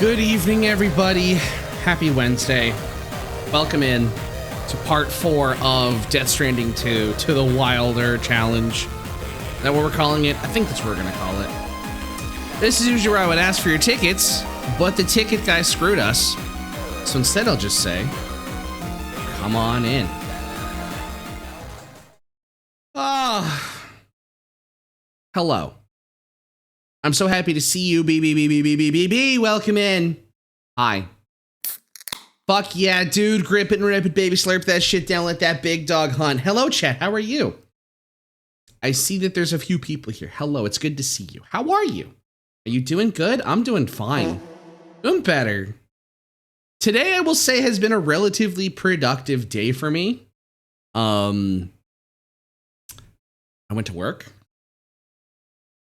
Good evening, everybody. Happy Wednesday. Welcome in to part 4 of Death Stranding 2 to the Wilder challenge. Is that what we're calling it? I think that's what we're gonna call it. This is usually where I would ask for your tickets, but the ticket guy screwed us. So instead I'll just say, come on in. Hello. I'm so happy to see you, B. Welcome in. Hi. Fuck yeah, dude. Grip it and rip it, baby. Slurp that shit down. Let that big dog hunt. Hello, chat. How are you? I see that there's a few people here. Hello. It's good to see you. How are you? Are you doing good? I'm doing fine. Doing better. Today, I will say, has been a relatively productive day for me. I went to work.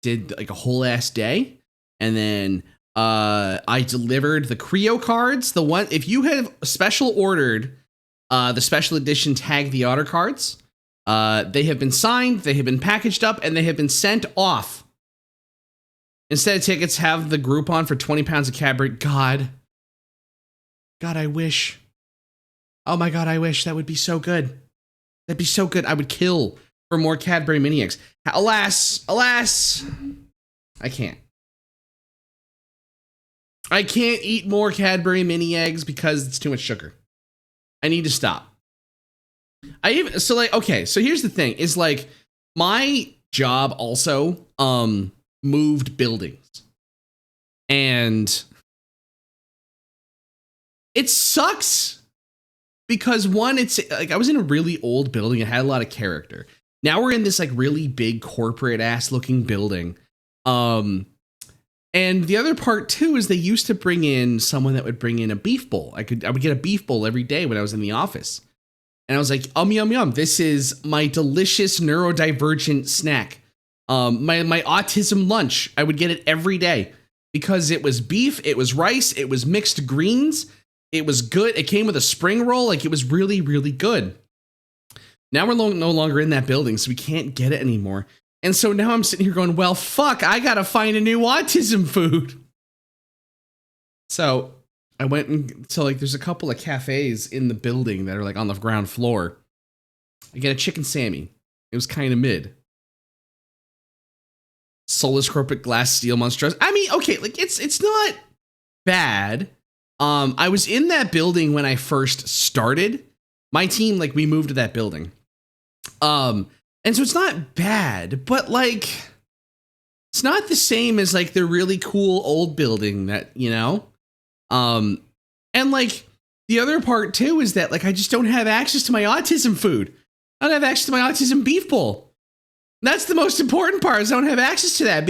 Did like a whole ass day, and then I delivered the Creo cards. The one, if you have special ordered the special edition Tag the Otter cards, they have been signed, they have been packaged up, and they have been sent off. Instead of tickets, have the Groupon for 20 pounds of Cadbury. God, I wish. Oh my God, I wish. That would be so good. That'd be so good. I would kill for more Cadbury mini eggs. Alas, I can't. I can't eat more Cadbury mini eggs because it's too much sugar. I need to stop. So here's the thing, is like my job also moved buildings. And it sucks because one, it's like I was in a really old building. It had a lot of character. Now we're in this like really big corporate ass looking building. And the other part too is they used to bring in someone that would bring in a beef bowl. I would get a beef bowl every day when I was in the office. And I was like, yum. This is my delicious neurodivergent snack. My autism lunch. I would get it every day because it was beef, it was rice, it was mixed greens. It was good. It came with a spring roll. Like it was really, really good. Now we're no longer in that building, so we can't get it anymore. And so now I'm sitting here going, well, fuck, I gotta find a new autism food. So I went like there's a couple of cafes in the building that are like on the ground floor. I get a chicken Sammy. It was kind of mid. Soulless corporate glass steel monstrous. I mean, okay, like it's not bad. I was in that building when I first started. My team, like, we moved to that building. And so it's not bad, but like, it's not the same as like the really cool old building that, you know? And like the other part too is that like, I just don't have access to my autism food. I don't have access to my autism beef bowl. That's the most important part, is I don't have access to that.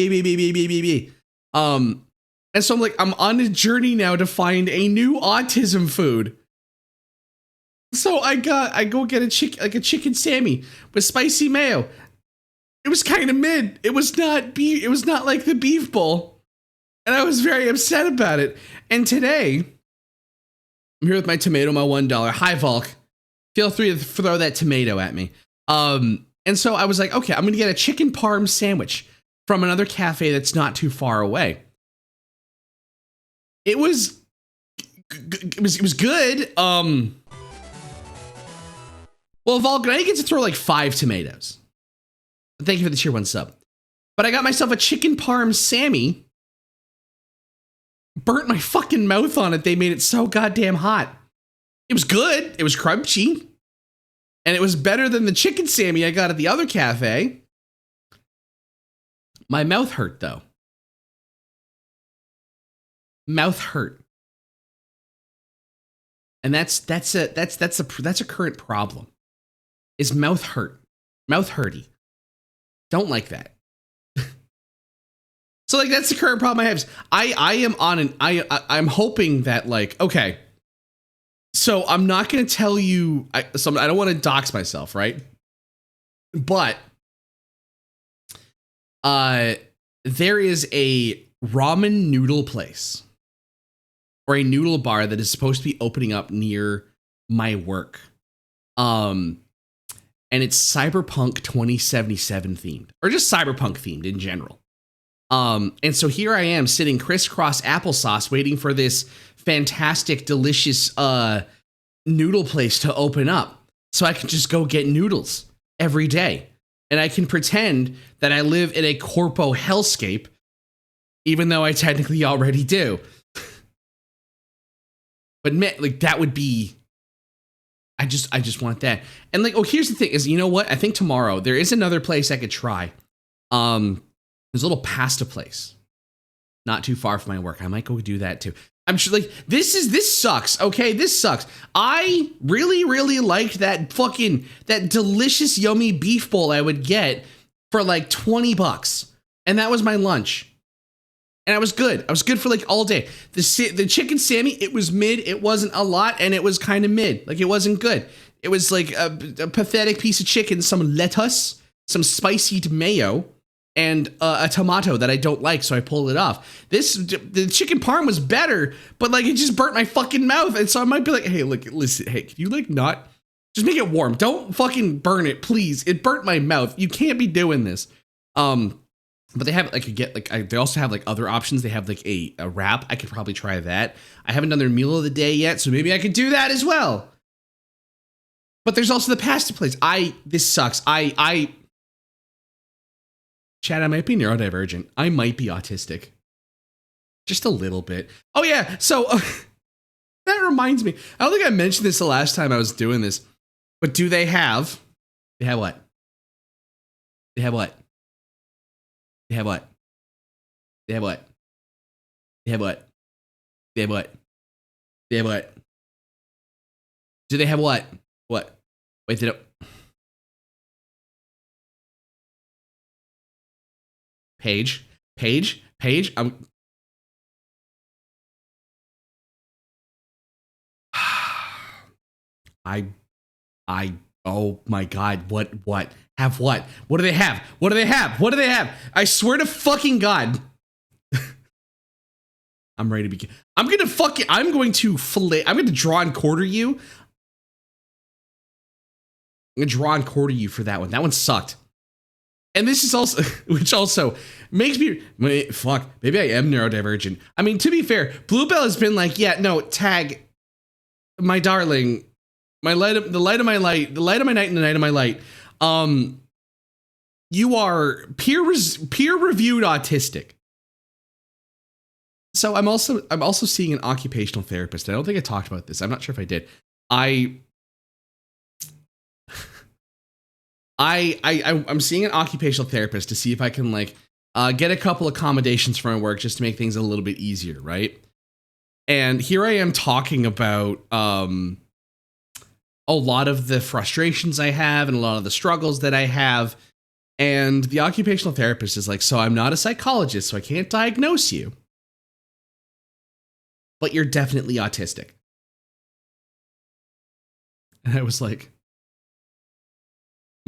And so I'm like, I'm on a journey now to find a new autism food. So I go get a chicken Sammy with spicy mayo. It was kind of mid. It was not like the beef bowl. And I was very upset about it. And today, I'm here with my tomato, my $1. Hi, Volk. Feel free to throw that tomato at me. And so I was like, okay, I'm going to get a chicken parm sandwich from another cafe that's not too far away. It was good. Well, Vulcan, I get to throw like 5 tomatoes. Thank you for the tier 1 sub. But I got myself a chicken parm Sammy. Burnt my fucking mouth on it. They made it so goddamn hot. It was good. It was crunchy. And it was better than the chicken Sammy I got at the other cafe. My mouth hurt though. Mouth hurt. And that's a current problem. Is mouth hurty. Don't like that. So like that's the current problem I have. I'm hoping that like, okay, so I'm not going to tell you, I don't want to dox myself, right? But there is a ramen noodle place or a noodle bar that is supposed to be opening up near my work. And it's Cyberpunk 2077 themed, or just Cyberpunk themed in general. And so here I am sitting crisscross applesauce waiting for this fantastic, delicious noodle place to open up so I can just go get noodles every day. And I can pretend that I live in a corpo hellscape, even though I technically already do. But man, like that would be, I just want that. And like, oh, here's the thing is, you know what? I think tomorrow there is another place I could try. There's a little pasta place not too far from my work. I might go do that too. I'm sure like this sucks. Okay, this sucks. I really liked that delicious yummy beef bowl I would get for like $20. And that was my lunch. And I was good. I was good for like all day. The chicken Sammy, it was mid. It wasn't a lot and it was kind of mid. Like it wasn't good. It was like a pathetic piece of chicken, some lettuce, some spicy mayo, and a tomato that I don't like, so I pulled it off. The chicken parm was better, but like it just burnt my fucking mouth, and so I might be like, hey, look, listen, hey, can you like not just make it warm? Don't fucking burn it, please. It burnt my mouth. You can't be doing this. But they have like they also have like other options. They have like a wrap. I could probably try that. I haven't done their meal of the day yet, so maybe I could do that as well. But there's also the pasta place. This sucks. Chad, I might be neurodivergent. I might be autistic. Just a little bit. Oh, yeah. So that reminds me. I don't think I mentioned this the last time I was doing this. But do they have... They have what? They have what? They have what? They have what? They have what? They have what? They have what? Do they have what? What? Wait, they don't... Paige, oh my God, what? Have what? What do they have? What do they have? What do they have? I swear to fucking God. I'm ready to begin. I'm going to draw and quarter you. I'm going to draw and quarter you for that one. That one sucked. And this is also, which also makes me, fuck, maybe I am neurodivergent. I mean, to be fair, Bluebell has been like, yeah, no, tag, my darling, the light of my light, the light of my night and the night of my light. You are peer-reviewed autistic. So I'm also seeing an occupational therapist. I don't think I talked about this. I'm not sure if I did. I'm seeing an occupational therapist to see if I can like get a couple accommodations for my work just to make things a little bit easier, right? And here I am talking about a lot of the frustrations I have and a lot of the struggles that I have. And the occupational therapist is like, so I'm not a psychologist, so I can't diagnose you, but you're definitely autistic. And I was like,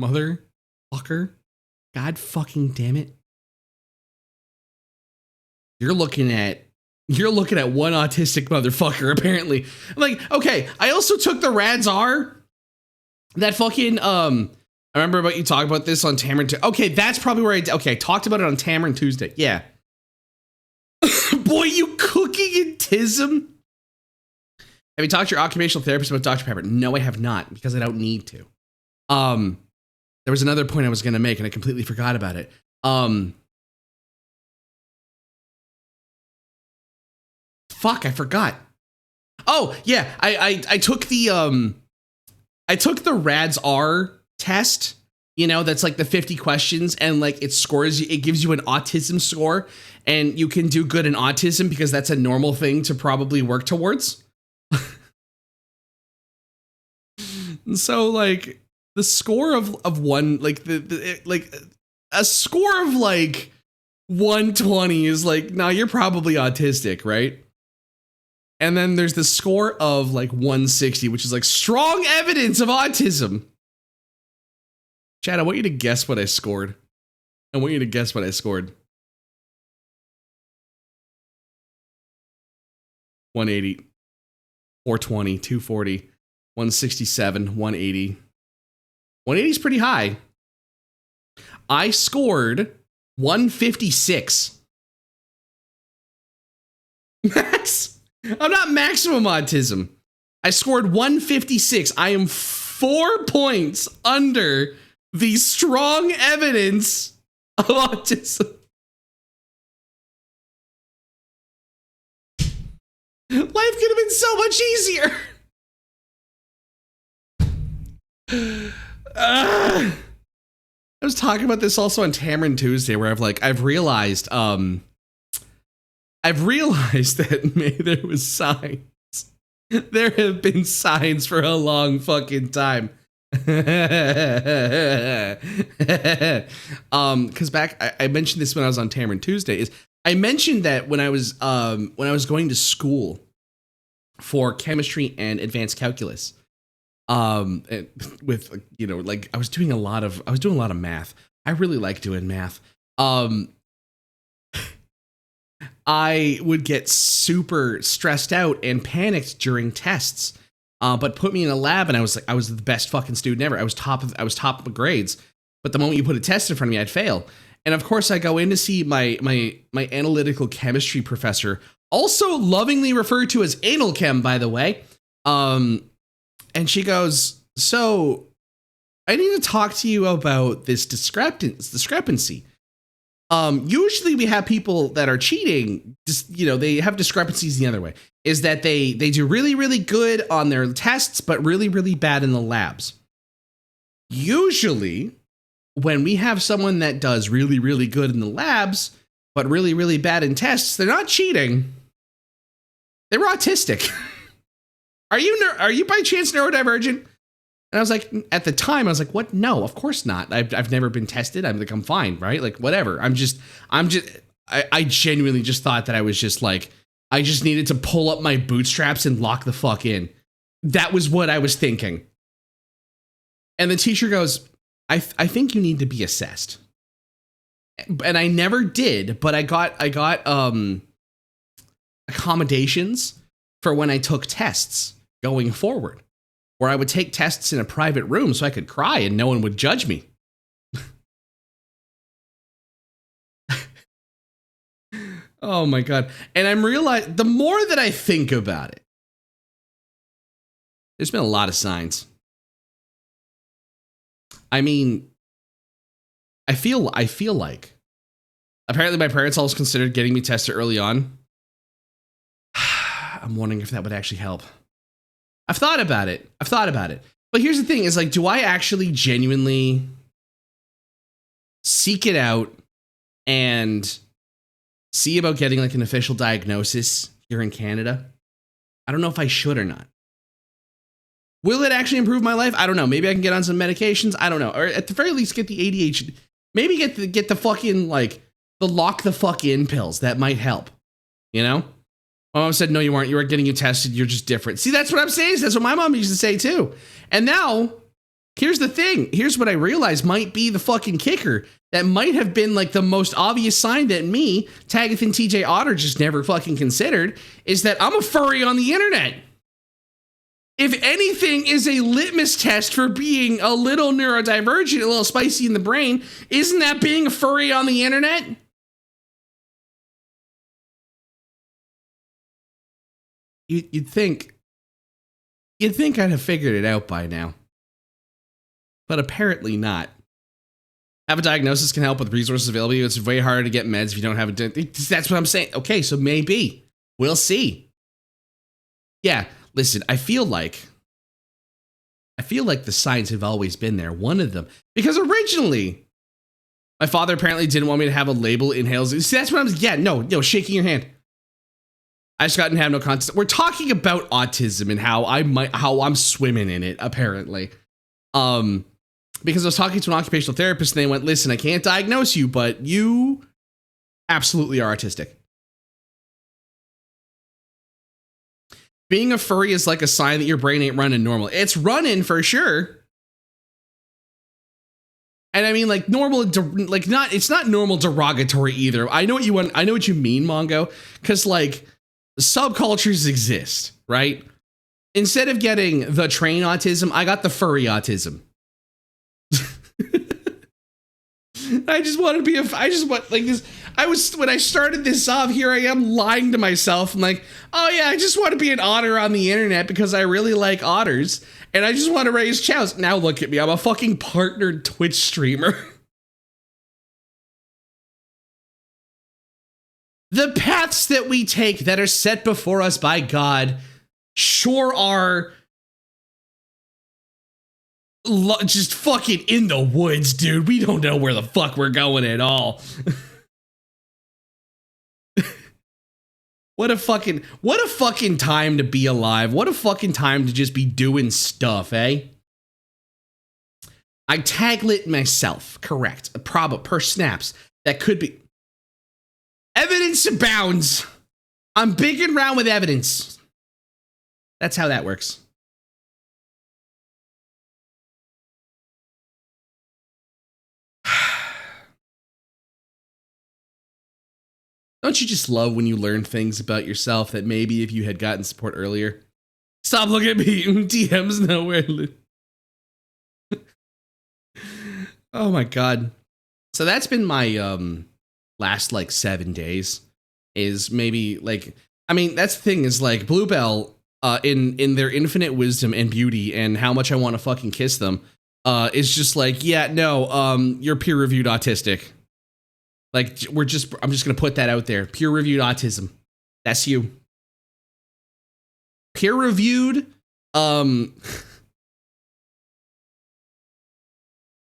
motherfucker, God fucking damn it. You're looking at one autistic motherfucker, apparently. Like, okay, I also took the Rads R. That fucking, I remember about you talking about this on Tamron. Okay, that's probably where I talked about it on Tamron Tuesday. Yeah. Boy, you cooking in tism. Have you talked to your occupational therapist about Dr. Pepper? No, I have not, because I don't need to. There was another point I was going to make, and I completely forgot about it. Fuck, I forgot. Oh, yeah, I took the Rads R test, you know, that's like the 50 questions, and like it gives you an autism score, and you can do good in autism because that's a normal thing to probably work towards. And so like the score of one, like a score of like 120 is like, no, you're probably autistic, right? And then there's the score of like 160, which is like strong evidence of autism. Chad, I want you to guess what I scored. 180, 420, 240, 167, 180. 180 is pretty high. I scored 156. Max. I'm not maximum autism. I scored 156. I am 4 points under the strong evidence of autism. Life could have been so much easier. I was talking about this also on Tamron Tuesday, where I've realized that there was signs. There have been signs for a long fucking time. Because I mentioned this when I was on Tamron Tuesday. Is I mentioned that when I was going to school for chemistry and advanced calculus, with I was doing a lot of math. I really like doing math. I would get super stressed out and panicked during tests. But put me in a lab and I was the best fucking student ever. I was top of my grades. But the moment you put a test in front of me, I'd fail. And of course I go in to see my analytical chemistry professor, also lovingly referred to as anal chem, by the way. And she goes, "So I need to talk to you about this discrepancy. Usually we have people that are cheating, they have discrepancies the other way, is that they do really, really good on their tests, but really, really bad in the labs. Usually when we have someone that does really, really good in the labs, but really, really bad in tests, they're not cheating. They're autistic. Are you by chance neurodivergent?" And I was like, at the time, I was like, what? No, of course not. I've never been tested. I'm fine, right? Like, whatever. I genuinely just thought that I was just like, I just needed to pull up my bootstraps and lock the fuck in. That was what I was thinking. And the teacher goes, I think you need to be assessed. And I never did, but I got accommodations for when I took tests going forward, where I would take tests in a private room so I could cry and no one would judge me. Oh my God. And I'm realizing, the more that I think about it, there's been a lot of signs. I mean, I feel like, apparently my parents always considered getting me tested early on. I'm wondering if that would actually help. I've thought about it. But here's the thing is, like, do I actually genuinely seek it out and see about getting like an official diagnosis here in Canada? I don't know if I should or not. Will it actually improve my life? I don't know. Maybe I can get on some medications. I don't know. Or at the very least get the ADHD. Maybe get the fucking, like, the lock the fuck in pills. That might help. You know? My mom said, no, you weren't. You weren't getting you tested. You're just different. See, that's what I'm saying. That's what my mom used to say too. And now, here's the thing. Here's what I realized might be the fucking kicker. That might have been like the most obvious sign that me, Tagatha and TJ Otter just never fucking considered, is that I'm a furry on the internet. If anything is a litmus test for being a little neurodivergent, a little spicy in the brain, isn't that being a furry on the internet? You'd think I'd have figured it out by now, but apparently not. Have a diagnosis can help with resources available. It's way harder to get meds if you don't have a. That's what I'm saying. Okay, so maybe we'll see. Yeah, listen. I feel like the signs have always been there. One of them, because originally, my father apparently didn't want me to have a label inhales. See, that's what I'm. Yeah, no, shaking your hand. I just got and have no context. We're talking about autism and how I'm swimming in it, apparently. Because I was talking to an occupational therapist and they went, listen, I can't diagnose you, but you absolutely are autistic. Being a furry is like a sign that your brain ain't running normal. It's running for sure. And I mean, like, normal, like, it's not normal derogatory either. I know what you want. I know what you mean, Mongo. Because, like, subcultures exist, right? Instead of getting the train autism, I got the furry autism. I just want like this. when I started this off, here I am lying to myself. I'm like, oh yeah, I just want to be an otter on the internet because I really like otters and I just want to raise chows. Now look at me, I'm a fucking partnered Twitch streamer. The paths that we take that are set before us by God sure are just fucking in the woods, dude. We don't know where the fuck we're going at all. What a fucking time to be alive. What a fucking time to just be doing stuff, eh? I taglit myself, correct. Per snaps. That could be. Evidence abounds. I'm big and round with evidence. That's how that works. Don't you just love when you learn things about yourself that maybe if you had gotten support earlier? Stop looking at me. DM's nowhere. Oh my God. So that's been my last like 7 days. Is maybe like, I mean, that's the thing is like Bluebell in their infinite wisdom and beauty and how much I want to fucking kiss them is just like, yeah, no, you're peer reviewed autistic. Like I'm just gonna put that out there. Peer reviewed autism. That's you. Peer reviewed.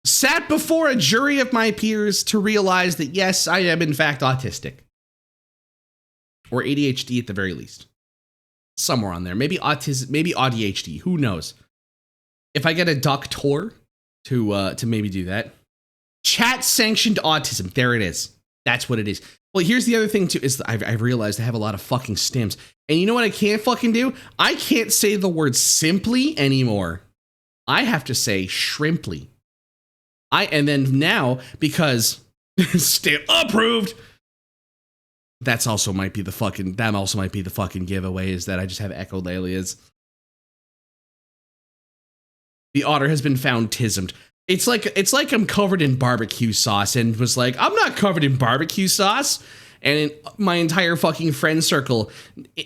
Sat before a jury of my peers to realize that yes, I am in fact autistic. Or ADHD at the very least. Somewhere on there. Maybe autism, maybe ADHD. Who knows? If I get a doctor to maybe do that. Chat sanctioned autism. There it is. That's what it is. Well, here's the other thing too, is I've realized I have a lot of fucking stims. And you know what I can't fucking do? I can't say the word simply anymore. I have to say shrimply. And then now, because stamp approved. That also might be the fucking giveaway is that I just have echolalias. The otter has been found tismed. It's like I'm covered in barbecue sauce and was like, I'm not covered in barbecue sauce. And my entire fucking friend circle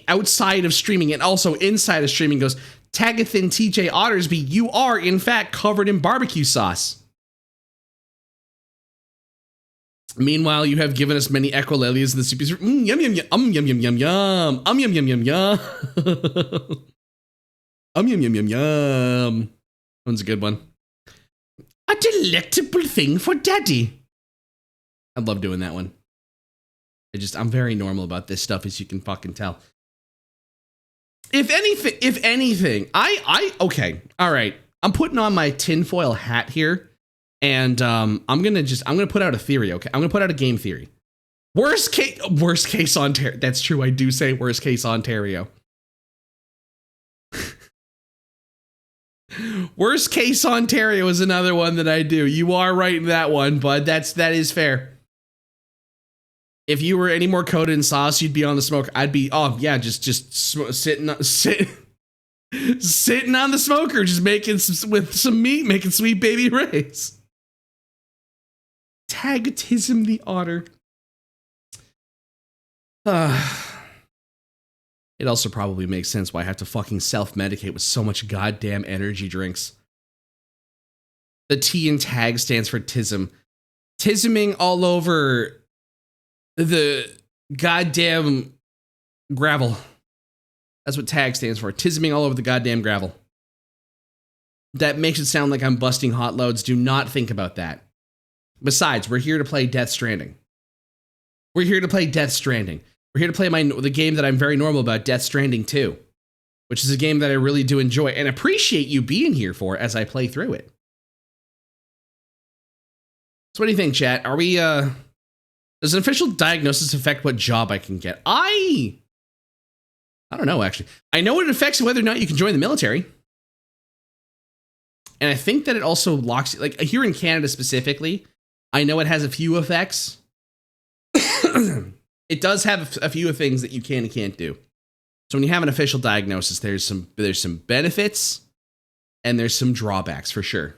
outside of streaming and also inside of streaming goes, Tagathan TJ Ottersby, you are in fact covered in barbecue sauce. Meanwhile, you have given us many echolalias in the soup. Yum yum yum yum yum yum yum yum yum yum yum yum yum yum yum. That one's a good one. A delectable thing for daddy. I love doing that one. I'm very normal about this stuff, as you can fucking tell. If anything, okay, all right. I'm putting on my tinfoil hat here, and I'm gonna put out a theory. Okay, I'm gonna put out a game theory. Worst case Ontario. That's true. I do say worst case Ontario. Worst case Ontario is another one that I do. You are right in that one, bud. That is fair. If you were any more coated in sauce, you'd be on the smoke. I'd be, oh yeah, just sitting on the smoker, just making some meat, making sweet baby rays. Tagotism the otter. It also probably makes sense why I have to fucking self-medicate with so much goddamn energy drinks. The T in tag stands for tism. Tisming all over the goddamn gravel. That's what tag stands for. Tisming all over the goddamn gravel. That makes it sound like I'm busting hot loads. Do not think about that. Besides, we're here to play Death Stranding. We're here to play Death Stranding. We're here to play the game that I'm very normal about, Death Stranding 2, which is a game that I really do enjoy and appreciate you being here for as I play through it. So what do you think, chat? Are we, does an official diagnosis affect what job I can get? I don't know, actually. I know it affects whether or not you can join the military. And I think that it also locks, like here in Canada specifically, I know it has a few effects. It does have a few things that you can and can't do. So when you have an official diagnosis, there's some benefits and there's some drawbacks for sure.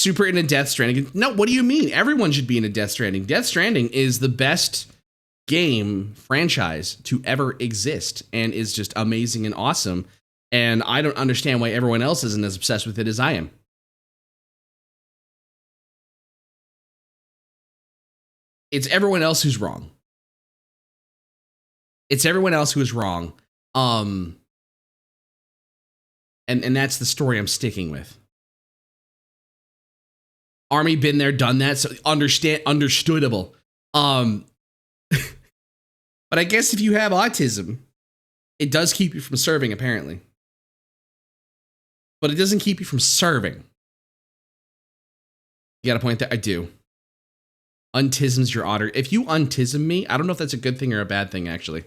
super into Death Stranding. No, what do you mean? Everyone should be into Death Stranding. Death Stranding is the best game franchise to ever exist and is just amazing and awesome. And I don't understand why everyone else isn't as obsessed with it as I am. It's everyone else who's wrong. It's everyone else who is wrong. And that's the story I'm sticking with. Army been there, done that, so understandable. But I guess if you have autism, it does keep you from serving, apparently. But it doesn't keep you from serving. You got a point there? I do. Untism's your otter. If you untism me, I don't know if that's a good thing or a bad thing, actually.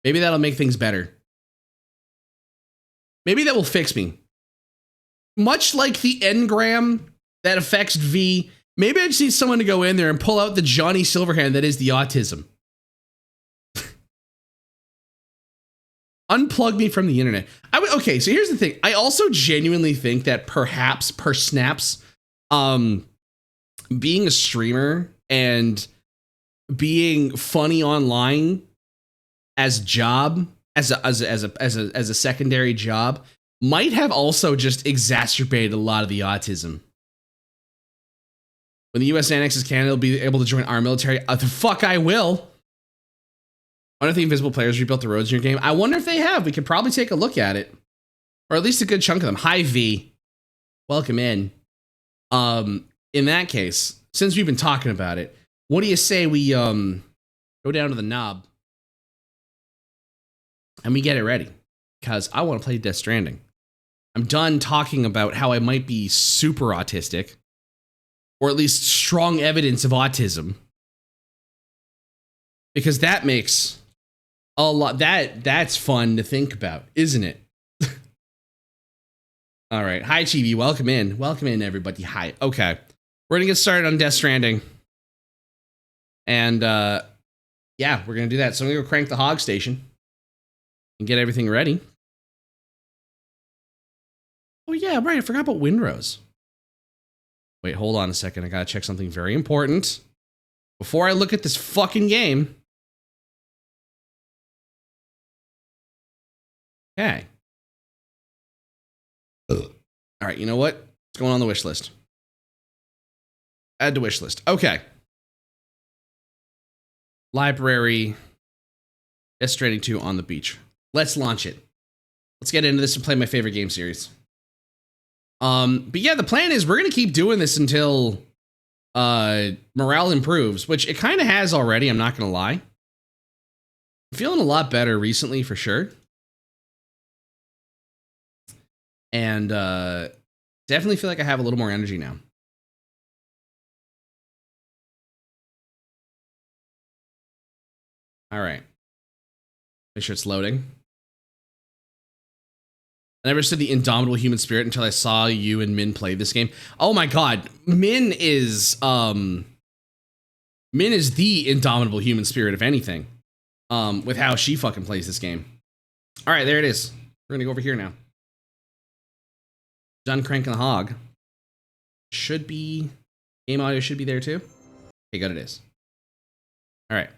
Maybe that'll make things better. Maybe that will fix me. Much like the engram that affects V, maybe I just need someone to go in there and pull out the Johnny Silverhand that is the autism. Unplug me from the internet. Okay, so here's the thing. I also genuinely think that perhaps, per snaps, being a streamer and being funny online as job, as a secondary job, might have also just exacerbated a lot of the autism. When the U.S. annexes Canada, they'll be able to join our military. The fuck I will. I wonder if the Invisible Players rebuilt the roads in your game. I wonder if they have. We could probably take a look at it. Or at least a good chunk of them. Hi, V. Welcome in. In that case, since we've been talking about it, what do you say we go down to the knob and we get it ready? Because I want to play Death Stranding. I'm done talking about how I might be super autistic, or at least strong evidence of autism, because that makes a lot. That's fun to think about, isn't it? All right. Hi, Chibi. Welcome in. Welcome in, everybody. Hi. Okay. We're going to get started on Death Stranding. And, yeah, we're going to do that. So I'm going to go crank the hog station and get everything ready. Oh, yeah, right. I forgot about windrows. Wait, hold on a second. I got to check something very important before I look at this fucking game. Okay. All right, you know what? What's going on the wish list? Add to wish list. Okay. Library. Death Stranding 2 on the beach. Let's launch it. Let's get into this and play my favorite game series. But yeah, the plan is we're going to keep doing this until morale improves, which it kind of has already, I'm not going to lie. I'm feeling a lot better recently, for sure. And definitely feel like I have a little more energy now. All right. Make sure it's loading. I never said the indomitable human spirit until I saw you and Min play this game. Oh my god. Min is the indomitable human spirit, if anything. With how she fucking plays this game. All right, there it is. We're gonna go over here now. Done cranking the hog. Should be, game audio should be there too. Okay, good, it is. All right,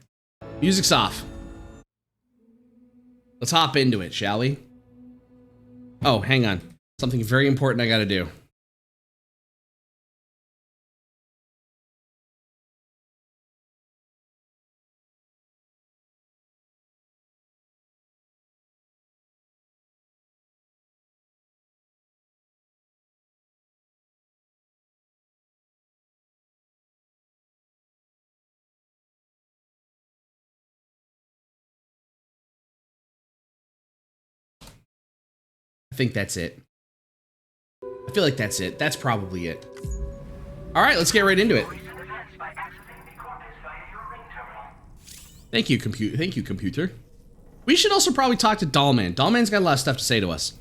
music's off. Let's hop into it, shall we? Oh, hang on. Something very important I gotta do. I think that's it. I feel like that's it. That's probably it. All right, let's get right into it. Thank you, computer. We should also probably talk to Dollman. Dollman's got a lot of stuff to say to us.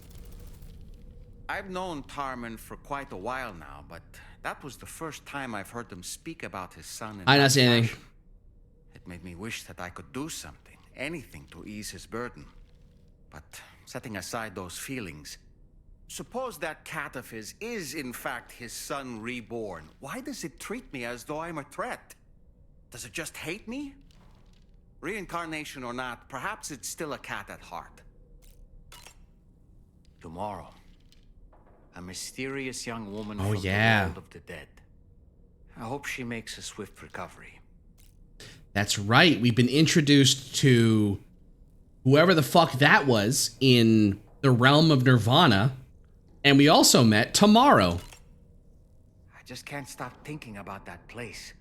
I've known Tarman for quite a while now, but that was the first time I've heard him speak about his son. I not say anything. It made me wish that I could do something, anything to ease his burden. But setting aside those feelings, Suppose that cat of his is in fact his son reborn. Why does it treat me as though I'm a threat? Does it just hate me? Reincarnation or not, perhaps it's still a cat at heart. Tomorrow, a mysterious young woman from the world of the dead. I hope she makes a swift recovery. That's right. We've been introduced to whoever the fuck that was in the realm of Nirvana. And we also met Tomorrow. I just can't stop thinking about that place.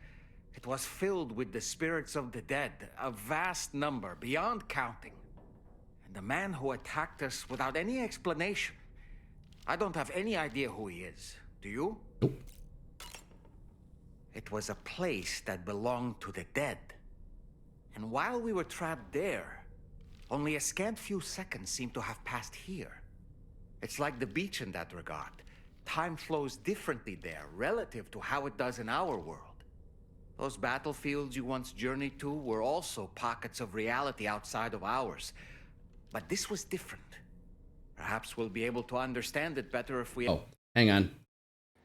It was filled with the spirits of the dead, a vast number, beyond counting. And the man who attacked us without any explanation. I don't have any idea who he is. Do you? Nope. It was a place that belonged to the dead. And while we were trapped there, only a scant few seconds seemed to have passed here. It's like the beach in that regard. Time flows differently there, relative to how it does in our world. Those battlefields you once journeyed to were also pockets of reality outside of ours. But this was different. Perhaps we'll be able to understand it better if we... Oh, hang on.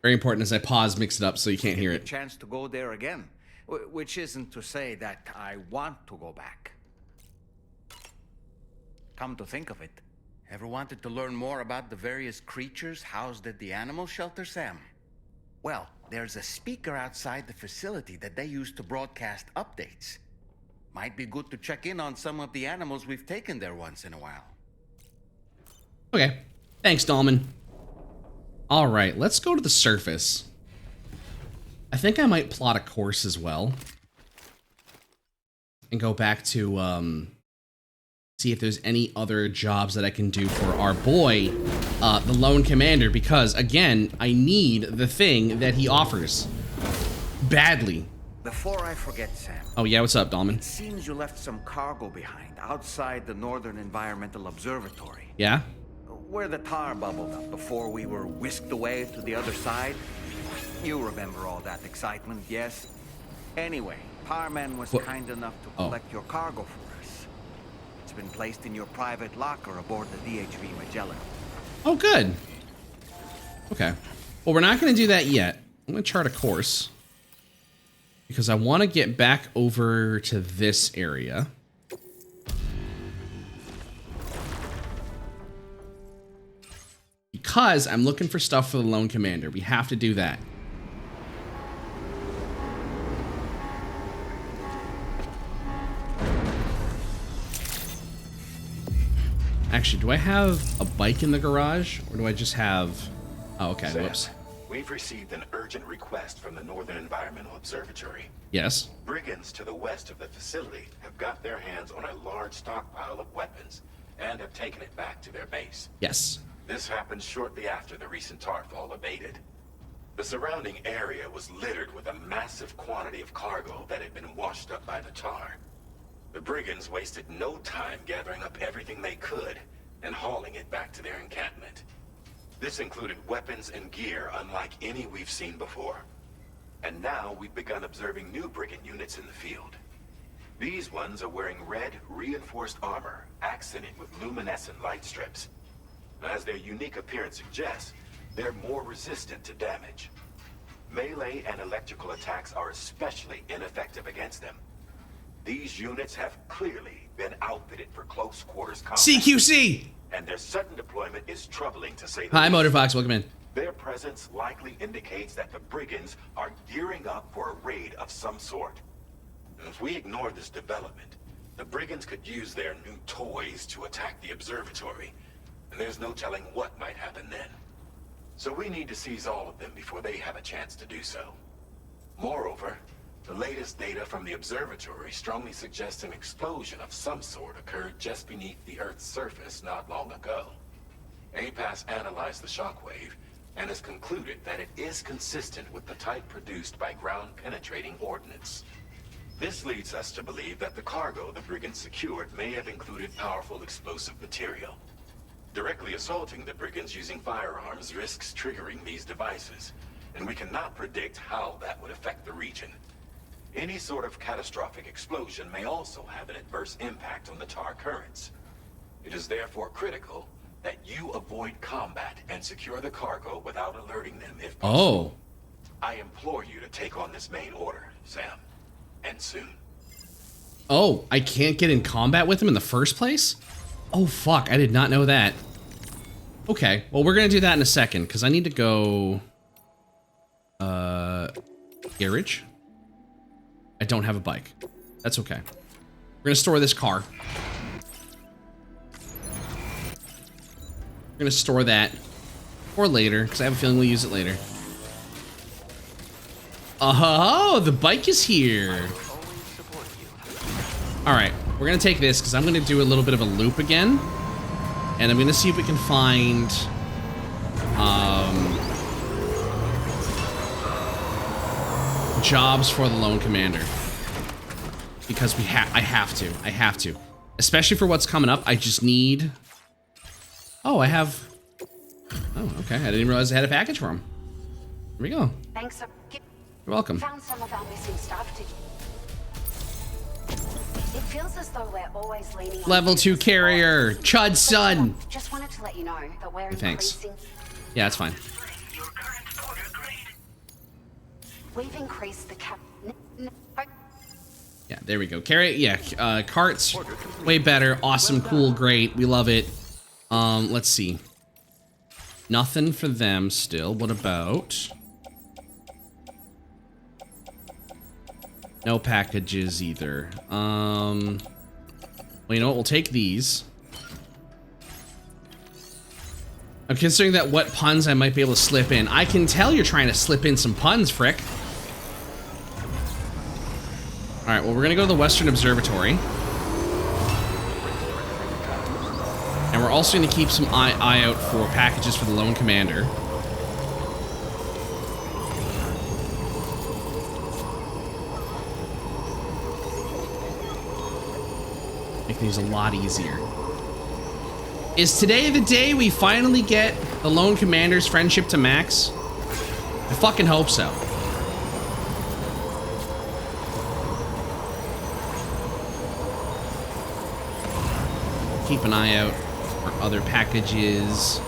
Very important as I pause, mix it up so you can't hear it. A chance to go there again. Which isn't to say that I want to go back. Come to think of it, ever wanted to learn more about the various creatures housed at the animal shelter, Sam? Well, there's a speaker outside the facility that they use to broadcast updates. Might be good to check in on some of the animals we've taken there once in a while. Okay. Thanks, Dolman. All right, let's go to the surface. I think I might plot a course as well. And go back to, see if there's any other jobs that I can do for our boy, the Lone Commander, because, again, I need the thing that he offers. Badly. Before I forget, Sam. Oh, yeah, what's up, Dolman? It seems you left some cargo behind outside the Northern Environmental Observatory. Yeah? Where the tar bubbled up before we were whisked away to the other side. You remember all that excitement, yes? Anyway, Tarman was kind enough to collect your cargo for us. It's been placed in your private locker aboard the DHV Magellan. Oh, good. Okay. Well, we're not going to do that yet. I'm going to chart a course. Because I want to get back over to this area. Because I'm looking for stuff for the Lone Commander. We have to do that. Actually, do I have a bike in the garage? Or do I just have... Oh, okay, Sam, whoops. We've received an urgent request from the Northern Environmental Observatory. Yes. Brigands to the west of the facility have got their hands on a large stockpile of weapons and have taken it back to their base. Yes. This happened shortly after the recent tarfall abated. The surrounding area was littered with a massive quantity of cargo that had been washed up by the tar. The brigands wasted no time gathering up everything they could and hauling it back to their encampment. This included weapons and gear unlike any we've seen before. And now we've begun observing new brigand units in the field. These ones are wearing red, reinforced armor, accented with luminescent light strips. As their unique appearance suggests, they're more resistant to damage. Melee and electrical attacks are especially ineffective against them. These units have clearly been outfitted for close quarters combat. CQC! And their sudden deployment is troubling to say the least. Hi, Motorfox. Welcome in. Their presence likely indicates that the brigands are gearing up for a raid of some sort. If we ignore this development, the brigands could use their new toys to attack the observatory, and there's no telling what might happen then. So we need to seize all of them before they have a chance to do so. Moreover, the latest data from the observatory strongly suggests an explosion of some sort occurred just beneath the Earth's surface not long ago. APAS analyzed the shockwave and has concluded that it is consistent with the type produced by ground-penetrating ordnance. This leads us to believe that the cargo the brigands secured may have included powerful explosive material. Directly assaulting the brigands using firearms risks triggering these devices, and we cannot predict how that would affect the region. Any sort of catastrophic explosion may also have an adverse impact on the tar currents. It is therefore critical that you avoid combat and secure the cargo without alerting them if possible. Oh. I implore you to take on this main order, Sam. And soon. Oh, I can't get in combat with him in the first place? Oh, fuck. I did not know that. Okay. Well, we're going to do that in a second, because I need to go... Garage? I don't have a bike. That's okay. We're going to store this car. We're going to store that for later, because I have a feeling we'll use it later. Oh, the bike is here. All right, we're gonna take this because I'm gonna do a little bit of a loop again, and I'm gonna see if we can find jobs for the lone commander, because I have to, especially for what's coming up. I just need. Oh, I have. Oh, okay. I didn't realize I had a package for him. Here we go. Thanks. You're welcome. Found some of our missing stuff. It feels as though we're always leaning on Level 2 carrier, Chud's son. Just wanted to let you know that we're Thanks. increasing. Yeah, that's fine. We've increased the cap. Yeah, there we go. Carry, yeah, carts, way better. Awesome, cool, great. We love it. Let's see. Nothing for them still. What about? No packages either. Well, you know what? We'll take these. I'm considering that what puns I might be able to slip in. I can tell you're trying to slip in some puns, Frick. All right, well, we're gonna go to the Western Observatory. And we're also gonna keep some eye out for packages for the Lone Commander. Make things a lot easier. Is today the day we finally get the Lone Commander's friendship to max? I fucking hope so. Keep an eye out for other packages.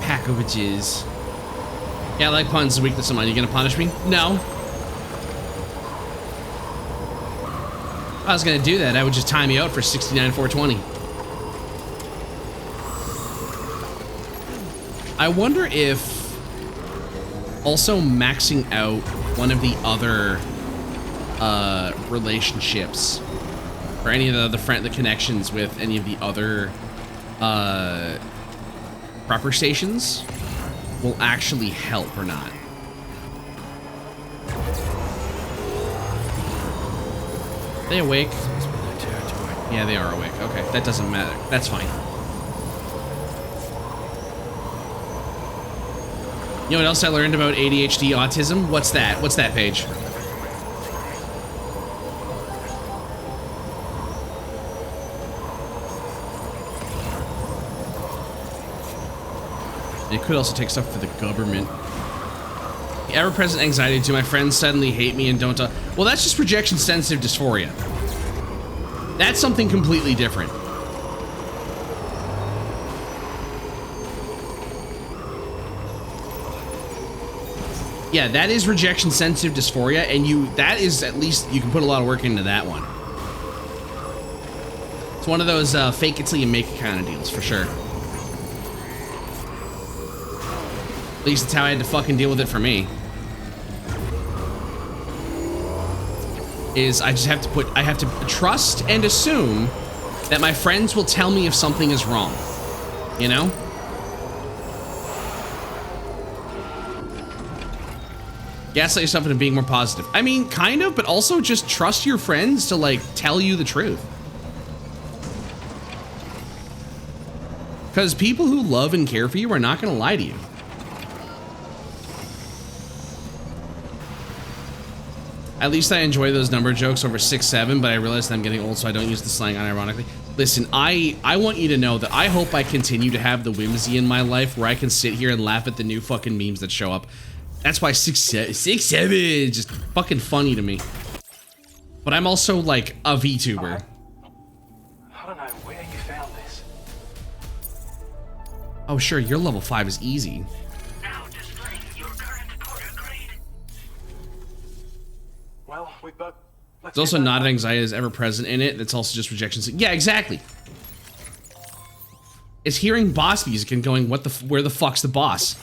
Packages. Yeah, I like puns. Weakness of mine. You gonna punish me? No. If I was gonna do that, I would just time you out for 69,420. I wonder if also maxing out one of the other relationships or any of the connections with any of the other prepper stations will actually help or not. Are they awake? Yeah, they are awake. Okay, that doesn't matter. That's fine. You know what else I learned about ADHD autism? What's that? What's that page? It could also take stuff for the government. The ever-present anxiety to my friends suddenly hate me and don't talk. Well, that's just rejection-sensitive dysphoria. That's something completely different. Yeah, that is rejection-sensitive dysphoria, and that is at least, you can put a lot of work into that one. It's one of those fake it till you make it kind of deals, for sure. At least that's how I had to fucking deal with it for me. Is I have to trust and assume that my friends will tell me if something is wrong. You know? Gaslight yourself into being more positive. I mean, kind of, but also just trust your friends to, like, tell you the truth. Because people who love and care for you are not going to lie to you. At least I enjoy those number jokes over 6'7", but I realize that I'm getting old, so I don't use the slang unironically. Listen, I want you to know that I hope I continue to have the whimsy in my life where I can sit here and laugh at the new fucking memes that show up. That's why 6'7" is just fucking funny to me. But I'm also like a VTuber. Oh, sure, your level 5 is easy. Now displaying your current quarter grade. Well, we both. There's also not an anxiety that's ever present in it. That's also just rejections. Yeah, exactly. It's hearing boss music and going, "What the? Where the fuck's the boss?"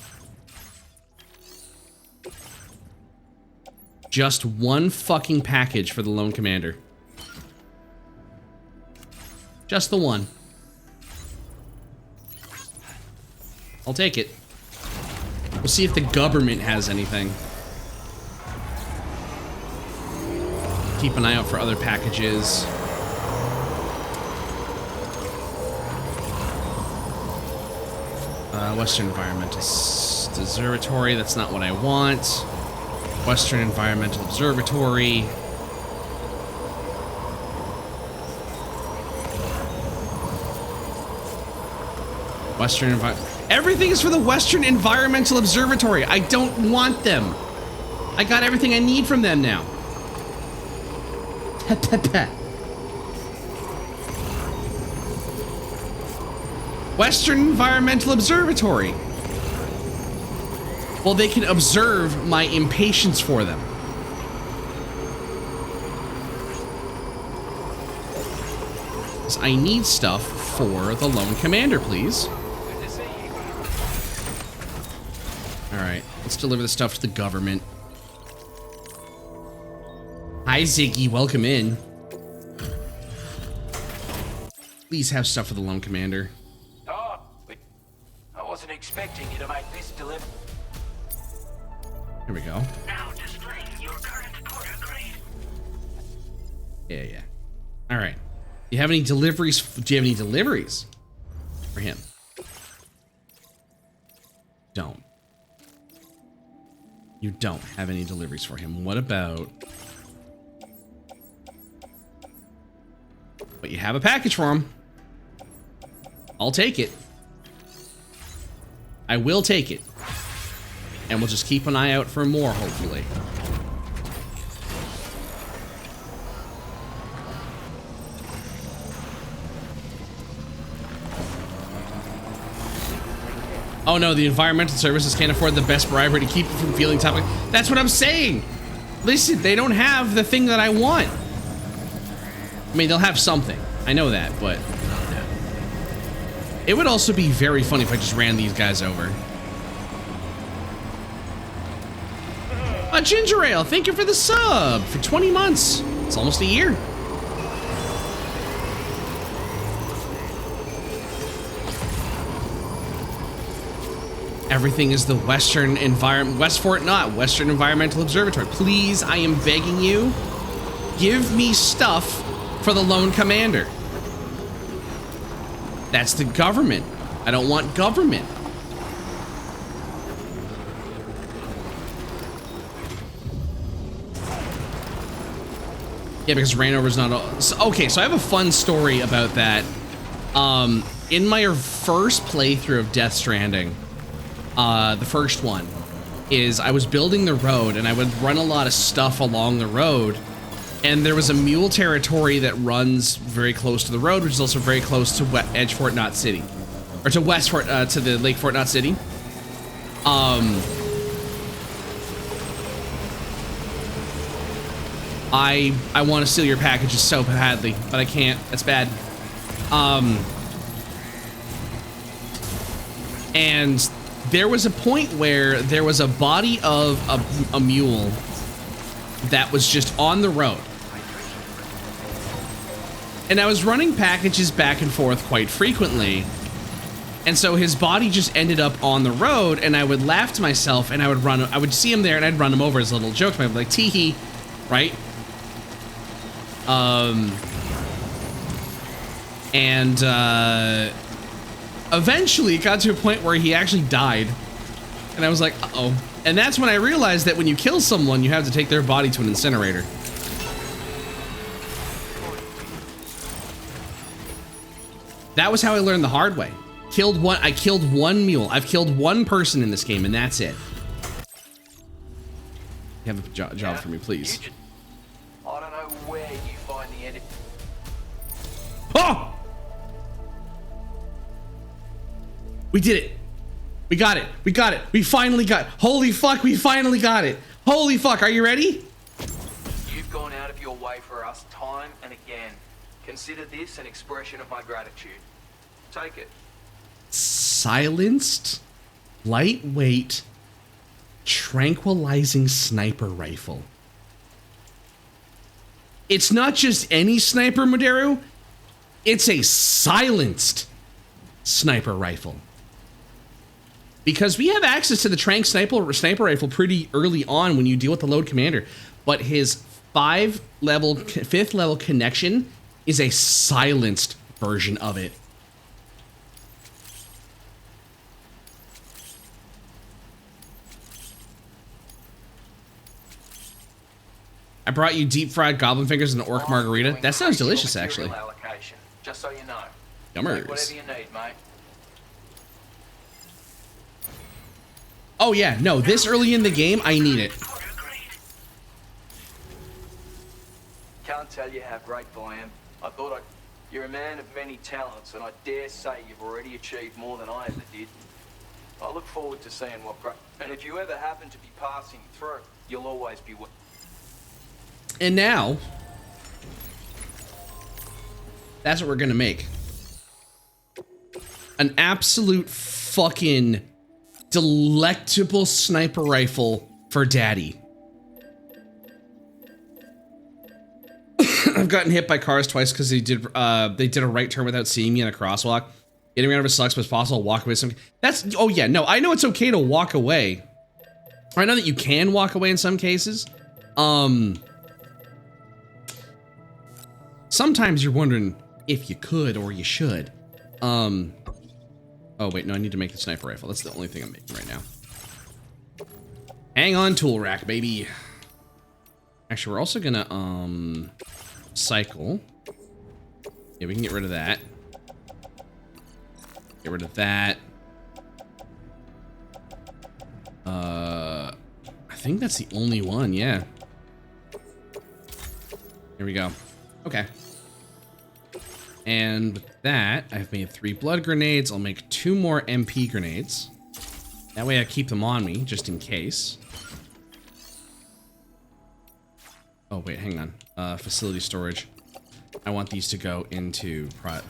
Just one fucking package for the Lone Commander. Just the one. I'll take it. We'll see if the government has anything. Keep an eye out for other packages. Western Environmental Observatory, that's not what I want. Western Environmental Observatory. Western Everything is for the Western Environmental Observatory. I don't want them. I got everything I need from them now. Western Environmental Observatory. Well, they can observe my impatience for them. I need stuff for the Lone Commander, please. Alright, let's deliver the stuff to the government. Hi, Ziggy, welcome in. Please have stuff for the Lone Commander. Oh, I wasn't expecting you to make this delivery. Here we go. Now displaying your current quarter grade. Yeah. Alright. Do you have any deliveries? Do you have any deliveries for him? Don't. You don't have any deliveries for him. What about... But you have a package for him. I'll take it. I will take it. And we'll just keep an eye out for more, hopefully. Oh no, the environmental services can't afford the best bribery to keep you from feeling topic. That's what I'm saying. Listen, they don't have the thing that I want. I mean, they'll have something. I know that, but... It would also be very funny if I just ran these guys over. A ginger ale, thank you for the sub for 20 months. It's almost a year. Everything is the Western Environmental Observatory. Please, I am begging you, give me stuff for the Lone Commander. That's the government. I don't want government. Yeah, because Rainover's not all... Okay, so I have a fun story about that. In my first playthrough of Death Stranding, the first one, is I was building the road and I would run a lot of stuff along the road, and there was a mule territory that runs very close to the road, which is also very close to Edge Fort Knot City, or to West Fort, to the Lake Fort Knot City. I want to steal your packages so badly, but I can't. That's bad. And there was a point where there was a body of a mule that was just on the road. And I was running packages back and forth quite frequently. And so his body just ended up on the road, and I would laugh to myself, and I would see him there, and I'd run him over as a little joke. I'd be like, tee-hee, right? Eventually it got to a point where he actually died. And I was like, uh-oh. And that's when I realized that when you kill someone, you have to take their body to an incinerator. That was how I learned the hard way. I killed one mule. I've killed one person in this game, and that's it. You have a job for me, please. I don't know where you find the enemy. Oh! We did it. We got it. We got it. We finally got. Holy fuck, we finally got it. Holy fuck, are you ready? You've gone out of your way for us time and again. Consider this an expression of my gratitude. Take it. Silenced, lightweight, tranquilizing sniper rifle. It's not just any sniper, Modero. It's a silenced sniper rifle. Because we have access to the Trank sniper rifle pretty early on when you deal with the load commander. But his fifth level connection is a silenced version of it. I brought you deep fried goblin fingers and an orc margarita. That sounds delicious, actually. Just so you know. Yummers. Whatever you need, mate. Oh yeah, no, this early in the game, I need it. Can't tell you how grateful I am. You're a man of many talents, and I dare say you've already achieved more than I ever did. I look forward to seeing what great. And if you ever happen to be passing through, you'll always be. And now, that's what we're gonna make. An absolute fucking delectable sniper rifle for daddy. I've gotten hit by cars twice because they did a right turn without seeing me in a crosswalk. Getting rid of it sucks, but it's possible to walk away. That's, oh yeah, no, I know it's okay to walk away. I know that you can walk away in some cases. Sometimes you're wondering if you could or you should. Oh wait, no, I need to make the sniper rifle. That's the only thing I'm making right now. Hang on, tool rack, baby. Actually, we're also gonna cycle. Yeah, we can get rid of that. Get rid of that. I think that's the only one, yeah. Here we go. Okay. And with that, I've made 3 blood grenades. I'll make 2 more MP grenades. That way I keep them on me, just in case. Oh, wait, hang on. Facility storage. I want these to go into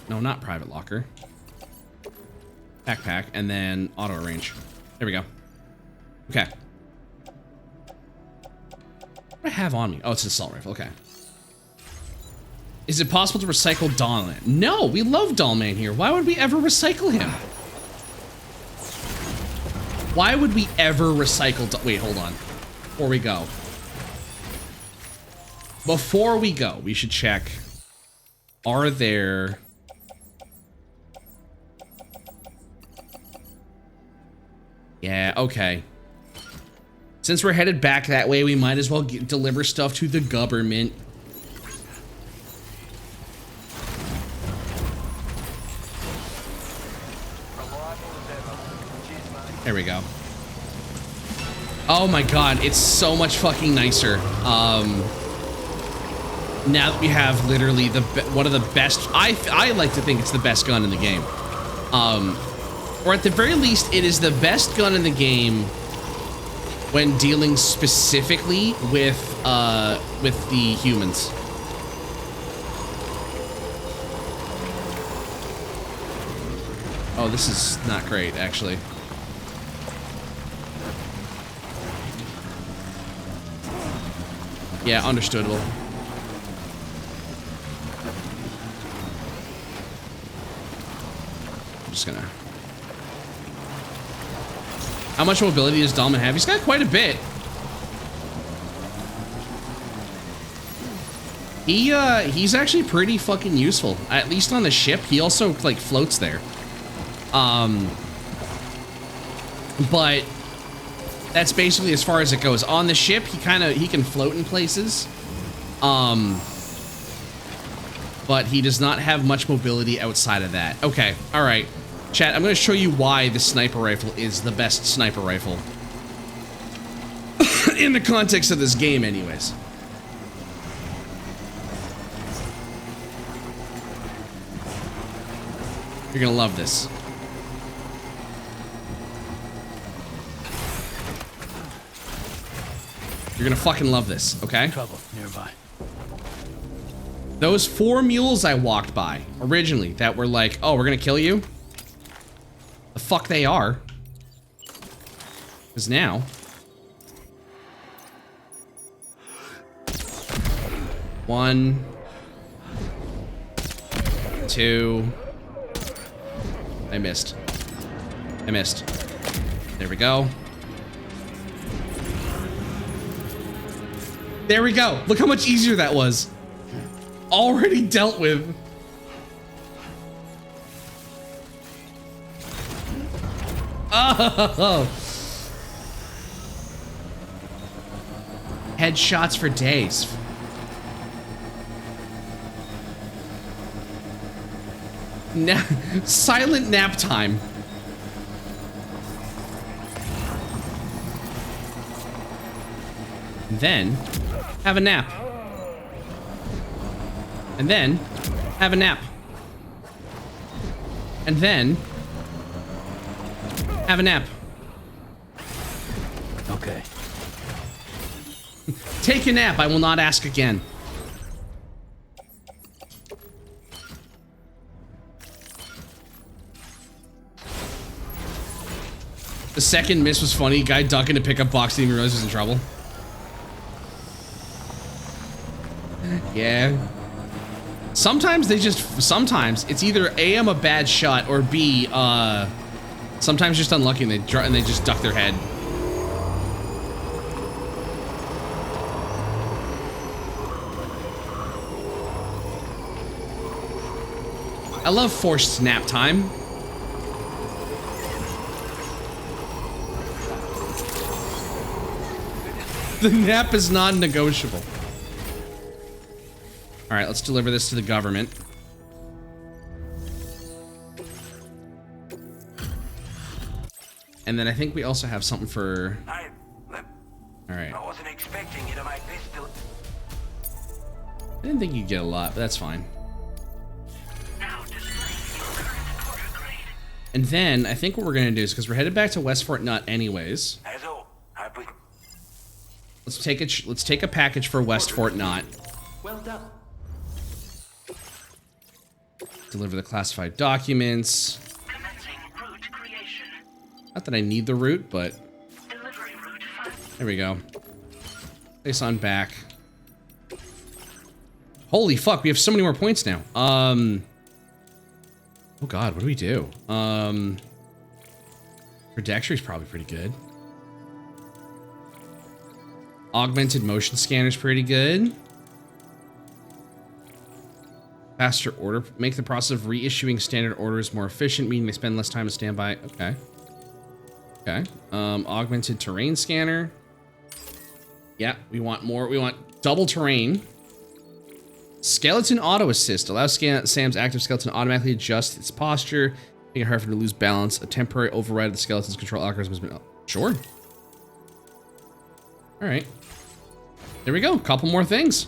no, not private locker. Backpack, and then auto arrange. There we go. Okay. What do I have on me? Oh, it's an assault rifle. Okay. Is it possible to recycle Dollman? No, we love Dollman here. Why would we ever recycle him? Why would we ever recycle wait, hold on. Before we go. Before we go, we should check. Are there... Yeah, okay. Since we're headed back that way, we might as well deliver stuff to the government. There we go. Oh my god, it's so much fucking nicer. Now that we have literally one of the best, I like to think it's the best gun in the game. Or at the very least, it is the best gun in the game when dealing specifically with the humans. Oh, this is not great, actually. Yeah, understandable. I'm just gonna... How much mobility does Dalman have? He's got quite a bit. He's actually pretty fucking useful. At least on the ship. He also, like, floats there. But that's basically as far as it goes. On the ship, he can float in places. But he does not have much mobility outside of that. Okay, all right. Chat, I'm going to show you why the sniper rifle is the best sniper rifle. In the context of this game, anyways. You're going to love this. You're gonna fucking love this, okay? Trouble nearby. Those 4 mules I walked by originally that were like, oh, we're gonna kill you. The fuck they are. Because now. One. 2. I missed. I missed. There we go. There we go. Look how much easier that was. Already dealt with. Oh. Headshots for days. Silent nap time. And then have a nap. And then have a nap. And then have a nap. Okay. Take a nap. I will not ask again. The second miss was funny. Guy ducking to pick up box, didn't even realize he was in trouble. Yeah. Sometimes sometimes it's either A, I'm a bad shot, or B, sometimes just unlucky and they just duck their head. I love forced nap time. The nap is non-negotiable. All right, let's deliver this to the government. And then I think we also have something for... All right. I wasn't expecting you to make this till... I didn't think you'd get a lot, but that's fine. And then I think what we're gonna do is, because we're headed back to West Fort Knott anyways. As all, Let's take a package for West Fort Knott. well done. Deliver the classified documents. Commencing route creation. Not that I need the route, but Delivery route 5. there we go. Place on back. Holy fuck, we have so many more points now. Oh god, what do we do? Trajectory's probably pretty good. Augmented motion scanner's pretty good. Faster order. Make the process of reissuing standard orders more efficient, meaning they spend less time to stand by. Okay. Okay. Augmented terrain scanner. Yeah, we want more. We want double terrain. Skeleton auto assist. Allows Sam's active skeleton to automatically adjust its posture, making it hard for him to lose balance. A temporary override of the skeleton's control algorithm has been... Sure. All right. There we go. Couple more things.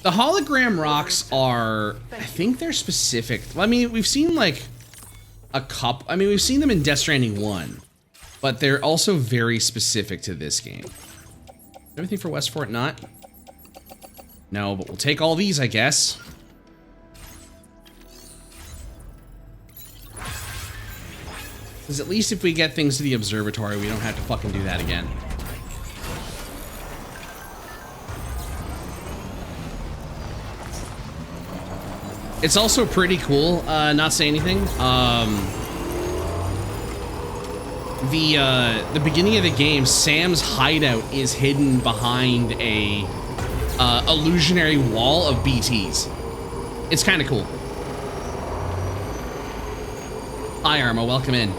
The hologram rocks are, I think they're specific. I mean, we've seen like a couple. I mean, we've seen them in Death Stranding 1, but they're also very specific to this game. Everything for West Fort Knott? No, but we'll take all these, I guess. Because at least if we get things to the observatory, we don't have to fucking do that again. It's also pretty cool, not say anything. The beginning of the game, Sam's hideout is hidden behind a illusionary wall of BTs. It's kind of cool. Hi, Arma, welcome in.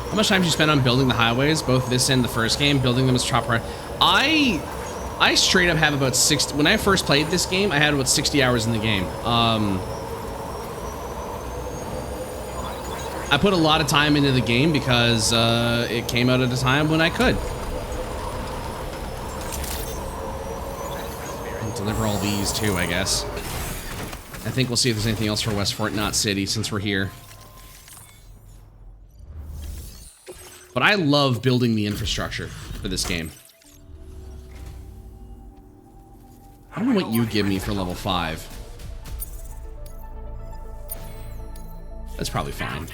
How much time did you spend on building the highways, both this and the first game? Building them as top priority. I straight up have about 60. When I first played this game, I had about 60 hours in the game. I put a lot of time into the game because it came out at a time when I could. deliver all these too, I guess. I think we'll see if there's anything else for West Fort Knot City since we're here. But I love building the infrastructure for this game. I don't know what you give me for level 5. That's probably fine.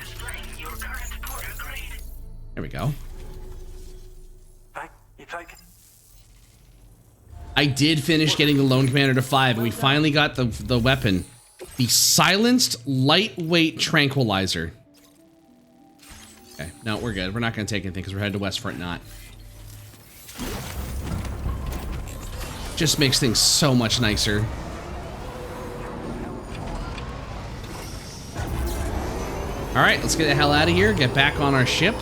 There we go. I did finish getting the Lone Commander to 5, and we finally got the weapon. The Silenced Lightweight Tranquilizer. Okay, no, we're good. We're not going to take anything because we're headed to West Fort Knot. Just makes things so much nicer. Alright, let's get the hell out of here. Get back on our ship.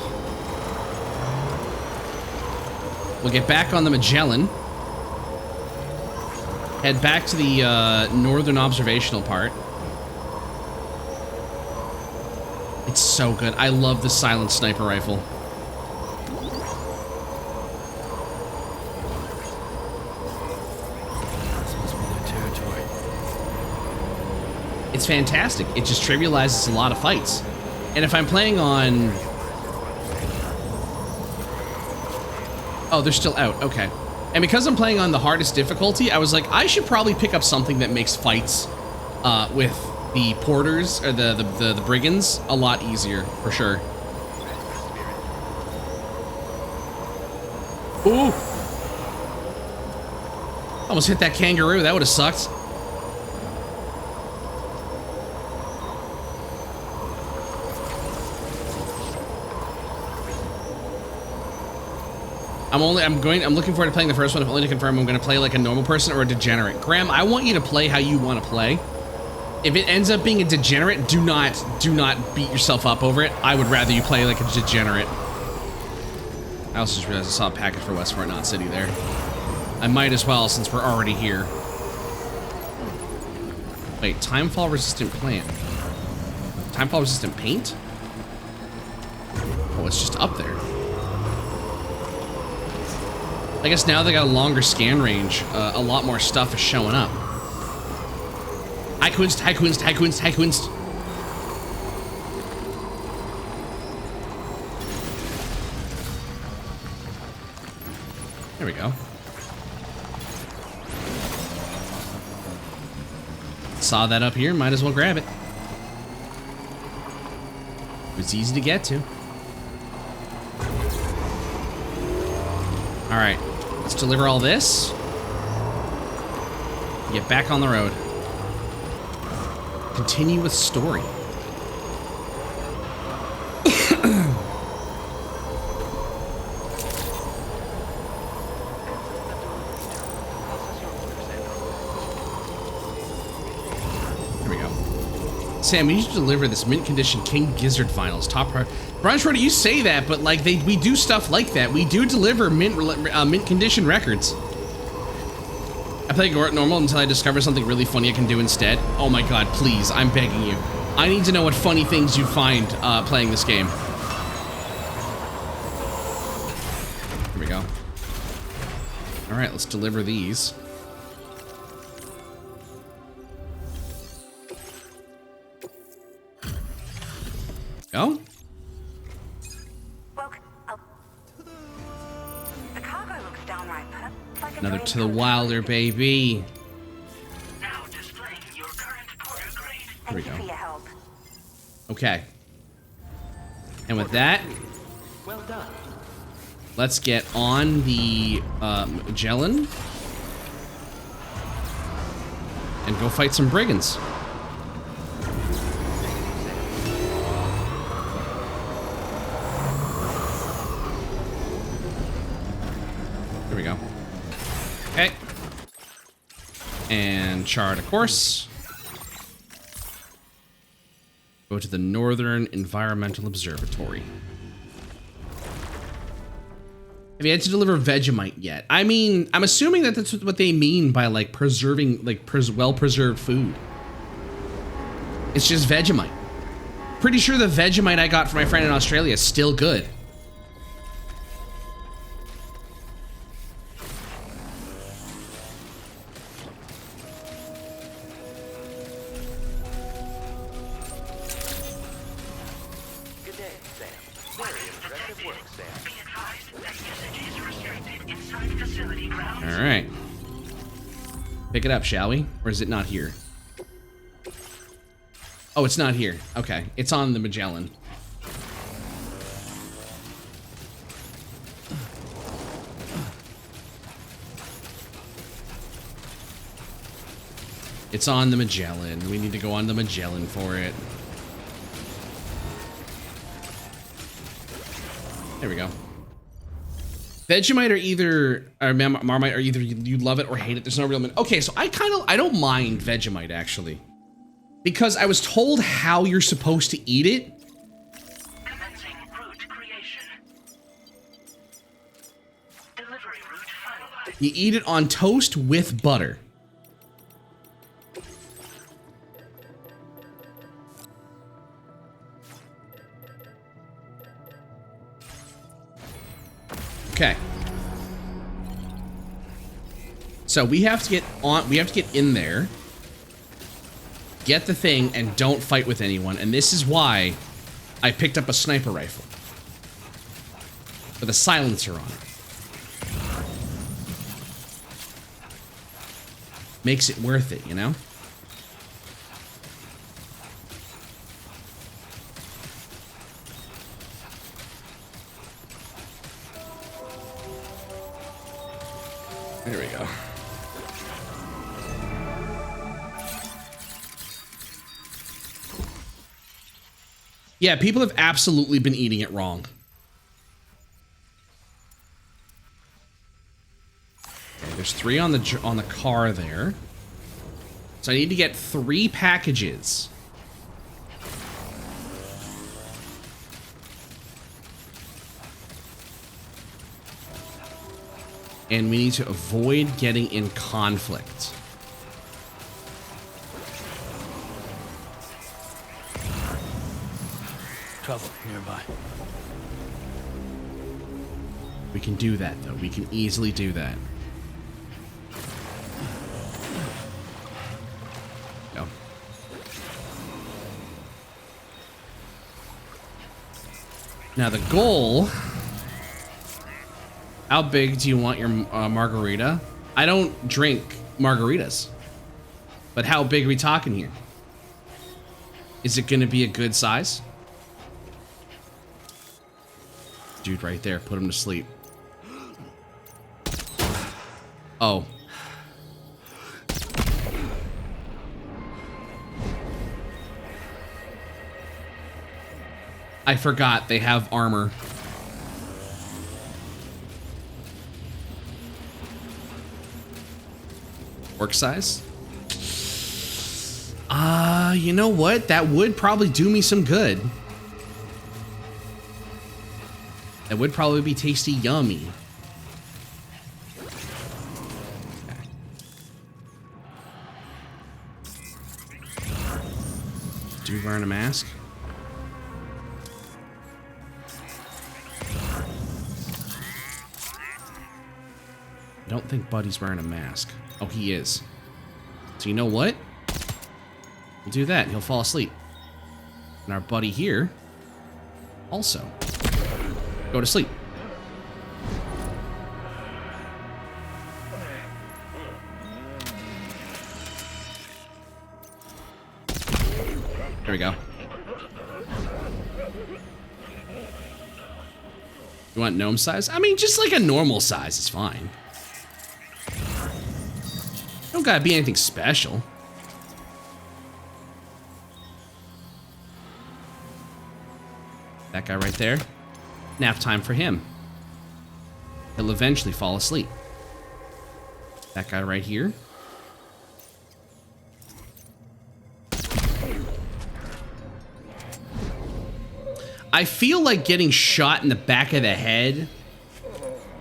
We'll get back on the Magellan. Head back to the northern observational part. It's so good. I love the silent sniper rifle. It's fantastic. It just trivializes a lot of fights. And if I'm playing on... Oh, they're still out. Okay. And because I'm playing on the hardest difficulty, I was like, I should probably pick up something that makes fights with the porters, or the brigands, a lot easier, for sure. Ooh! Almost hit that kangaroo. That would have sucked. I'm looking forward to playing the first one, if only to confirm I'm going to play like a normal person or a degenerate. Graham, I want you to play how you want to play. If it ends up being a degenerate, do not beat yourself up over it. I would rather you play like a degenerate. I also just realized I saw a package for West Fort Knot City there. I might as well, since we're already here. Wait, timefall resistant plant. Timefall resistant paint? Oh, it's just up there. I guess now they got a longer scan range, a lot more stuff is showing up. High Kunst. There we go. Saw that up here, might as well grab it. It's easy to get to. All right, let's deliver all this. Get back on the road. Continue with story. Here we go. Sam, we need to deliver this mint condition King Gizzard vinyls. Top priority. Brian Schroeder, you say that, but like we do stuff like that. We do deliver mint condition records. I play normal until I discover something really funny I can do instead. Oh my god, please, I'm begging you. I need to know what funny things you find playing this game. Here we go. All right, let's deliver these. Go. Another to the Wilder, baby. Now displaying your current porter grade. Here we go. Thank you for your help. Okay. And with that, Well done. let's get on the Magellan and go fight some brigands. Here we go. Okay. And chart a course. Go to the Northern Environmental Observatory. Have you had to deliver Vegemite yet? I mean, I'm assuming that that's what they mean by like preserving, like well-preserved food. It's just Vegemite. Pretty sure the Vegemite I got from my friend in Australia is still good. All right. Pick it up, shall we? Or is it not here? Oh, it's not here. Okay. It's on the Magellan. It's on the Magellan. We need to go on the Magellan for it. There we go. Vegemite or Marmite are either you love it or hate it. There's no real... Okay, so I don't mind Vegemite, actually. Because I was told how you're supposed to eat it. Commencing route creation. Delivery route finalized. You eat it on toast with butter. Okay. So we have to get in there. Get the thing and don't fight with anyone. And this is why I picked up a sniper rifle. With a silencer on it. Makes it worth it, you know? There we go. Yeah, people have absolutely been eating it wrong. Okay, there's 3 on the car there. So I need to get 3 packages. And we need to avoid getting in conflict. Trouble nearby. We can do that, though. We can easily do that. Go. Now the goal... How big do you want your margarita? I don't drink margaritas. But how big are we talking here? Is it going to be a good size? Dude right there, put him to sleep. Oh. I forgot they have armor. Work size? You know what? That would probably do me some good. That would probably be tasty yummy. Okay. Dude wearing a mask? I don't think Buddy's wearing a mask. Oh, he is. So you know what? We'll do that. He'll fall asleep. And our buddy here also go to sleep. There we go. You want gnome size? I mean, just like a normal size is fine. Don't gotta be anything special. That guy right there. Nap time for him. He'll eventually fall asleep. That guy right here. I feel like getting shot in the back of the head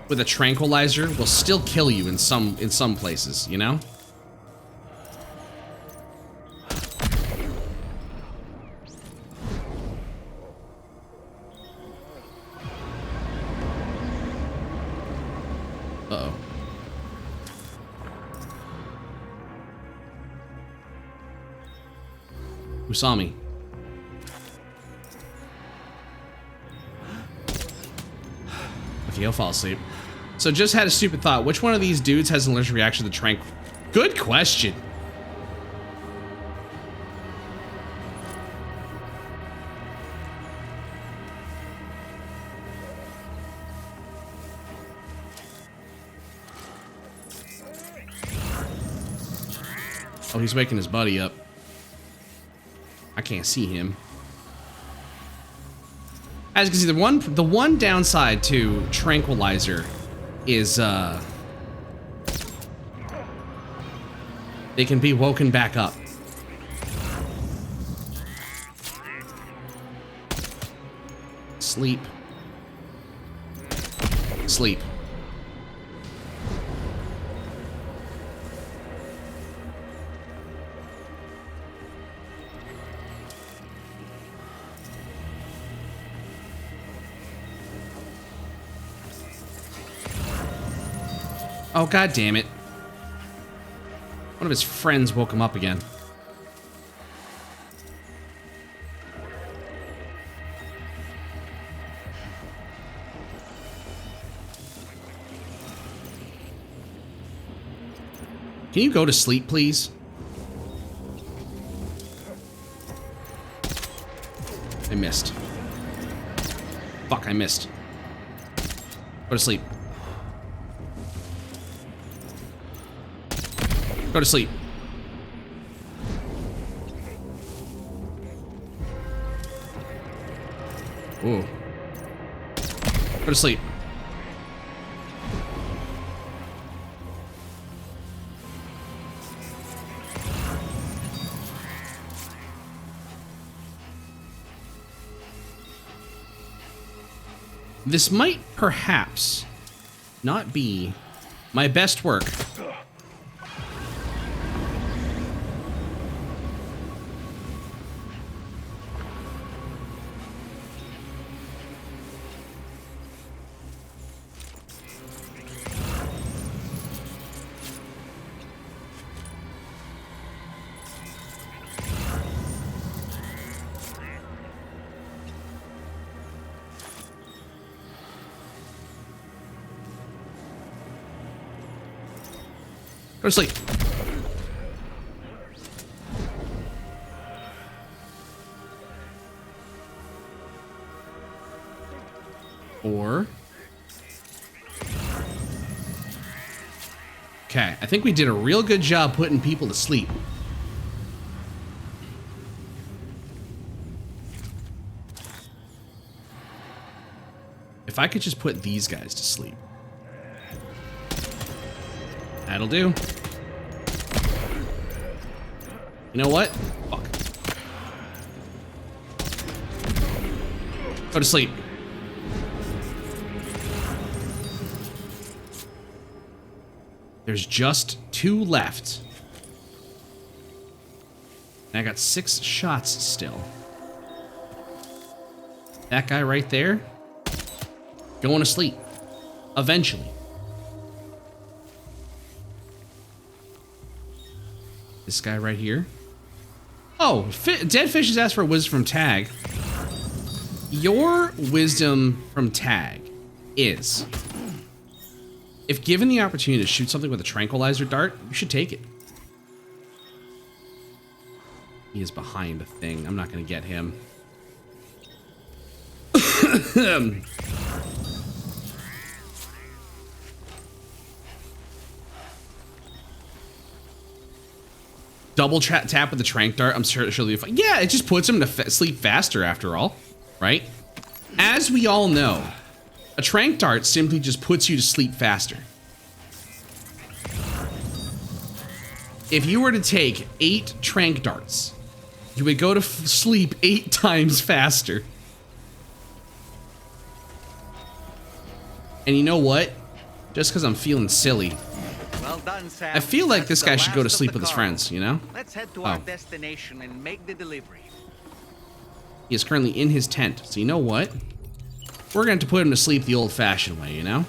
with a tranquilizer will still kill you in some places, you know? Uh-oh. Who saw me? Okay, he'll fall asleep. So just had a stupid thought. Which one of these dudes has an allergic reaction to tranq? Good question. Oh, he's waking his buddy up. I can't see him. As you can see, the one downside to tranquilizer is they can be woken back up. Sleep. Sleep. Oh, god damn it. One of his friends woke him up again. Can you go to sleep, please? I missed. Fuck, I missed. Go to sleep. Go to sleep. Ooh. Go to sleep. This might perhaps not be my best work. Go to sleep. Or... Okay, I think we did a real good job putting people to sleep. If I could just put these guys to sleep. That'll do. You know what? Fuck. Go to sleep. There's just 2 left. And I got 6 shots still. That guy right there, going to sleep. Eventually. This guy right here. Oh, dead fishes ask for wisdom from tag. Your wisdom from tag is, if given the opportunity to shoot something with a tranquilizer dart, you should take it. He is behind a thing. I'm not going to get him. Double tap with the tranq dart. I'm sure it'll be fine. Yeah, it just puts him to sleep faster after all, right? As we all know, a tranq dart simply just puts you to sleep faster. If you were to take 8 tranq darts, you would go to sleep 8 times faster. And you know what? Just because I'm feeling silly, Well done, Sam. I feel like That's this the guy should go to last of sleep the with his cargo. friends, you know? Let's head to our destination and make the delivery. He is currently in his tent, so you know what? We're going to have to put him to sleep the old-fashioned way, you know?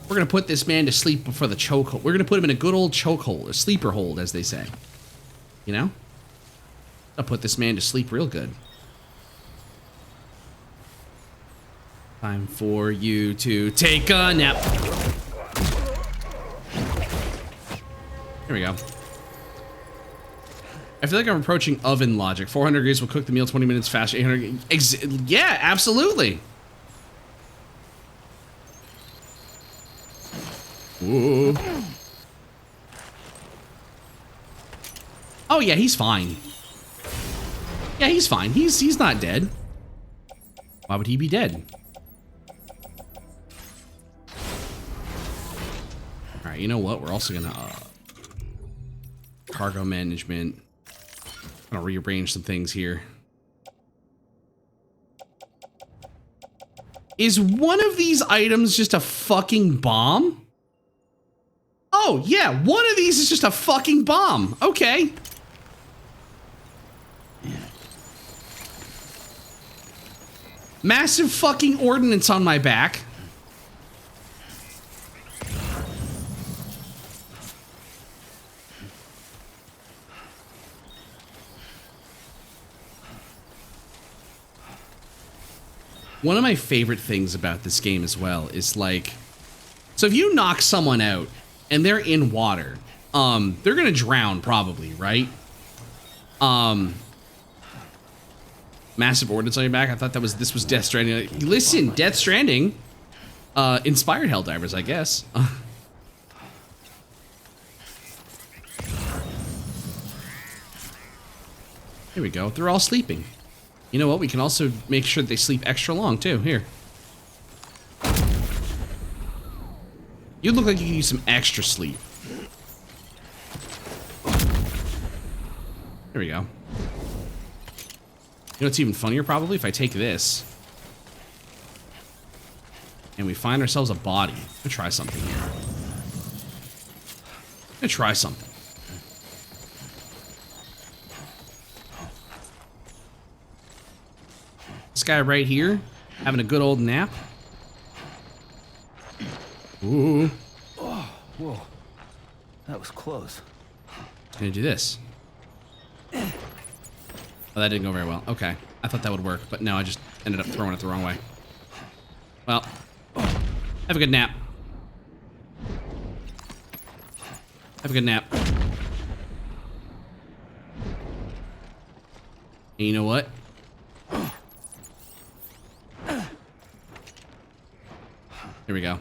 We're going to put this man to sleep before the chokehold. We're going to put him in a good old chokehold, a sleeper hold, as they say. You know? I'll put this man to sleep real good. Time for you to take a nap. Here we go. I feel like I'm approaching oven logic. 400 degrees will cook the meal 20 minutes faster. 800. Yeah, absolutely. Ooh. Oh yeah, he's fine. Yeah, he's fine. He's not dead. Why would he be dead? All right, you know what? We're also gonna cargo management. I'm gonna rearrange some things here. Is one of these items just a fucking bomb? Oh yeah, one of these is just a fucking bomb. Okay. Massive fucking ordnance on my back. One of my favorite things about this game as well is like, so if you knock someone out and they're in water, they're gonna drown probably, right? Massive ordnance on your back. I thought this was Death Stranding. Listen, Death Stranding inspired Helldivers, I guess. Here we go. They're all sleeping. You know what? We can also make sure that they sleep extra long too. Here. You look like you can use some extra sleep. There we go. You know what's even funnier probably? If I take this and we find ourselves a body. I'm gonna try something here. I'm gonna try something. This guy right here, having a good old nap. Ooh. Oh, whoa. That was close. Gonna do this. Oh, that didn't go very well. Okay. I thought that would work, but no, I just ended up throwing it the wrong way. Well, have a good nap. Have a good nap. And you know what? Here we go.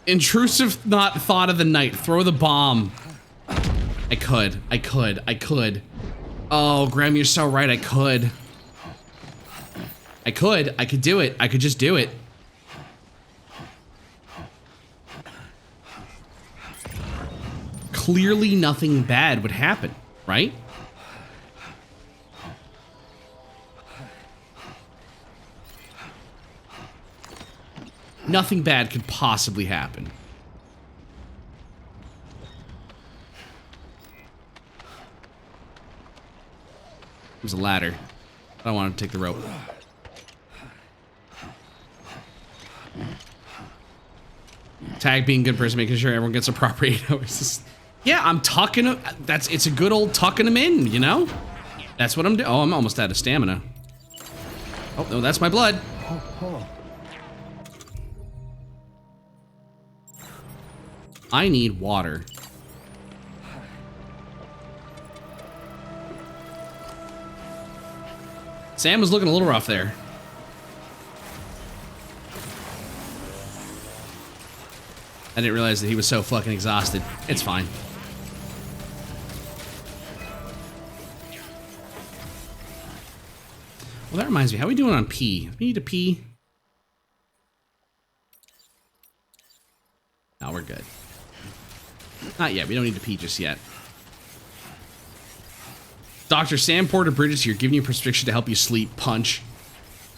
Intrusive not thought of the night. Throw the bomb. I could. Oh, Graham, you're so right. I could. I could do it. I could just do it. Clearly nothing bad would happen, right? Nothing bad could possibly happen. There's a ladder. I don't want to take the rope. Tag being a good person, making sure everyone gets a proper 8 hours. Yeah, I'm tucking them. It's a good old tucking them in, you know? That's what I'm doing. Oh, I'm almost out of stamina. Oh, no, that's my blood. I need water. Sam was looking a little rough there. I didn't realize that he was so fucking exhausted. It's fine. Well, that reminds me. How are we doing on pee? We need to pee. No, we're good. Not yet. We don't need to pee just yet. Dr. Sam Porter Bridges here, giving you prescription to help you sleep. Punch.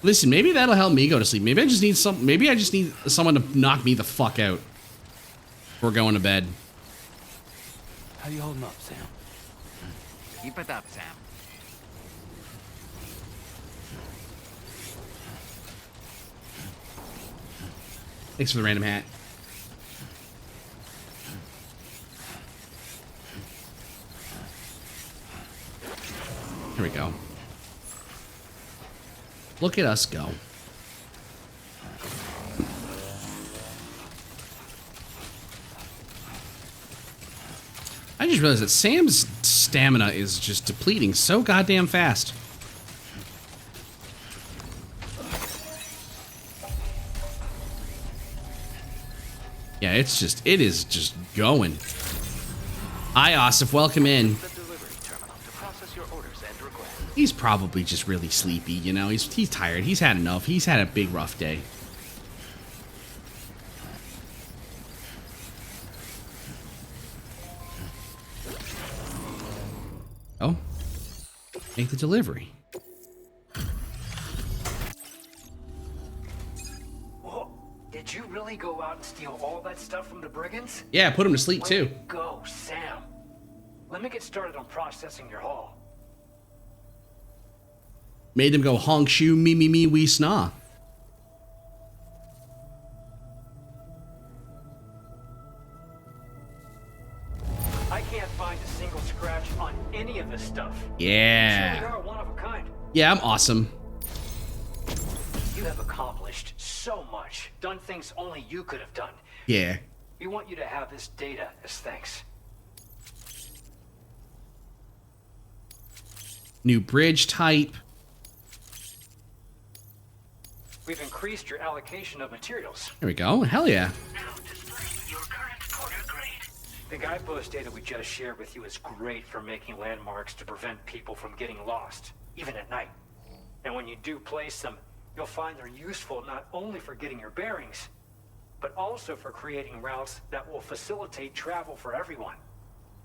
Listen, maybe that'll help me go to sleep. Maybe I just need someone to knock me the fuck out before going to bed. How you holding up, Sam? Keep it up, Sam. Thanks for the random hat. Here we go. Look at us go. I just realized that Sam's stamina is just depleting so goddamn fast. Yeah, it is just going. Hi, Osif, welcome in. He's probably just really sleepy, you know? He's tired. He's had enough. He's had a big rough day. Oh. Make the delivery. Whoa. Did you really go out and steal all that stuff from the brigands? Yeah, put him to sleep too. Way to go, Sam. Let me get started on processing your haul. Made them go honk shoe me me me wee sna. I can't find a single scratch on any of this stuff. Yeah. You truly are one of a kind. Yeah, I'm awesome. You have accomplished so much, done things only you could have done. Yeah. We want you to have this data as thanks. New bridge type. We've increased your allocation of materials. There we go. Hell yeah. Now displaying your current porter grade. The guidepost data we just shared with you is great for making landmarks to prevent people from getting lost, even at night. And when you do place them, you'll find they're useful not only for getting your bearings, but also for creating routes that will facilitate travel for everyone.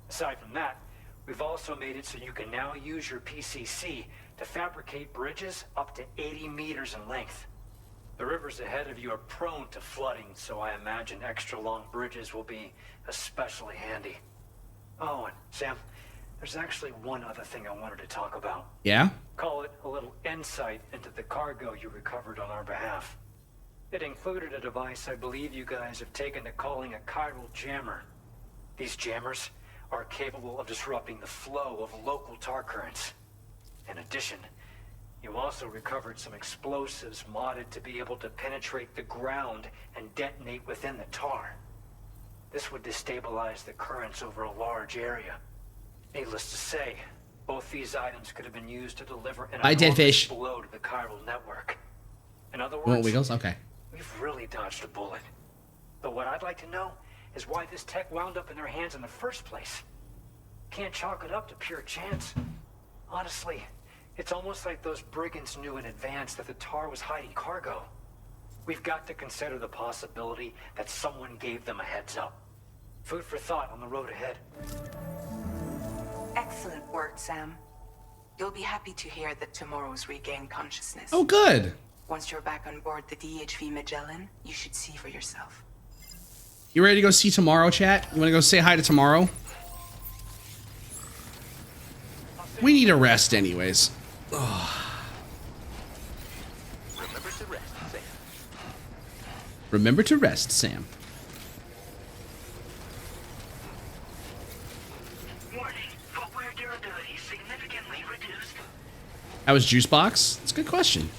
Aside from that, we've also made it so you can now use your PCC to fabricate bridges up to 80 meters in length. The rivers ahead of you are prone to flooding, so I imagine extra long bridges will be especially handy. Oh, and Sam, there's actually one other thing I wanted to talk about. Yeah? Call it a little insight into the cargo you recovered on our behalf. It included a device I believe you guys have taken to calling a chiral jammer. These jammers are capable of disrupting the flow of local tar currents. In addition, you also recovered some explosives modded to be able to penetrate the ground and detonate within the tar. This would destabilize the currents over a large area. Needless to say, both these items could have been used to deliver an Bye, dead fish. blow to the chiral network. In other Oh, words, Wiggles? Okay. we've really dodged a bullet. But what I'd like to know is why this tech wound up in their hands in the first place. Can't chalk it up to pure chance. Honestly, it's almost like those brigands knew in advance that the tar was hiding cargo. We've got to consider the possibility that someone gave them a heads up. Food for thought on the road ahead. Excellent work, Sam. You'll be happy to hear that tomorrow's regained consciousness. Oh, good. Once you're back on board the DHV Magellan, you should see for yourself. You ready to go see tomorrow, chat? You want to go say hi to tomorrow? We need a rest anyways. Remember to rest, Sam. Remember to rest, Sam. Warning, footwear durability significantly reduced. How was Juice Box? That's a good question.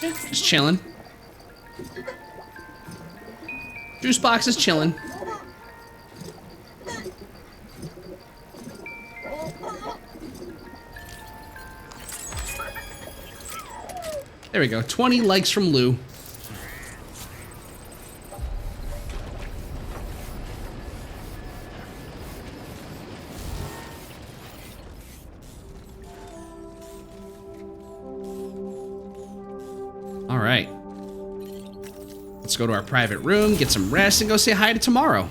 Yeah, just chilling. Juice Box is chilling. There we go. 20 likes from Lou. All right. Let's go to our private room, get some rest, and go say hi to tomorrow.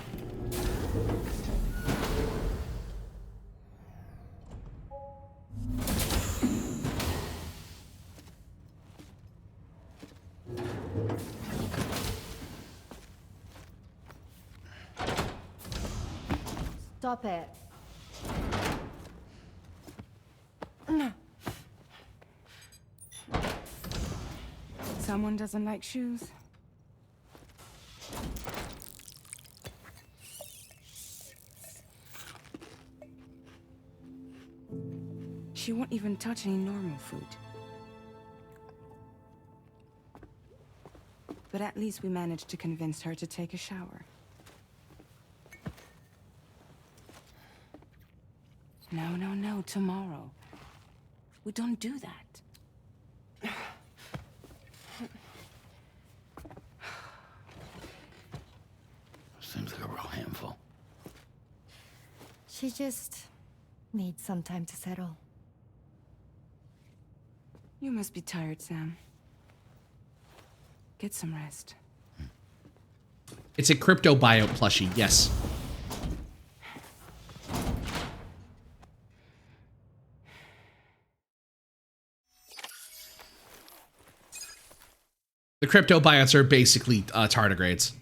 Stop it. Someone doesn't like shoes? even touch any normal food. But at least we managed to convince her to take a shower. No, no, no, tomorrow. We don't do that. Seems like a real handful. She just needs some time to settle. You must be tired, Sam. Get some rest. It's a crypto buyout plushie, yes. The crypto buyouts are basically tardigrades.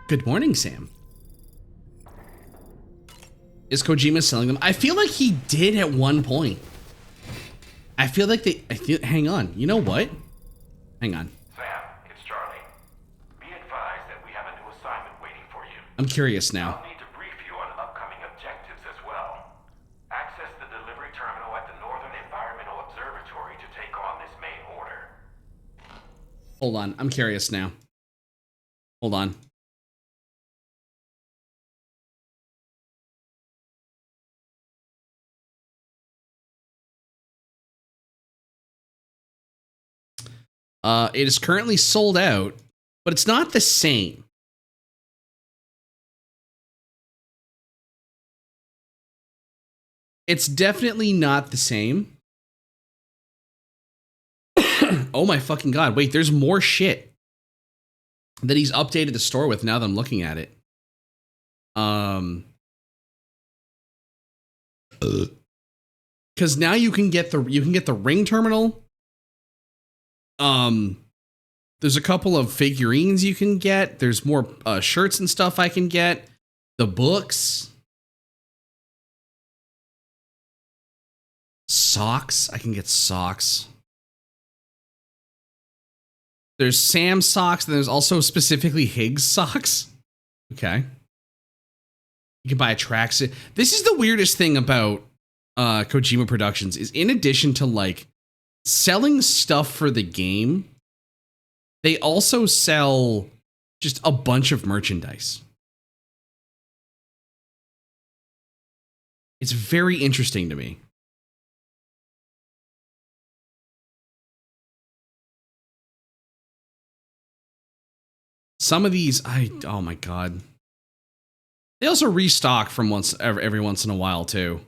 Good morning, Sam. Is Kojima selling them? I feel like he did at one point. I feel like hang on. You know what? Hang on. Sam, it's Charlie. Be advised that we have a new assignment waiting for you. I'm curious now. I'll need to brief you on upcoming objectives as well. Access the delivery terminal at the Northern Environmental Observatory to take on this main order. Hold on. I'm curious now. Hold on. It is currently sold out, but it's not the same. It's definitely not the same. Oh my fucking god. Wait, there's more shit that he's updated the store with now that I'm looking at it. Because now you can get the ring terminal. There's a couple of figurines you can get. There's more shirts and stuff I can get. The books. Socks. I can get socks. There's Sam socks, and there's also specifically Higgs socks. Okay. You can buy a tracksuit. This is the weirdest thing about Kojima Productions is in addition to like selling stuff for the game, they also sell just a bunch of merchandise. It's very interesting to me. Some of these, oh my god. They also restock from every once in a while too.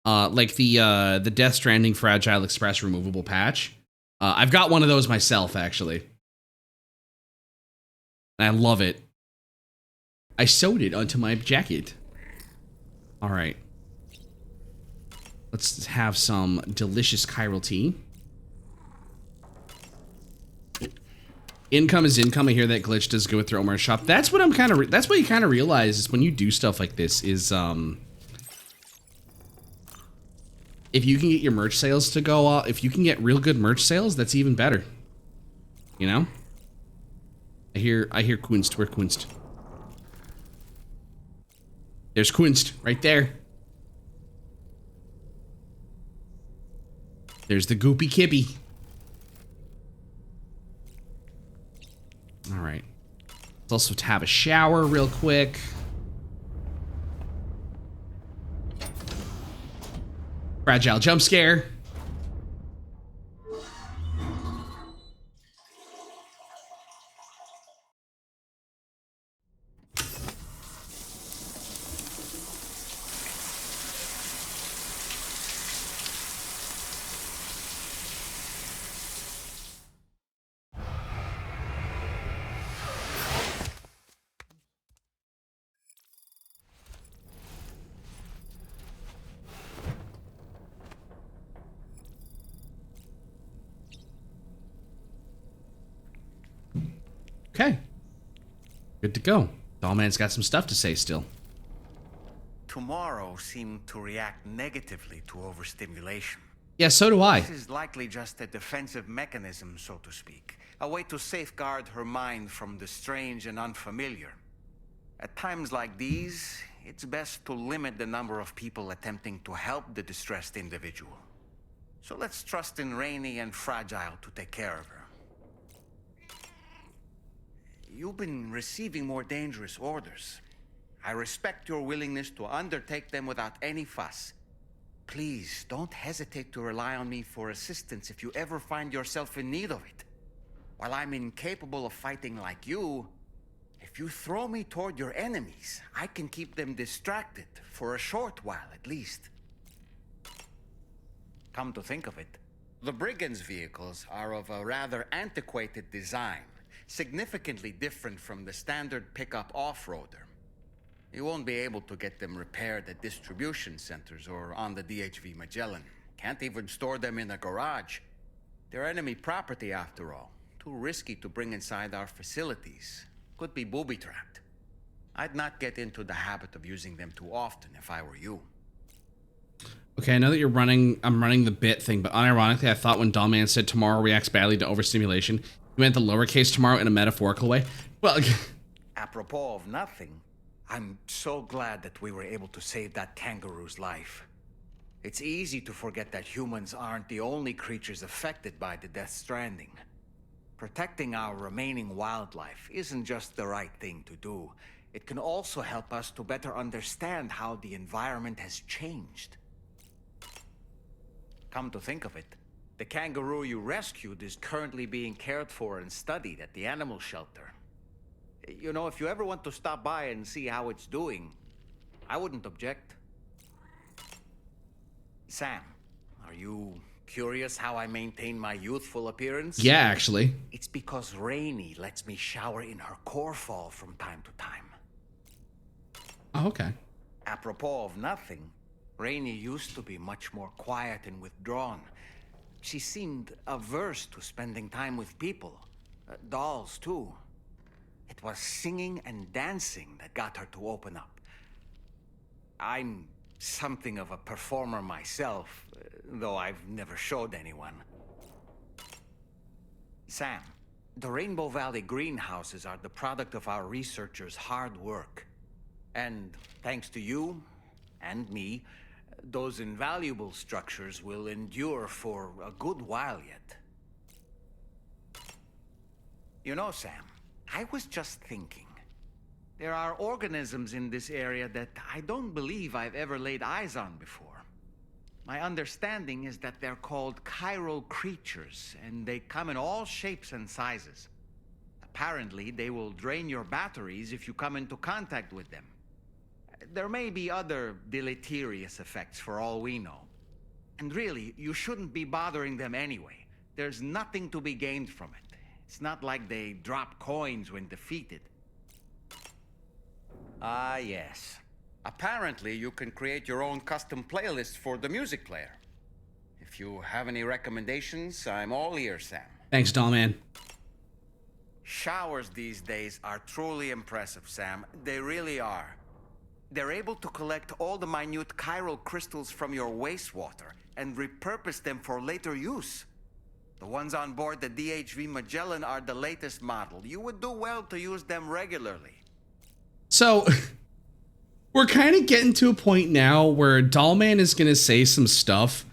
Like the Death Stranding Fragile Express removable patch. I've got one of those myself, actually. And I love it. I sewed it onto my jacket. All right. Let's have some delicious chiral tea. Income is income. I hear that glitch does go with their Omar shop. That's what I'm kind of. That's what you kind of realize is when you do stuff like this is if you can get your merch sales to go up, if you can get real good merch sales, that's even better. You know? I hear Kunst. Where Kunst? There's Kunst right there. There's the Goopy Kippy. All right. Let's also have a shower real quick. Fragile jump scare. Okay. Good to go. Dollman's got some stuff to say still. Tomorrow seemed to react negatively to overstimulation. Yeah, so do I. This is likely just a defensive mechanism, so to speak. A way to safeguard her mind from the strange and unfamiliar. At times like these, it's best to limit the number of people attempting to help the distressed individual. So let's trust in Rainy and Fragile to take care of her. You've been receiving more dangerous orders. I respect your willingness to undertake them without any fuss. Please, don't hesitate to rely on me for assistance if you ever find yourself in need of it. While I'm incapable of fighting like you, if you throw me toward your enemies, I can keep them distracted for a short while at least. Come to think of it, the Brigands' vehicles are of a rather antiquated design, significantly different from the standard pickup off-roader. You won't be able to get them repaired at distribution centers or on the DHV Magellan. Can't even store them in a garage. They're enemy property after all. Too risky to bring inside our facilities. Could be booby-trapped. I'd not get into the habit of using them too often if I were you. Okay, I know that I'm running the bit thing, but unironically, I thought when Dollman said tomorrow reacts badly to overstimulation, he meant the lowercase tomorrow in a metaphorical way. Well, apropos of nothing, I'm so glad that we were able to save that kangaroo's life. It's easy to forget that humans aren't the only creatures affected by the Death Stranding. Protecting our remaining wildlife isn't just the right thing to do. It can also help us to better understand how the environment has changed. Come to think of it, the kangaroo you rescued is currently being cared for and studied at the animal shelter. You know, if you ever want to stop by and see how it's doing, I wouldn't object. Sam, are you curious how I maintain my youthful appearance? yeah, actually. It's because Rainy lets me shower in her core fall from time to time. Oh, okay. Apropos of nothing, Rainy used to be much more quiet and withdrawn. She seemed averse to spending time with people. Dolls, too. It was singing and dancing that got her to open up. I'm something of a performer myself, though I've never showed anyone. Sam, the Rainbow Valley greenhouses are the product of our researchers' hard work. And thanks to you and me, those invaluable structures will endure for a good while yet. You know, Sam, I was just thinking. There are organisms in this area that I don't believe I've ever laid eyes on before. My understanding is that they're called chiral creatures, and they come in all shapes and sizes. Apparently, they will drain your batteries if you come into contact with them. There may be other deleterious effects for all we know. And really, you shouldn't be bothering them anyway. There's nothing to be gained from it. It's not like they drop coins when defeated. Ah, yes. Apparently, you can create your own custom playlist for the music player. If you have any recommendations, I'm all ears, Sam. Thanks, Dollman. Showers these days are truly impressive, Sam. They really are. They're able to collect all the minute chiral crystals from your wastewater and repurpose them for later use. The ones on board the DHV Magellan are the latest model. You would do well to use them regularly. So, we're kind of getting to a point now where Dollman is going to say some stuff,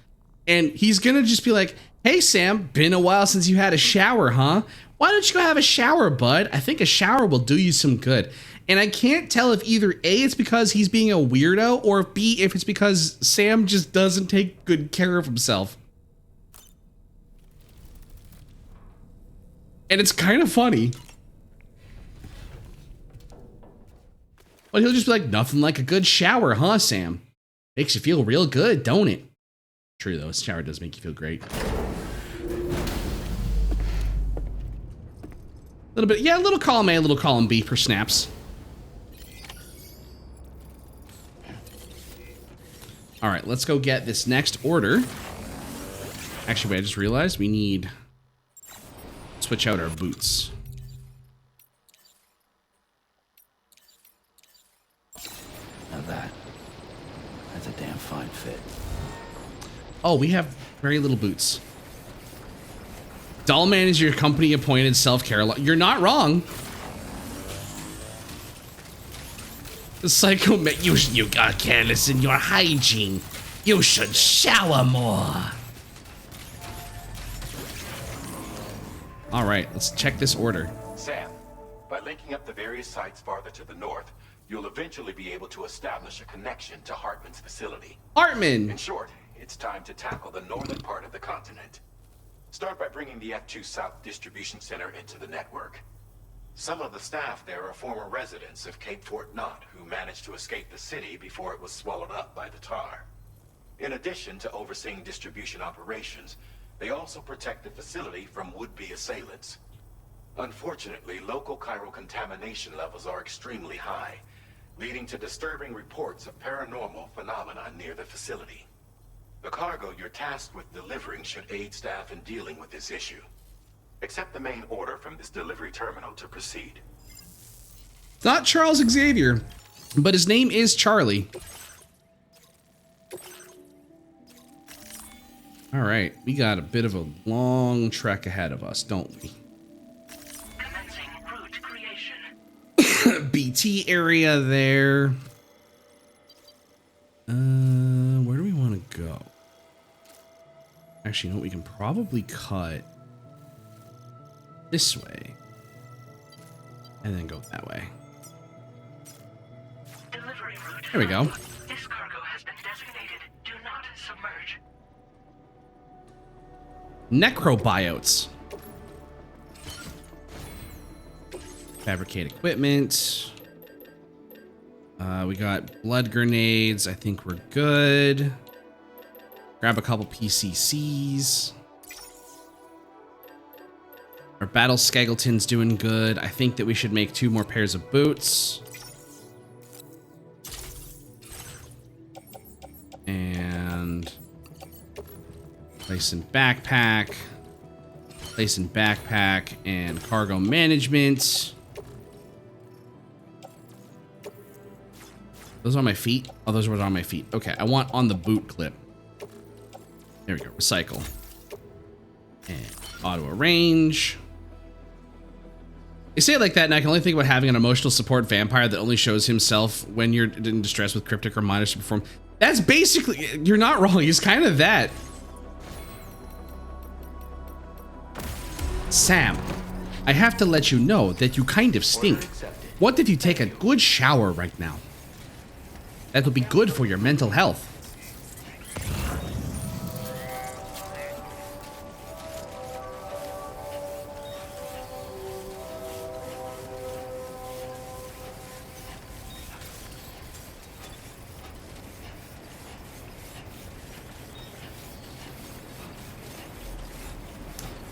and he's going to just be like, hey, Sam, been a while since you had a shower, huh? Why don't you go have a shower, bud? I think a shower will do you some good. And I can't tell if either A, it's because he's being a weirdo, or B, if it's because Sam just doesn't take good care of himself. And it's kind of funny. But he'll just be like, nothing like a good shower, huh, Sam? Makes you feel real good, don't it? True, though, a shower does make you feel great. A little bit, yeah, a little column A, a little column B for snaps. All right, let's go get this next order. Actually, wait, I just realized we need to switch out our boots. that. That's a damn fine fit. Oh, we have very little boots. Dollman is your company appointed self-care. You're not wrong. The psycho you got careless in your hygiene. You should shower more. All right, let's check this order. Sam, by linking up the various sites farther to the north, you'll eventually be able to establish a connection to Hartman's facility. Hartman! In short, it's time to tackle the northern part of the continent. Start by bringing the F2 South Distribution Center into the network. Some of the staff there are former residents of Cape Fort Knot who managed to escape the city before it was swallowed up by the tar. In addition to overseeing distribution operations, they also protect the facility from would-be assailants. Unfortunately, local chiral contamination levels are extremely high, leading to disturbing reports of paranormal phenomena near the facility. The cargo you're tasked with delivering should aid staff in dealing with this issue. Accept the main order from this delivery terminal to proceed. It's not Charles Xavier, but his name is Charlie. All right, we got a bit of a long trek ahead of us, don't we? Commencing route creation. BT area there. Where do we want to go? Actually, you know what? We can probably cut this way and then go that way. Delivery route. There we go. This cargo has been designated. Do not submerge. Necrobiotes. Fabricate equipment. We got blood grenades. I think we're good. Grab a couple PCCs. Our battle Skeleton's doing good. I think that we should make 2 more pairs of boots. And place in backpack. Place in backpack and cargo management. Those are on my feet? Oh, those were on my feet. Okay, I want on the boot clip. There we go. Recycle. And auto arrange. You say it like that, and I can only think about having an emotional support vampire that only shows himself when you're in distress with cryptic reminders to perform. That's basically, you're not wrong. He's kind of that. Sam, I have to let you know that you kind of stink. What if you take a good shower right now? That'll be good for your mental health.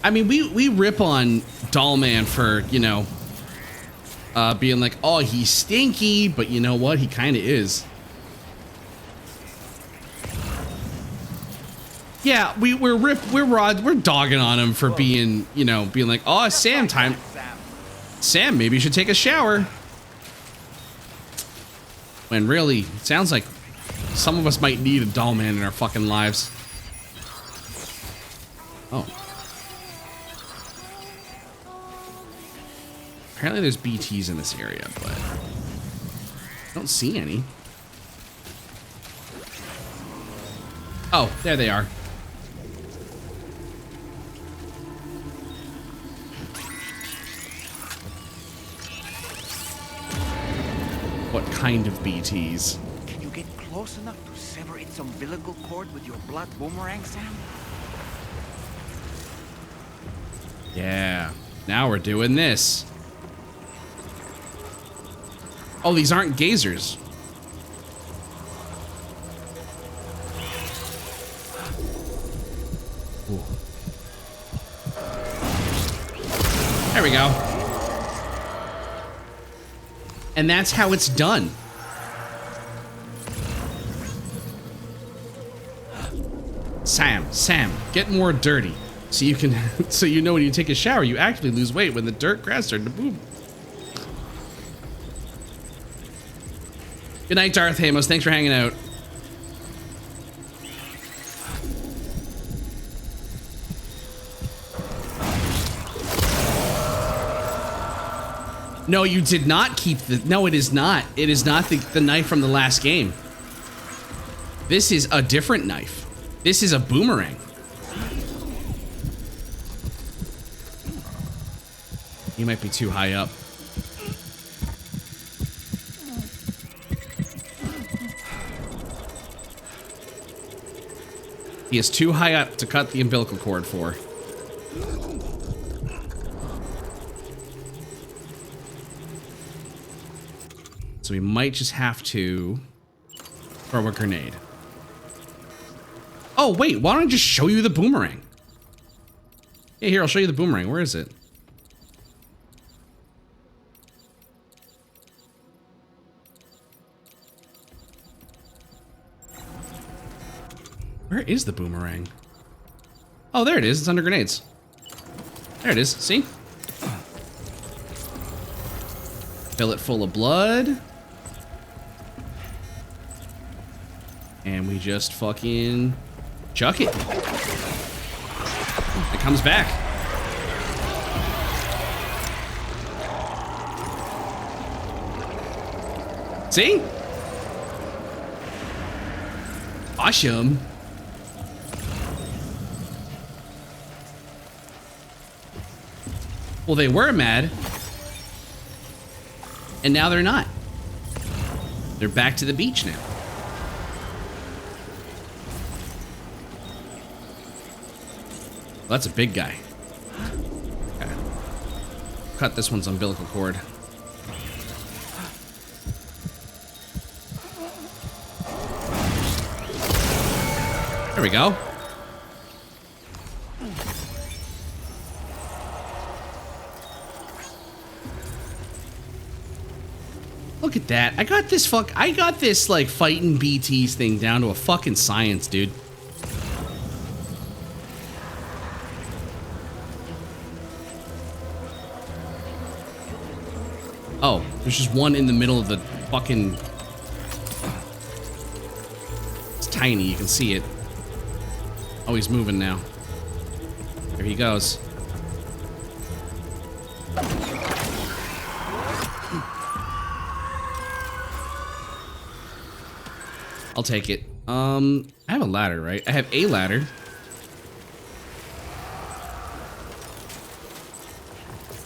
I mean, we rip on Dollman for, you know, being like, oh, he's stinky, but you know what? He kind of is. Yeah, we're dogging on him for being, you know, being like, oh, Sam time. Sam, maybe you should take a shower. When really, it sounds like some of us might need a Dollman in our fucking lives. Oh. Apparently there's BTs in this area, but I don't see any. Oh, there they are. What kind of BTs? Can you get close enough to sever its umbilical cord with your blood boomerang, Sam? Yeah, now we're doing this. Oh, these aren't gazers. Ooh. There we go. And that's how it's done. Sam, get more dirty. So you can, so you know when you take a shower, you actually lose weight when the dirt grass started to move. Good night, Darth Hamos. Thanks for hanging out. No, you did not keep the... No, it is not. It is not the knife from the last game. This is a different knife. This is a boomerang. You might be too high up. He is too high up to cut the umbilical cord for. So we might just have to throw a grenade. Oh, wait, why don't I just show you the boomerang? Yeah, here, I'll show you the boomerang. Where is it? Where is the boomerang? Oh, there it is. It's under grenades. There it is. See? Fill it full of blood. And we just fucking chuck it. It comes back. See? Awesome. Well, they were mad. And now they're not. They're back to the beach now. Well, that's a big guy. Okay. Cut this one's umbilical cord. There we go. Look at that. I got this like fighting BTs thing down to a fucking science, dude. Oh, there's just one in the middle of the fucking... It's tiny, you can see it. Oh, he's moving now. There he goes. I'll take it. I have a ladder, right? I have a ladder.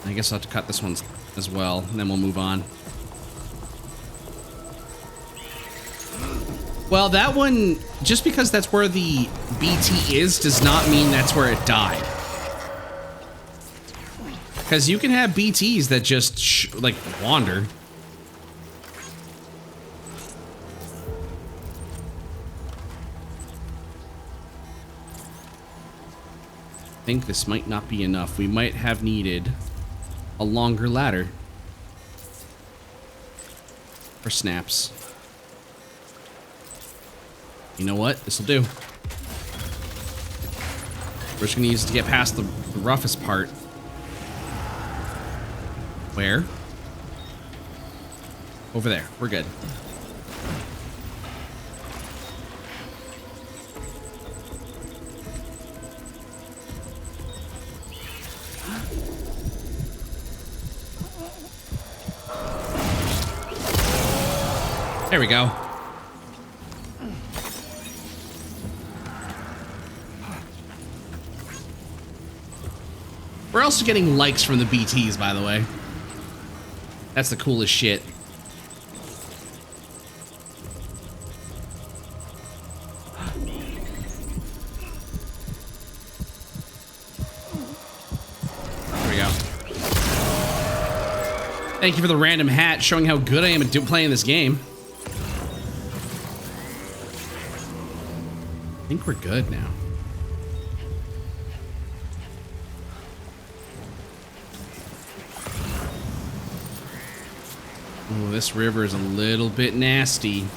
I guess I'll have to cut this one as well, and then we'll move on. Well, that one, just because that's where the BT is, does not mean that's where it died. Because you can have BTs that just, like, wander. I think this might not be enough. We might have needed a longer ladder for snaps. You know what? This'll do. We're just gonna use it to get past the roughest part. Where? Over there. We're good. There we go. We're also getting likes from the BTs, by the way. That's the coolest shit. There we go. Thank you for the random hat showing how good I am at playing this game. I think we're good now. Oh, this river is a little bit nasty.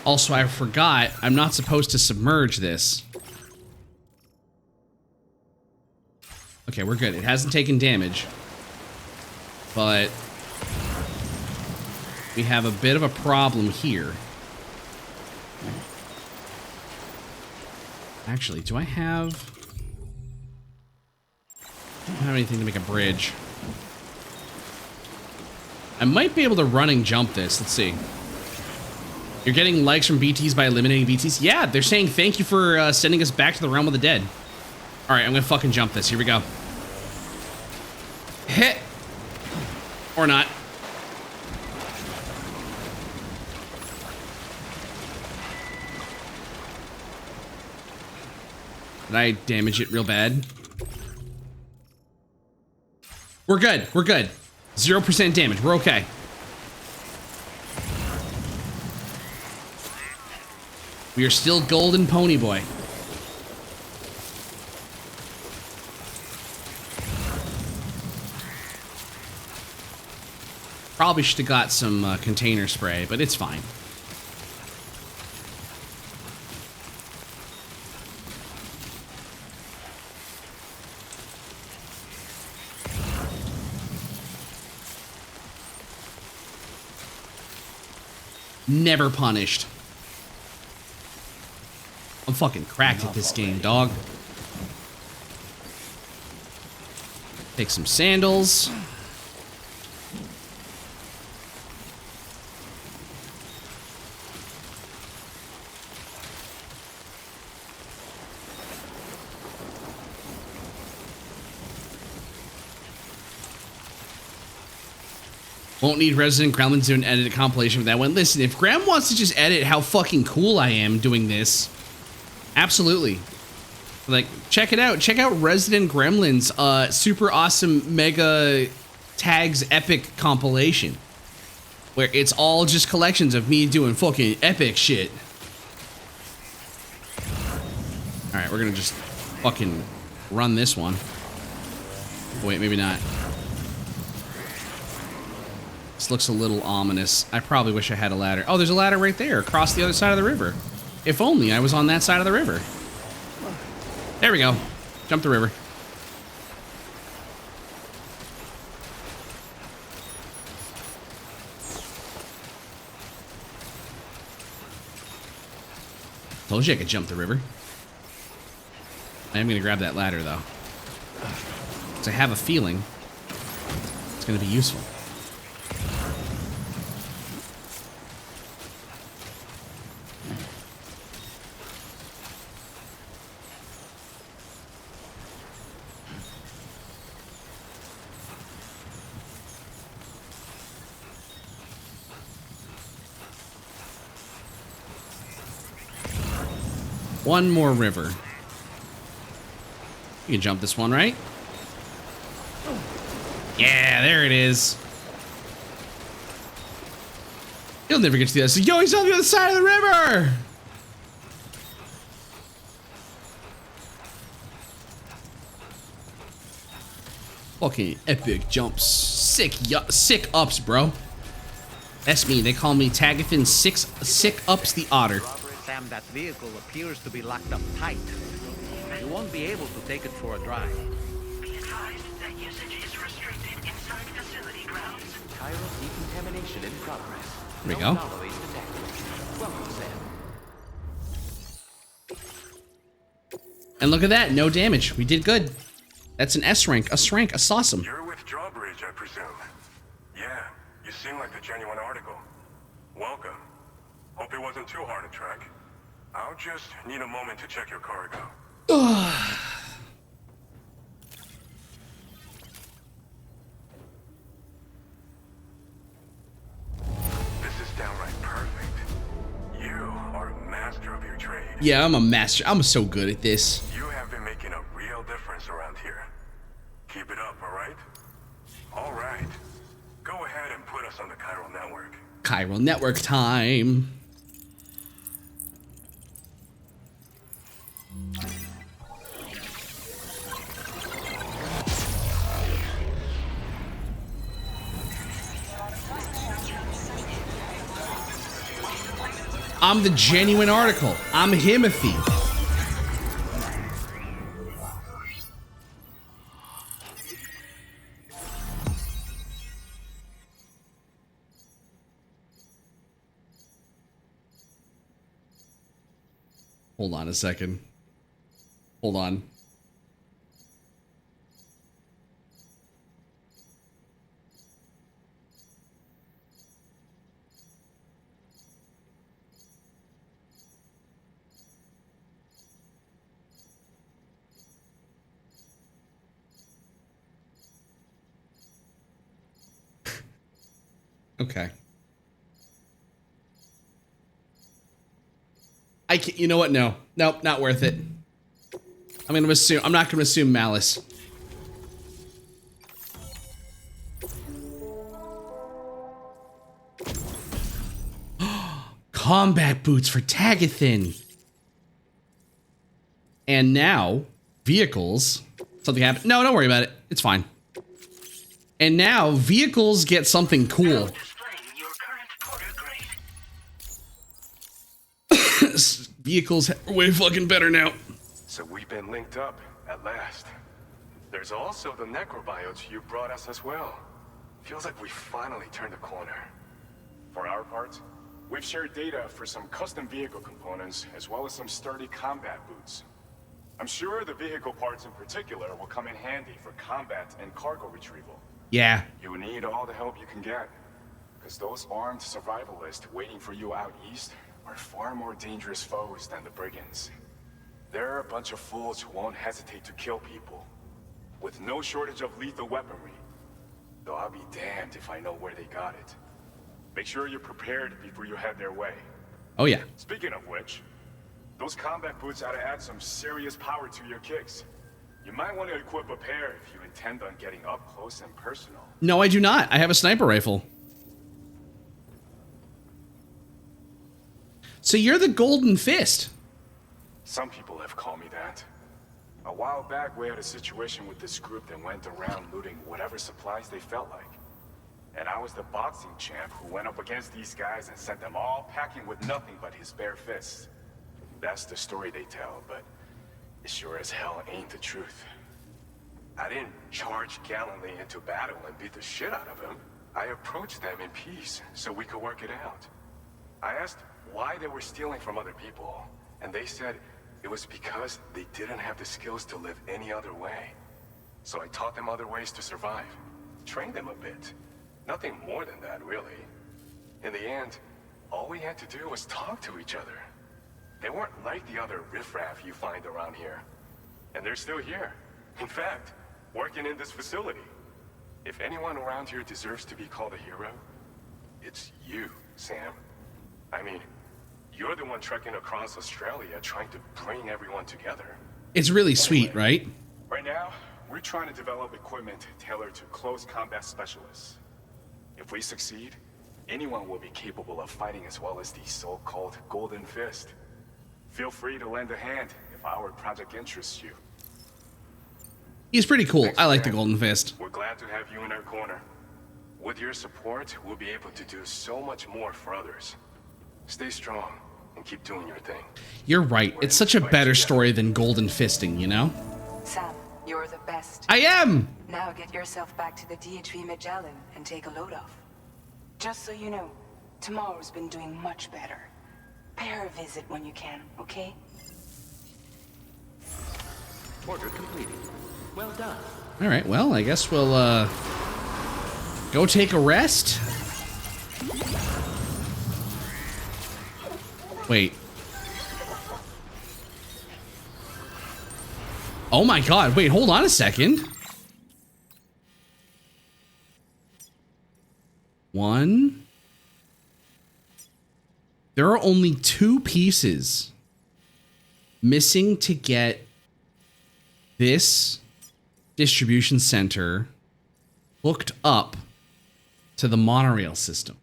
Also, I forgot, I'm not supposed to submerge this. Okay, we're good. It hasn't taken damage. but we have a bit of a problem here. Actually, do I have... I don't have anything to make a bridge. I might be able to run and jump this. Let's see. You're getting likes from BTs by eliminating BTs? Yeah, they're saying thank you for sending us back to the realm of the dead. All right, I'm gonna fucking jump this. Here we go. Hit. Or not. Did I damage it real bad? We're good. We're good. 0% damage. We're okay. We are still golden pony boy. Probably should have got some container spray, but it's fine. Never punished. I'm fucking cracked at this game, dog. Take some sandals. Won't need Resident Gremlins to edit a compilation of that one. Listen, if Graham wants to just edit how fucking cool I am doing this, absolutely. Like, check it out. Check out Resident Gremlins, super awesome mega tags epic compilation, where it's all just collections of me doing fucking epic shit. All right, we're gonna just fucking run this one. Wait, maybe not. This looks a little ominous. I probably wish I had a ladder. Oh, there's a ladder right there across the other side of the river. If only I was on that side of the river. There we go. Jump the river. Told you I could jump the river. I am going to grab that ladder, though. Because I have a feeling it's going to be useful. One more river. You can jump this one, right? Yeah, there it is. You'll never get to the other side. Yo, he's on the other side of the river! Fucking epic jumps. Sick ups, bro. That's me. They call me Tagathan Sick Ups the Otter. Sam, that vehicle appears to be locked up tight. You won't be able to take it for a drive. Be advised that usage is restricted inside facility grounds. Chiral decontamination in progress. There we go. Anomalies detected. Welcome, Sam. And look at that. No damage. We did good. That's an S rank. A rank. A sawsome. You're with Drawbridge, I presume. Yeah, you seem like the genuine article. Welcome. Hope it wasn't too hard to track. I'll just need a moment to check your cargo. This is downright perfect. You are a master of your trade. Yeah, I'm a master. I'm so good at this. You have been making a real difference around here. Keep it up, alright? Alright. Go ahead and put us on the chiral network. Chiral network time. I'm the genuine article. I'm Himothy. Hold on a second. Hold on. Okay. I can't, you know what? No. Nope, not worth it. I'm not gonna assume malice. Combat boots for Tagathin. And now, vehicles. Something happened. No, don't worry about it. It's fine. And now, vehicles get something cool. Vehicles are way fucking better now. So we've been linked up, at last. There's also the necrobiotes you brought us as well. Feels like we finally turned a corner. For our part, we've shared data for some custom vehicle components, as well as some sturdy combat boots. I'm sure the vehicle parts in particular will come in handy for combat and cargo retrieval. Yeah. You need all the help you can get, because those armed survivalists waiting for you out east are far more dangerous foes than the brigands. They're a bunch of fools who won't hesitate to kill people, with no shortage of lethal weaponry. Though I'll be damned if I know where they got it. Make sure you're prepared before you head their way. Oh yeah. Speaking of which, those combat boots ought to add some serious power to your kicks. You might want to equip a pair if you intend on getting up close and personal. No, I do not. I have a sniper rifle. So you're the Golden Fist. Some people have called me that. A while back, we had a situation with this group that went around looting whatever supplies they felt like. And I was the boxing champ who went up against these guys and sent them all packing with nothing but his bare fists. That's the story they tell, but it sure as hell ain't the truth. I didn't charge gallantly into battle and beat the shit out of them. I approached them in peace so we could work it out. I asked why they were stealing from other people, and they said it was because they didn't have the skills to live any other way. So I taught them other ways to survive, trained them a bit. Nothing more than that, really. In the end, all we had to do was talk to each other. They weren't like the other riffraff you find around here. And they're still here. In fact, working in this facility. If anyone around here deserves to be called a hero, it's you, Sam. I mean, you're the one trekking across Australia trying to bring everyone together. It's really sweet, right? Right now, we're trying to develop equipment tailored to close combat specialists. If we succeed, anyone will be capable of fighting as well as the so-called Golden Fist. Feel free to lend a hand if our project interests you. He's pretty cool. Thanks, I like the man. Golden Fist. We're glad to have you in our corner. With your support, we'll be able to do so much more for others. Stay strong and keep doing your thing. You're right. It's such a better story than Golden Fisting, you know? Sam, you're the best. I am! Now get yourself back to the DHV Magellan and take a load off. Just so you know, tomorrow's been doing much better. Pay her a visit when you can, okay? Order completed. Well done. Alright, well, I guess we'll, go take a rest. Wait. Oh my god, wait, hold on a second. One. There are only 2 pieces missing to get this distribution center hooked up to the monorail system.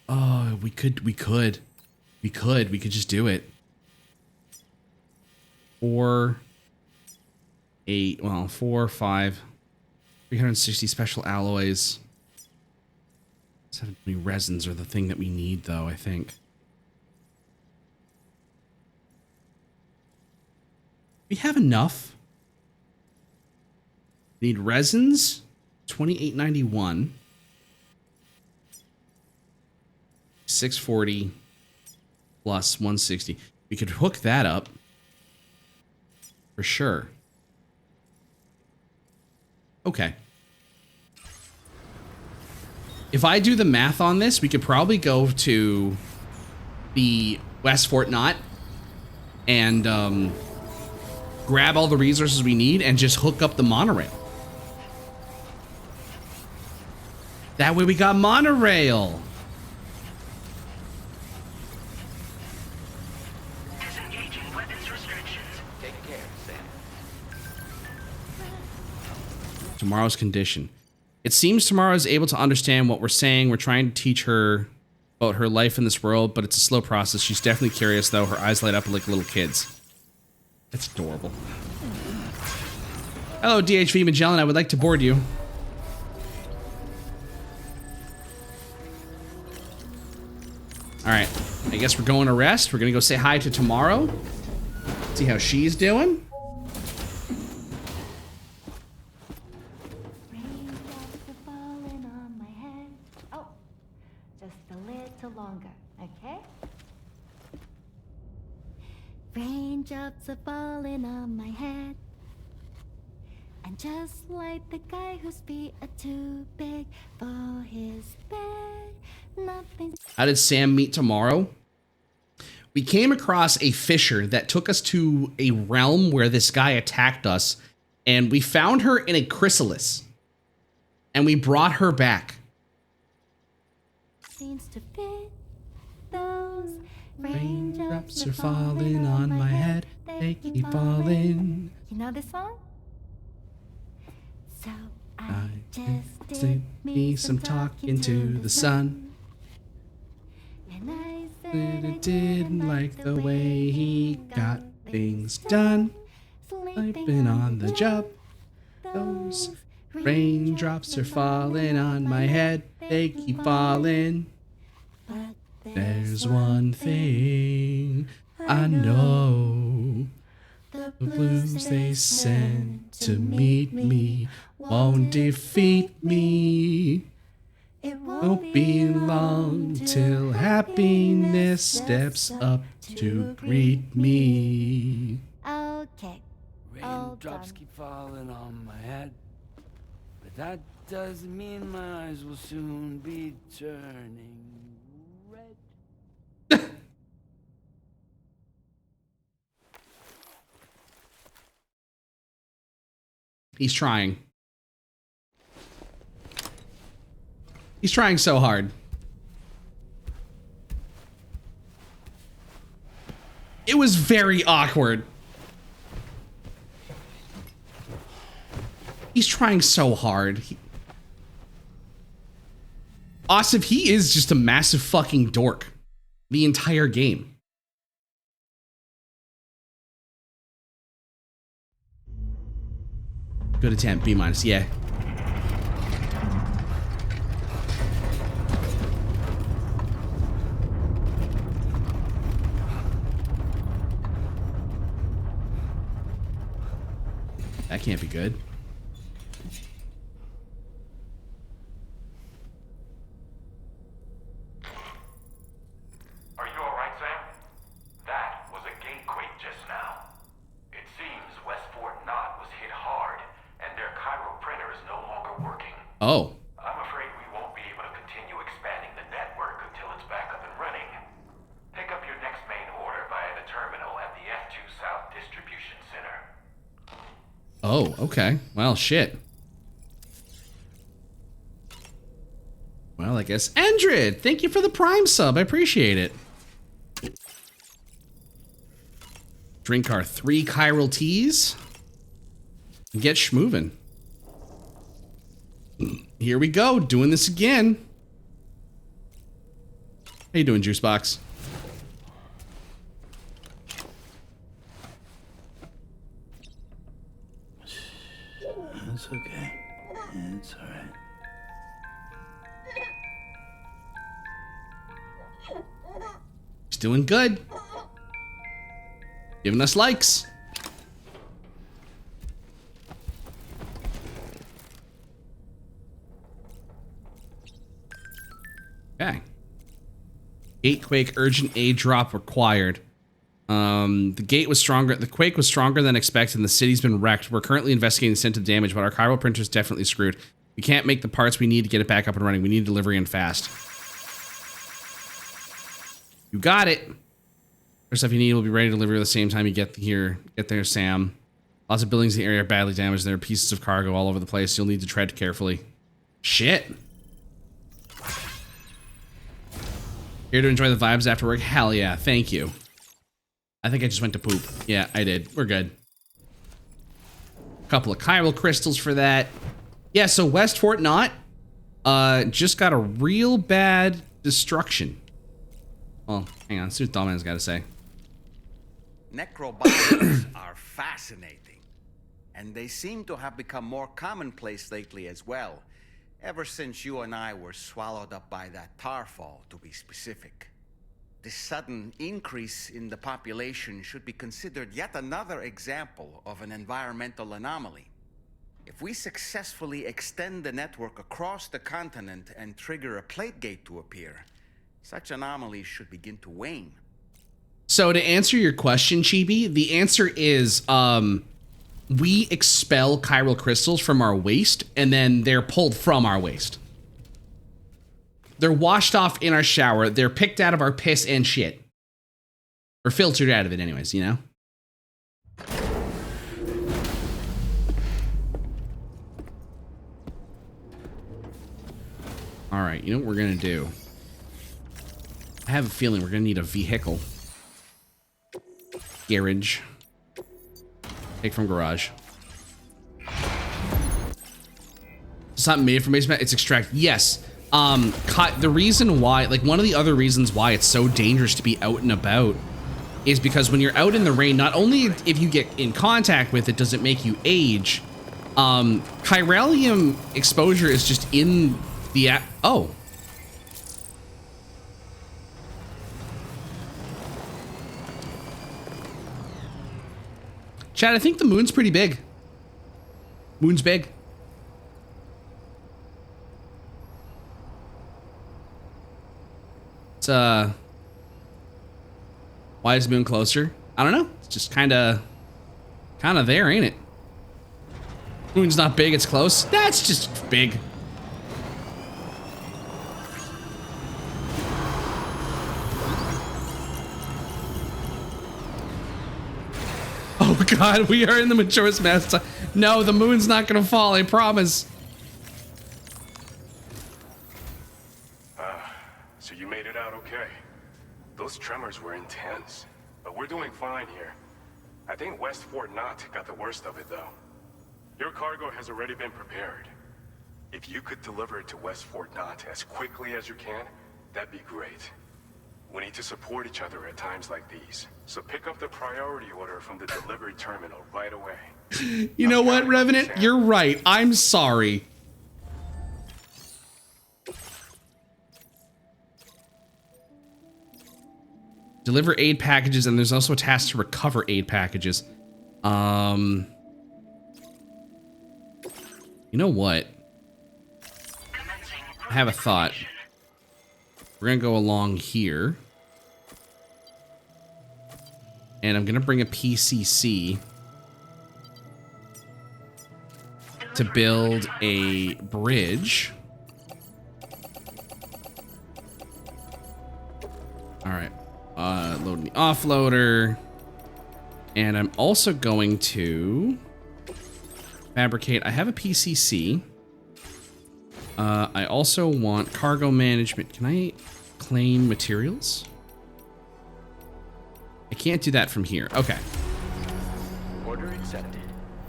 Oh, we could just do it. 4, 8, well, 4, 5, 360 special alloys. 70 resins are the thing that we need, though, I think. We have enough. Need resins, 28.91. 640 plus 160. We could hook that up for sure. Okay. If I do the math on this, we could probably go to the West Fort Knot and grab all the resources we need and just hook up the monorail. That way we got monorail. Disengaging weapons restrictions. Take care, Sam. Tomorrow's condition. It seems Tomorrow is able to understand what we're saying. We're trying to teach her about her life in this world, but it's a slow process. She's definitely curious, though. Her eyes light up like little kids. That's adorable. Hello, DHV Magellan. I would like to board you. All right. I guess we're going to rest. We're going to go say hi to Tomorrow. See how she's doing. Raindrops are falling on my head. Oh, just a little longer, okay? Raindrops are falling on my head. And just like the guy whose feet are too big for his bed, nothing's... How did Sam meet Tomorrow? We came across a fissure that took us to a realm where this guy attacked us, and we found her in a chrysalis, and we brought her back. seems to fit. Those Raindrops are falling on my head, they keep falling. You know this song? So I I just did me some talking to the sun. And I But said I didn't like the way he got things done. Sleeping on the job. Those raindrops are falling on my head, they keep falling. But There's one thing I know. the The blues they sent to meet me won't defeat me. It Won't be long till happiness steps up to greet me. Okay. All Raindrops done. keep falling on my head, but that doesn't mean my eyes will soon be turning red. He's trying. He's trying so hard. It was very awkward. He's trying so hard. Asif, he is just a massive fucking dork. The entire game. Good attempt, B-, yeah. That can't be good. Are you alright, Sam? That was a gatequake just now. It seems West Fort Knot was hit hard, and their Cairo printer is no longer working. Oh. I'm afraid we won't be able to continue expanding the network until it's back up and running. Pick up your next main order via the terminal at the F2 South Distribution Center. Oh, okay. Well, shit. Well, I guess. Endred, thank you for the Prime sub. I appreciate it. Drink our 3 chiral teas. And get schmoovin'. Here we go, doing this again. How you doing, Juicebox? It's okay. It's alright. He's doing good. Giving us likes. Okay. Gatequake, urgent aid drop required. The gate was stronger. The quake was stronger than expected, and the city's been wrecked. We're currently investigating the extent of damage, but our chiral printer's definitely screwed. We can't make the parts we need to get it back up and running. We need delivery and fast. You got it. First stuff you need will be ready to deliver at the same time you get here. Get there, Sam. Lots of buildings in the area are badly damaged. There are pieces of cargo all over the place. You'll need to tread carefully. Shit. Here to enjoy the vibes after work? Hell yeah, thank you. I think I just went to poop. Yeah, I did. We're good. Couple of chiral crystals for that. Yeah, so West Fort Knot just got a real bad destruction. Well, hang on, see what Dollman's got to say. Necrobiomes are fascinating, and they seem to have become more commonplace lately as well, ever since you and I were swallowed up by that tarfall, to be specific. This sudden increase in the population should be considered yet another example of an environmental anomaly. If we successfully extend the network across the continent and trigger a plate gate to appear, such anomalies should begin to wane. So to answer your question, Chibi, the answer is we expel chiral crystals from our waste, and then they're pulled from our waste. They're washed off in our shower. They're picked out of our piss and shit. Or filtered out of it anyways, you know? All right, you know what we're gonna do? I have a feeling we're gonna need a vehicle. Garage. Take from garage. It's not made from base mat, it's extract. Yes. The reason why, like one of the other reasons why it's so dangerous to be out and about is because when you're out in the rain, not only if you get in contact with it, does it make you age, chiralium exposure is just in the, oh. Chad, I think the moon's pretty big. Moon's big. It's, why is the moon closer? I don't know. It's just kind of there, ain't it? Moon's not big, it's close. That's just big. Oh God, we are in the Majora's Mask. No, the moon's not gonna fall, I promise. So you made it out okay. Those tremors were intense, but we're doing fine here. I think West Fort Knot got the worst of it though. Your cargo has already been prepared. If you could deliver it to West Fort Knot as quickly as you can, that'd be great. We need to support each other at times like these. So pick up the priority order from the delivery terminal right away. You know what, Revenant? You're right. I'm sorry. Deliver aid packages, and there's also a task to recover aid packages. You know what? I have a thought. We're gonna go along here. And I'm gonna bring a PCC to build a bridge. All right, loading the offloader. And I'm also going to fabricate, I have a PCC. I also want cargo management. Can I claim materials? I can't do that from here. Okay. Order accepted.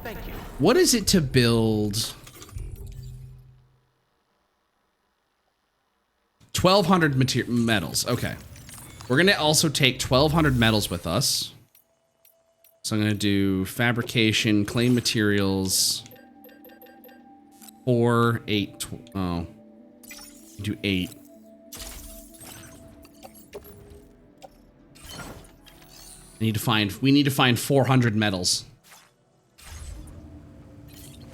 Thank you. What is it to build 1,200 metals? Okay. We're going to also take 1,200 metals with us. So I'm going to do fabrication, claim materials, 4, 8, oh, do 8. We need to find 400 metals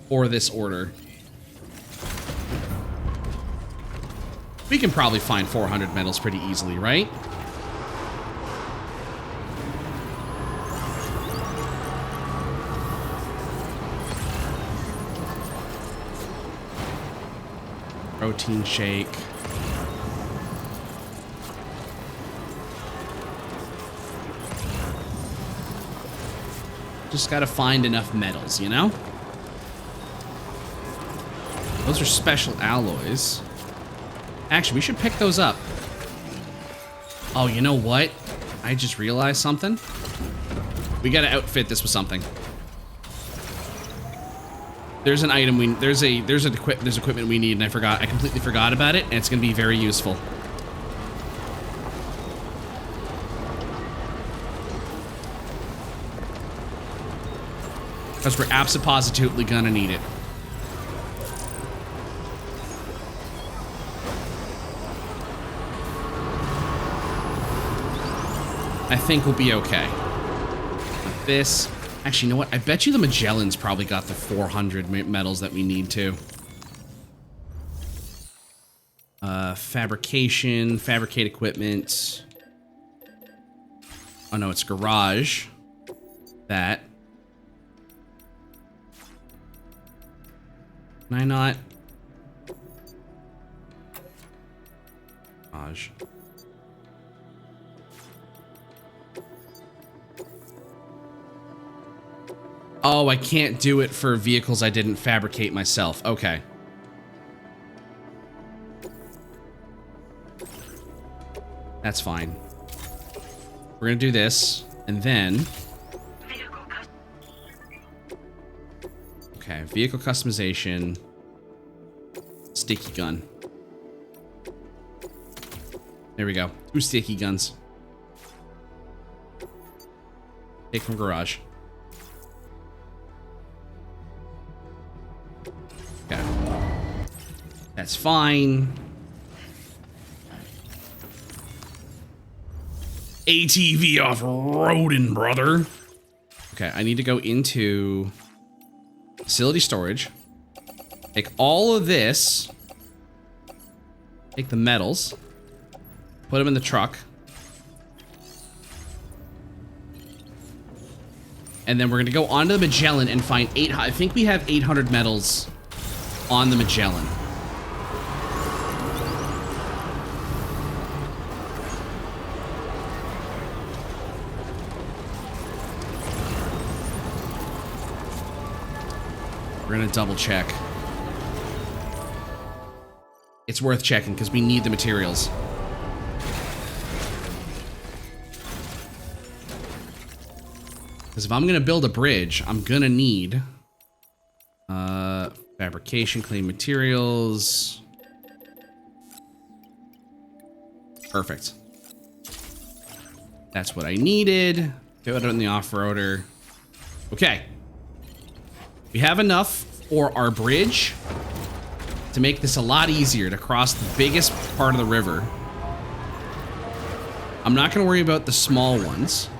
for this order. We can probably find 400 metals pretty easily, right? Protein shake. Just gotta find enough metals, you know? Those are special alloys. Actually, we should pick those up. Oh, you know what? I just realized something. We gotta outfit this with something. There's an item there's equipment we need, and I completely forgot about it, and it's gonna be very useful. Because we're abso-positively gonna need it. I think we'll be okay. With this. Actually, you know what? I bet you the Magellan's probably got the 400 metals that we need to. Fabrication, fabricate equipment. Oh no, it's garage. That. Can I not? Garage. Oh, I can't do it for vehicles I didn't fabricate myself. Okay. That's fine. We're gonna do this, and then... Okay, vehicle customization. Sticky gun. There we go. 2 sticky guns. Take from garage. Okay. That's fine. ATV off-roading, brother. Okay, I need to go into facility storage. Take all of this. Take the metals. Put them in the truck. And then we're going to go onto the Magellan and find 800. I think we have 800 metals on the Magellan. We're going to double check. It's worth checking because we need the materials. Because if I'm going to build a bridge, I'm going to need fabrication, clean materials. Perfect. That's what I needed. Go out on the off-roader. Okay. We have enough for our bridge to make this a lot easier to cross the biggest part of the river. I'm not going to worry about the small ones.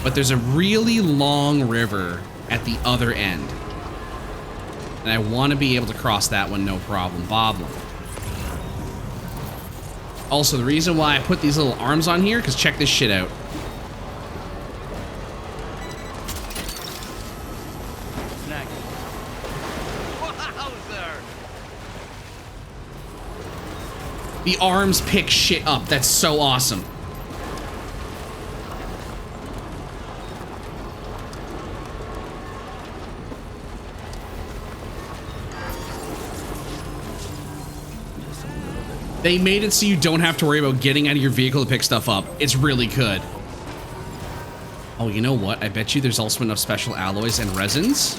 But there's a really long river at the other end. And I want to be able to cross that one, no problem. Boblin. Also, the reason why I put these little arms on here, because check this shit out. The arms pick shit up. That's so awesome. They made it so you don't have to worry about getting out of your vehicle to pick stuff up. It's really good. Oh, you know what? I bet you there's also enough special alloys and resins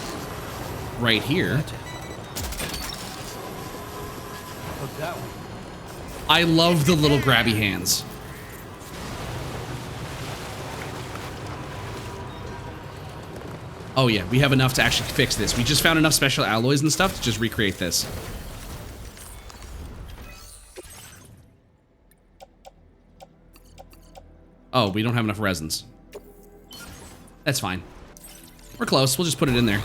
right here. I love the little grabby hands. Oh yeah, we have enough to actually fix this. We just found enough special alloys and stuff to just recreate this. Oh, we don't have enough resins. That's fine. We're close. We'll just put it in there.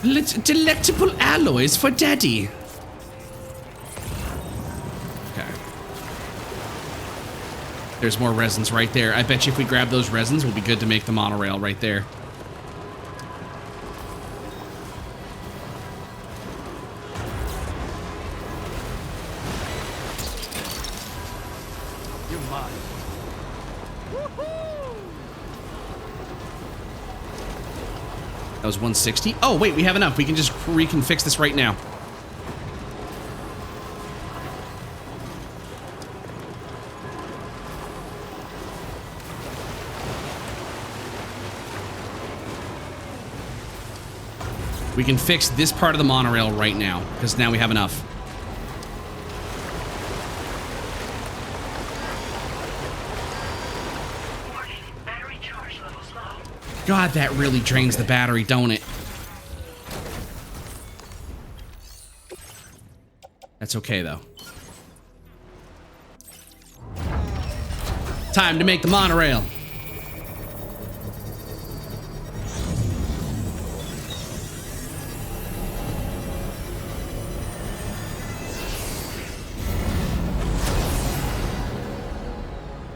Delectable alloys for daddy. Okay. There's more resins right there. I bet you if we grab those resins, we'll be good to make the monorail right there. You're mine. That was 160. Oh, wait, we have enough. We can fix this right now. We can fix this part of the monorail right now, because now we have enough. Warning, battery charge levels low. God, that really drains the battery, don't it? That's okay, though. Time to make the monorail.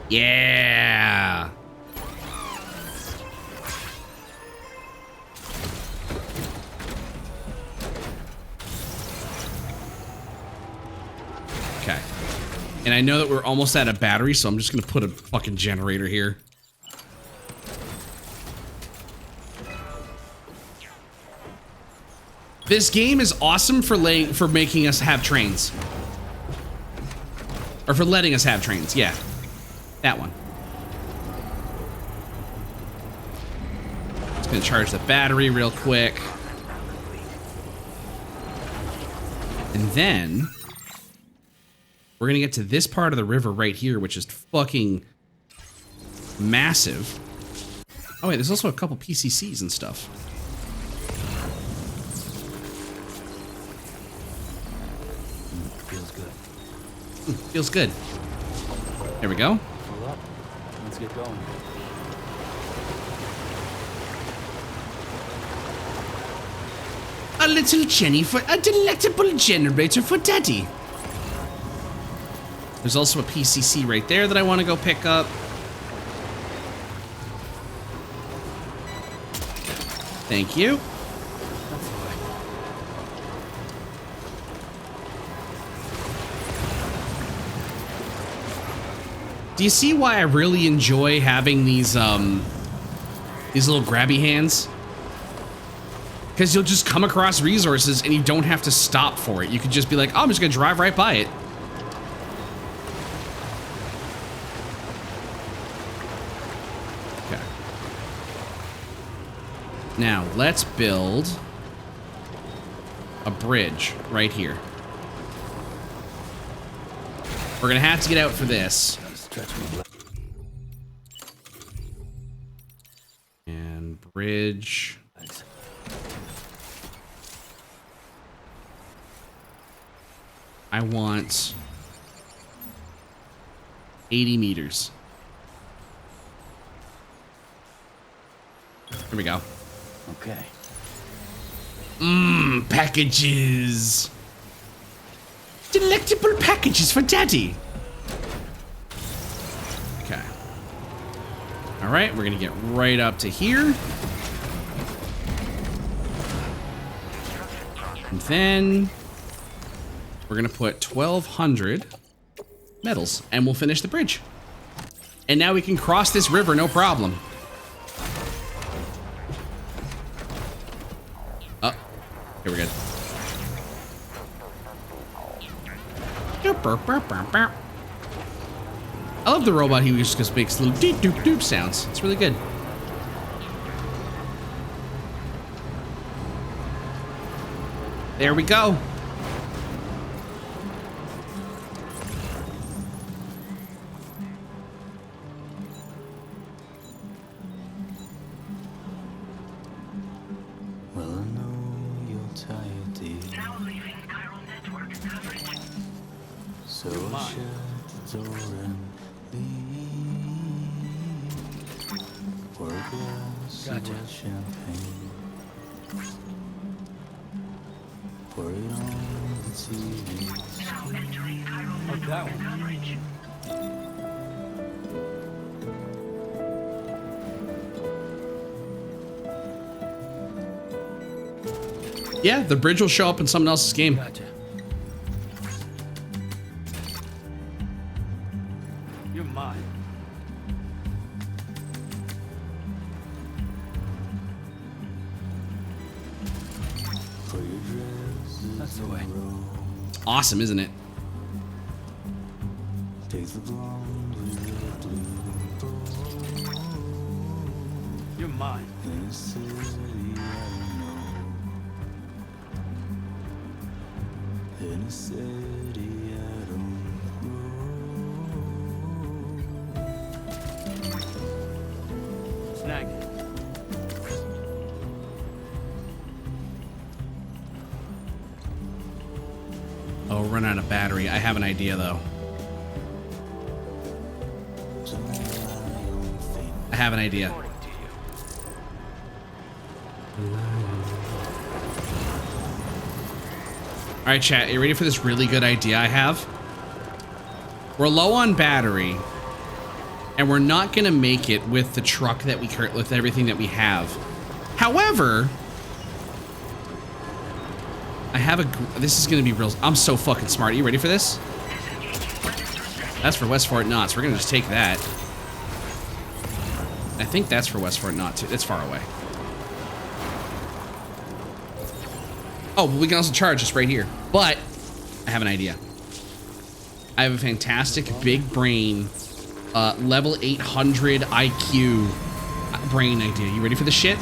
Yeah. Okay. And I know that we're almost out of battery, so I'm just gonna put a fucking generator here. This game is awesome for making us have trains. Or for letting us have trains, yeah. That one. Just gonna charge the battery real quick. And then we're gonna get to this part of the river right here, which is fucking massive. Oh wait, there's also a couple PCCs and stuff. Feels good. Feels good. There we go. Hold up. Let's get going. A little Jenny for a delectable generator for daddy. There's also a PCC right there that I want to go pick up. Thank you. Do you see why I really enjoy having these little grabby hands? Because you'll just come across resources and you don't have to stop for it. You could just be like, oh, I'm just gonna drive right by it. Okay. Now, let's build a bridge right here. We're gonna have to get out for this. And bridge. Thanks. I want 80 meters. Here we go. Okay. Packages. Delectable packages for daddy. Okay. All right, we're gonna get right up to here. And then we're gonna put 1,200 metals and we'll finish the bridge. And now we can cross this river, no problem. Oh, here we're good. I love the robot. He just makes little doop doop doop sounds. It's really good. There we go. Well, I know you're tired, dear. Now leaving chiral network coverage. So I shut the door and leave. Pour a glass of Gotcha. red champagne. Put it on the TV. Now entering Cairo Oh, that one. coverage. Yeah, the bridge will show up in someone else's game. Gotcha. You're mine. Put your dress That's the way. Awesome, isn't it? take the blonde with the blue bow. You're mine. In a city I don't know. In a city I don't know. Snag it. Oh, run out of battery. I have an idea though. I have an idea. Morning to you. All right, chat. You ready for this really good idea I have? We're low on battery, and we're not gonna make it with the truck that we with everything that we have. However, I have a. This is gonna be real. I'm so fucking smart. Are you ready for this? That's for West Fort Knots. We're gonna just take that. I think that's for West Fort Knot too. It's far away. Oh, but we can also charge this right here. But I have an idea. I have a fantastic big brain, level 800 IQ brain idea. You ready for this shit?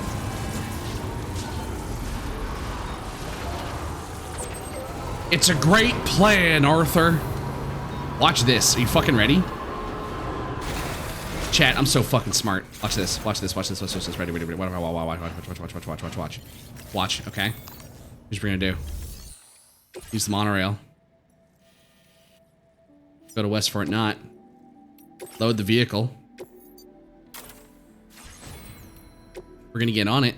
It's a great plan, Arthur. Watch this. Are you fucking ready? Chat, I'm so fucking smart. Watch this. Watch this. Watch this. Watch this. Ready, ready, ready. Watch, okay? Here's what we're gonna do. Use the monorail. Go to West Fort Knot. Load the vehicle. We're gonna get on it.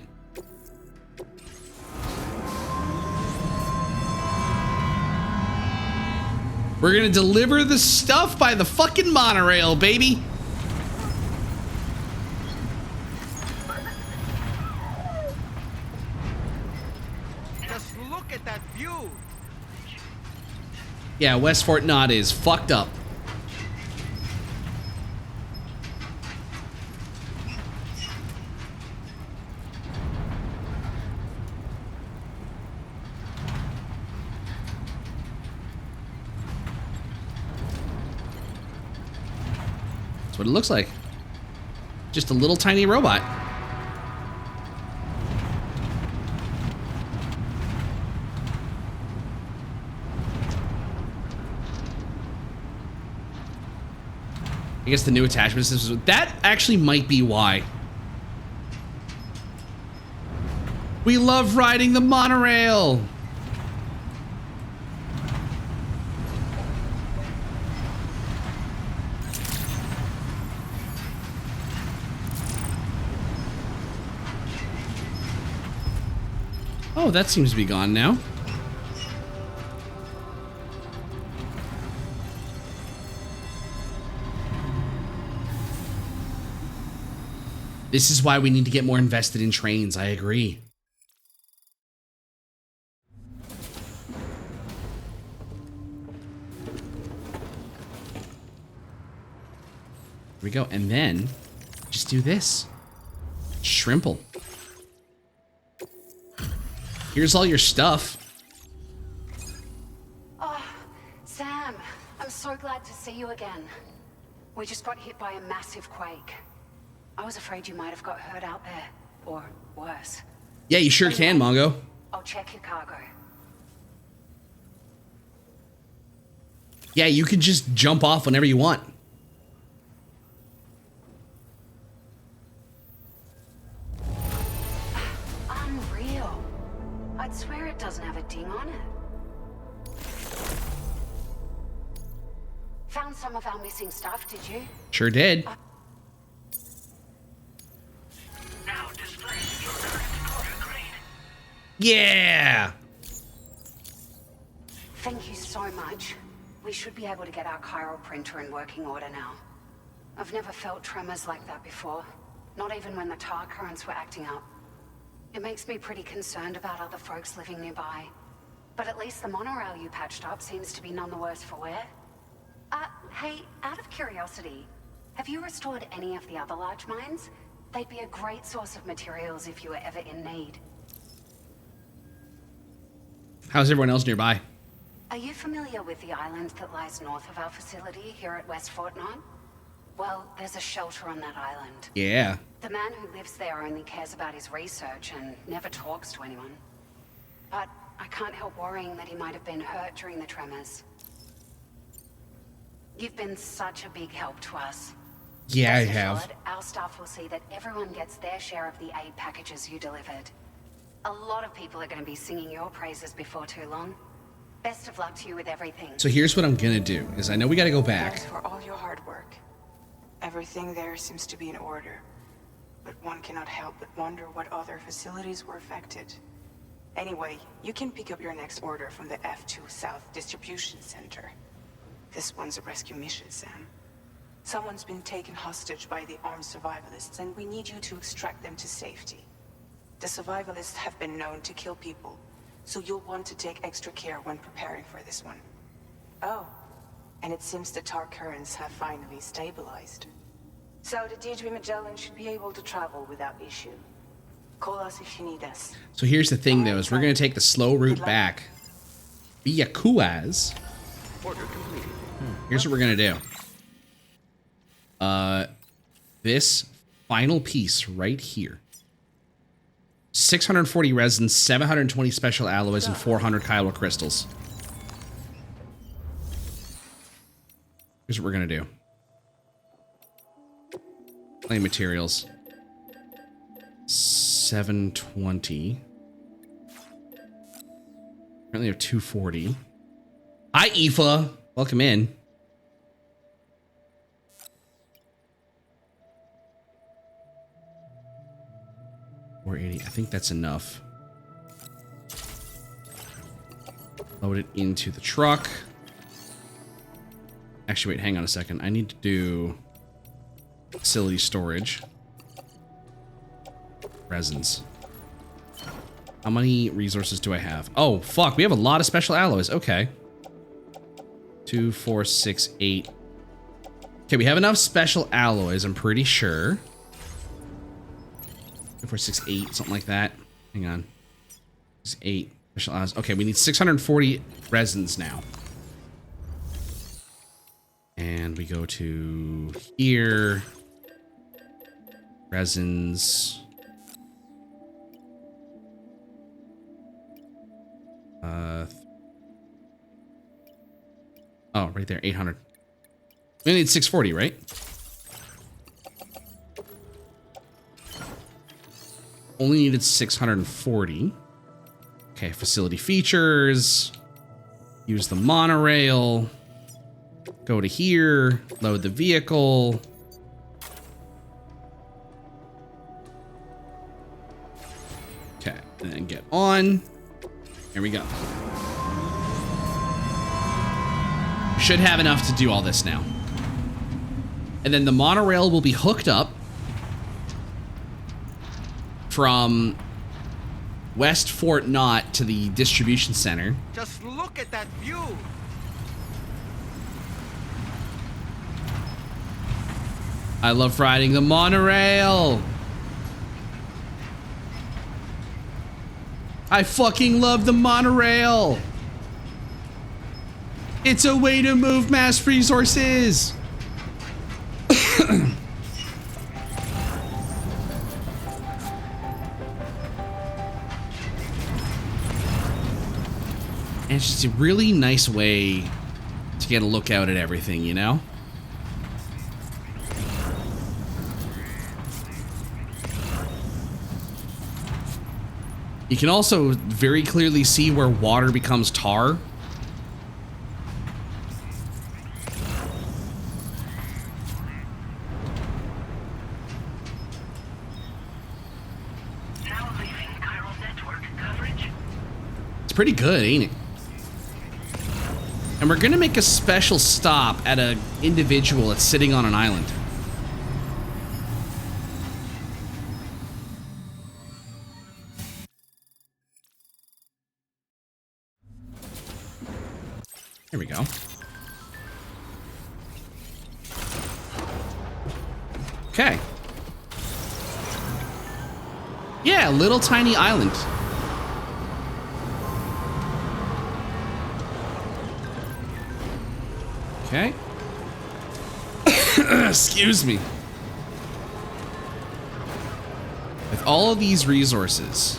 We're gonna deliver the stuff by the fucking monorail, baby. Just look at that view. Yeah, West Fort Knot is fucked up. That's what it looks like. Just a little tiny robot. I guess the new attachment system. That actually might be why. We love riding the monorail. Oh, that seems to be gone now. This is why we need to get more invested in trains. I agree. Here we go. And then just do this. Shrimple. Here's all your stuff. Oh, Sam, I'm so glad to see you again. We just got hit by a massive quake. I was afraid you might have got hurt out there, or worse. Yeah, you sure can, Mongo. I'll check your cargo. Yeah, you can just jump off whenever you want. Unreal. I'd swear it doesn't have a ding on it. Found some of our missing stuff, did you? Sure did. Now display your current order grade. Yeah. Thank you so much. We should be able to get our chiral printer in working order now. I've never felt tremors like that before, not even when the tar currents were acting up. It makes me pretty concerned about other folks living nearby. But at least the monorail you patched up seems to be none the worse for wear. Hey, out of curiosity, have you restored any of the other large mines? They'd be a great source of materials if you were ever in need. How's everyone else nearby? Are you familiar with the island that lies north of our facility here at West Fort Knot? Well, there's a shelter on that island. Yeah. The man who lives there only cares about his research and never talks to anyone. But I can't help worrying that he might have been hurt during the tremors. You've been such a big help to us. Yeah, I Rest have. assured, our staff will see that everyone gets their share of the aid packages you delivered. A lot of people are going to be singing your praises before too long. Best of luck to you with everything. So here's what I'm gonna do, is I know we gotta go back. Thanks for all your hard work. Everything there seems to be in order. But one cannot help but wonder what other facilities were affected. Anyway, you can pick up your next order from the F2 South Distribution Center. This one's a rescue mission, Sam. Someone's been taken hostage by the armed survivalists, and we need you to extract them to safety. The survivalists have been known to kill people, so you'll want to take extra care when preparing for this one. Oh, and it seems the tar currents have finally stabilized. So the DHB Magellan should be able to travel without issue. Call us if you need us. So here's the thing, though, is we're gonna take the slow route back via Kuaz. Here's what we're gonna do. This final piece right here. 640 resins, 720 special alloys, and 400 chiral crystals. Here's what we're gonna do. Play materials. 720. Currently have 240. Hi, Aoife. Welcome in. $480. I think that's enough. Load it into the truck. Actually, wait, hang on a second. I need to do facility storage. Resins. How many resources do I have? Oh, fuck. We have a lot of special alloys. Okay. 2, 4, 6, 8. Okay, we have enough special alloys, I'm pretty sure. 2, 4, 6, 8, something like that. Hang on. 6, 8 special alloys. Okay, we need 640 resins now. And we go to here. Resins. Oh, right there, 800. We need 640, right? Only needed 640. Okay, facility features. Use the monorail. Go to here. Load the vehicle. Okay, and then get on. Here we go. Should have enough to do all this now. And then the monorail will be hooked up from West Fort Knot to the distribution center. Just look at that view. I love riding the monorail. I fucking love the monorail. It's a way to move mass resources. And it's just a really nice way to get a look out at everything, you know? You can also very clearly see where water becomes tar. Now leaving chiral network coverage. It's pretty good, ain't it? And we're gonna make a special stop at an individual that's sitting on an island. Here we go. Okay. Yeah, little tiny island. Okay. Excuse me. With all of these resources,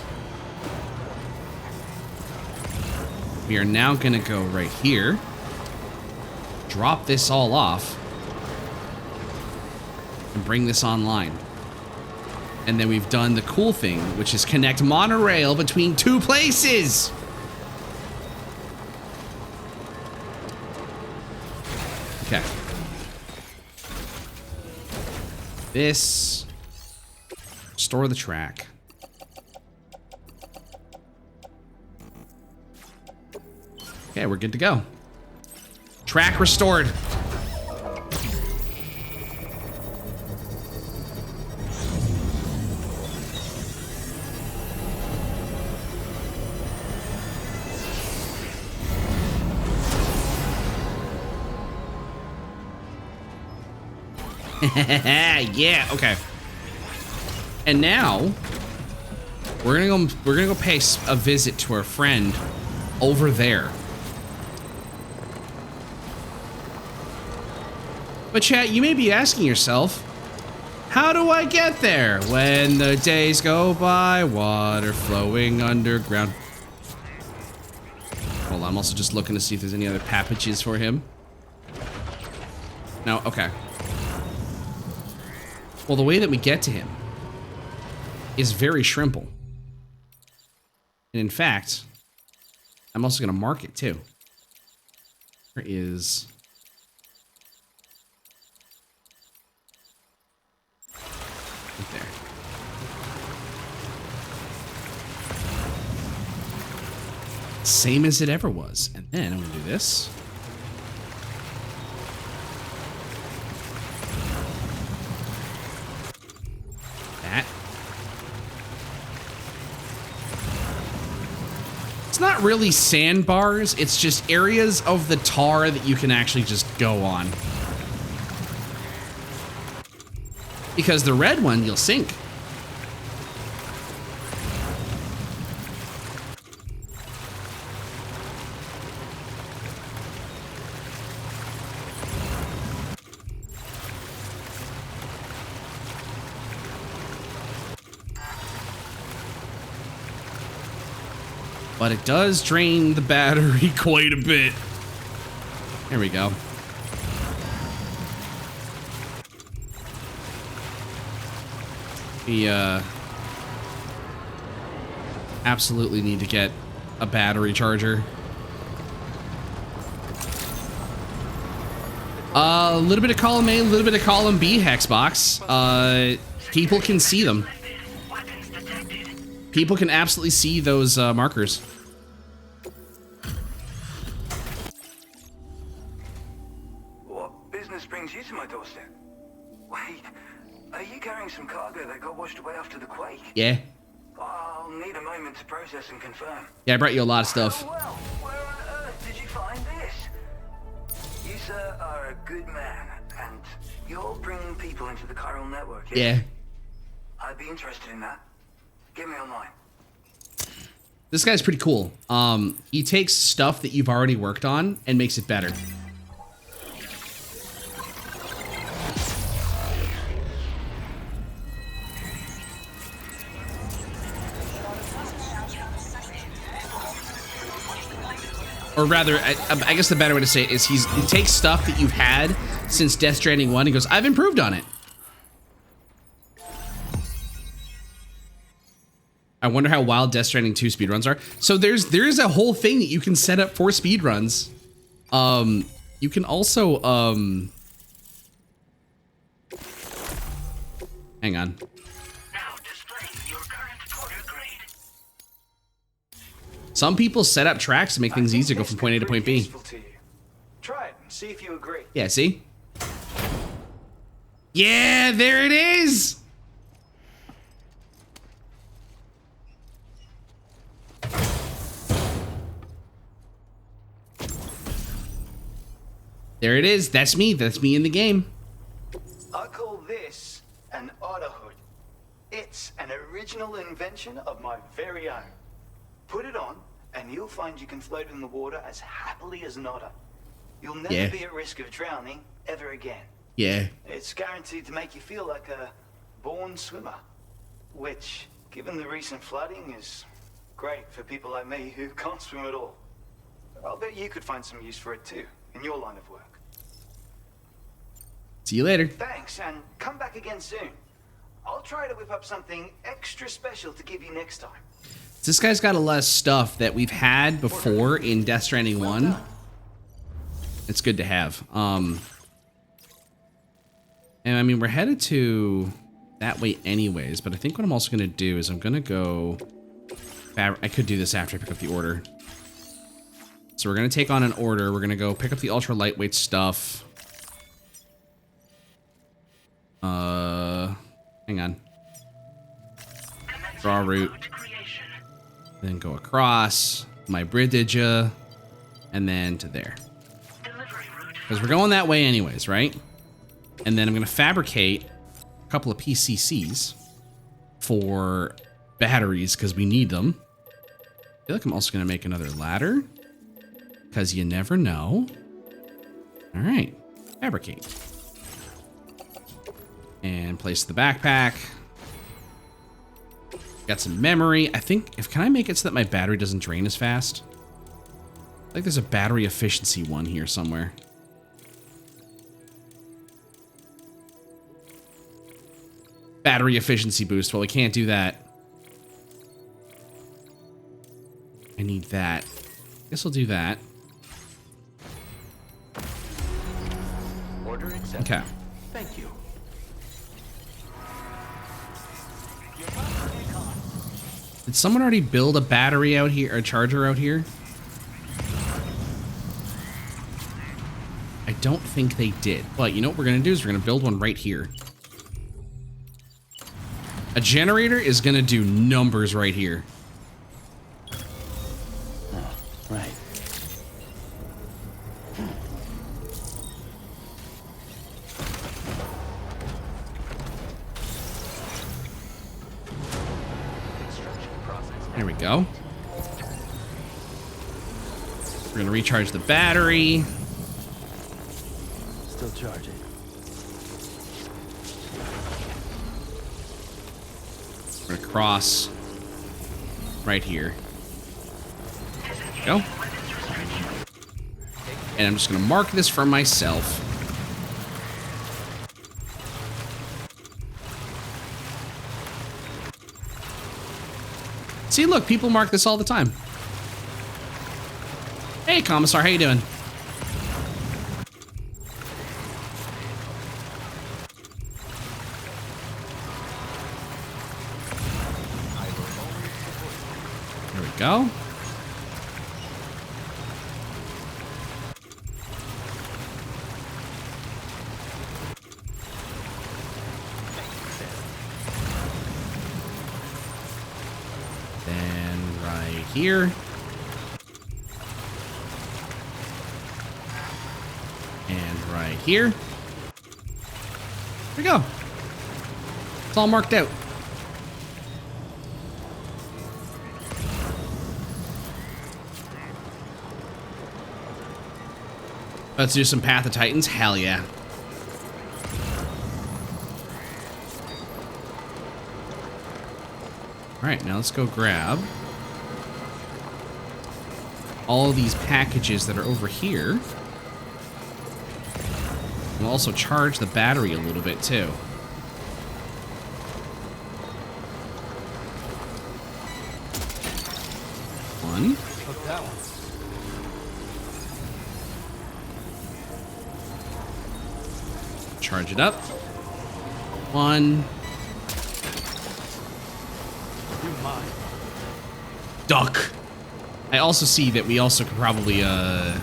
we are now gonna go right here, drop this all off, and bring this online. And then we've done the cool thing, which is connect monorail between two places. Okay. This. Store the track. Okay, we're good to go. Track restored. Yeah, okay. And now we're gonna go pay a visit to our friend over there. But chat, you may be asking yourself, how do I get there? When the days go by, water flowing underground. Hold on, I'm also just looking to see if there's any other packages for him. No, okay. Well, the way that we get to him is very shrimple. And in fact, I'm also going to mark it too. There is... right there. Same as it ever was. And then I'm going to do this. That. It's not really sandbars, it's just areas of the tar that you can actually just go on. Because the red one, you'll sink. But it does drain the battery quite a bit. There we go. We absolutely need to get a battery charger. A little bit of column A, a little bit of column B, Hexbox. People can see them. People can absolutely see those markers. What business brings you to my doorstep? Wait, are you carrying some cargo that got washed away after the quake? Yeah. I'll need a moment to process and confirm. Yeah, I brought you a lot of stuff. Oh, well, where on earth did you find this? You, sir, are a good man, and you're bringing people into the chiral network, Yeah. I'd be interested in that. Get me online. This guy's pretty cool. He takes stuff that you've already worked on and makes it better. Or rather, I guess the better way to say it is he takes stuff that you've had since Death Stranding 1 and goes, I've improved on it. I wonder how wild Death Stranding 2 speedruns are. So there's a whole thing that you can set up for speedruns. You can also hang on. Now displaying your current quarter grade. Some people set up tracks to make things easier to go from point A to point B. To you. See if you agree. Yeah, see? Yeah, there it is! There it is. That's me. That's me in the game. I call this an otter hood. It's an original invention of my very own. Put it on, and you'll find you can float in the water as happily as an otter. You'll never be at risk of drowning ever again. Yeah. It's guaranteed to make you feel like a born swimmer, which, given the recent flooding, is great for people like me who can't swim at all. I'll bet you could find some use for it too, in your line of work. See you later. Thanks, and come back again soon. I'll try to whip up something extra special to give you next time. This guy's got a lot of stuff that we've had before in Death Stranding 1. It's good to have. And I mean, we're headed to that way anyways, but I think what I'm also going to do is I'm going to go... I could do this after I pick up the order. So we're going to take on an order. We're going to go pick up the ultra lightweight stuff. Hang on. Draw route. Then go across my Brididja, and then to there. Because we're going that way anyways, right? And then I'm going to fabricate a couple of PCCs for batteries because we need them. I feel like I'm also going to make another ladder because you never know. All right, fabricate. And place the backpack. Got some memory. I think, can I make it so that my battery doesn't drain as fast? I think there's a battery efficiency one here somewhere. Battery efficiency boost. Well, we can't do that. I need that. Guess I'll do that. Order accepted. Okay. Thank you. Did someone already build a battery out here, or a charger out here? I don't think they did. But you know what we're going to do is we're going to build one right here. A generator is going to do numbers right here. Oh, right. There we go. We're going to recharge the battery. Still charging. We're going to cross right here. Go. And I'm just going to mark this for myself. See, look, people mark this all the time. Hey, Commissar, how you doing? There we go. Here. And right here. There we go. It's all marked out. Let's do some Path of Titans. Hell yeah. All right, now let's go grab all of these packages that are over here. We'll also charge the battery a little bit too. One. Took that one. Charge it up. One. You're mine. Duck. I also see that we also could probably, a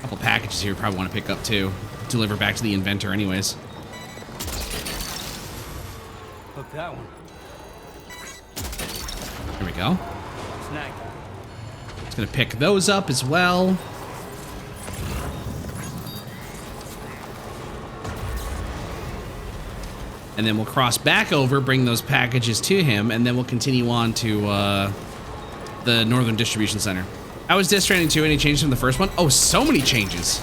couple packages here we probably want to pick up too. Deliver back to the inventor anyways. Hook that one. Here we go. Snag. Just gonna pick those up as well. And then we'll cross back over, bring those packages to him, and then we'll continue on to the Northern Distribution Center. How was Death Stranding 2? Any changes from the first one? Oh, so many changes.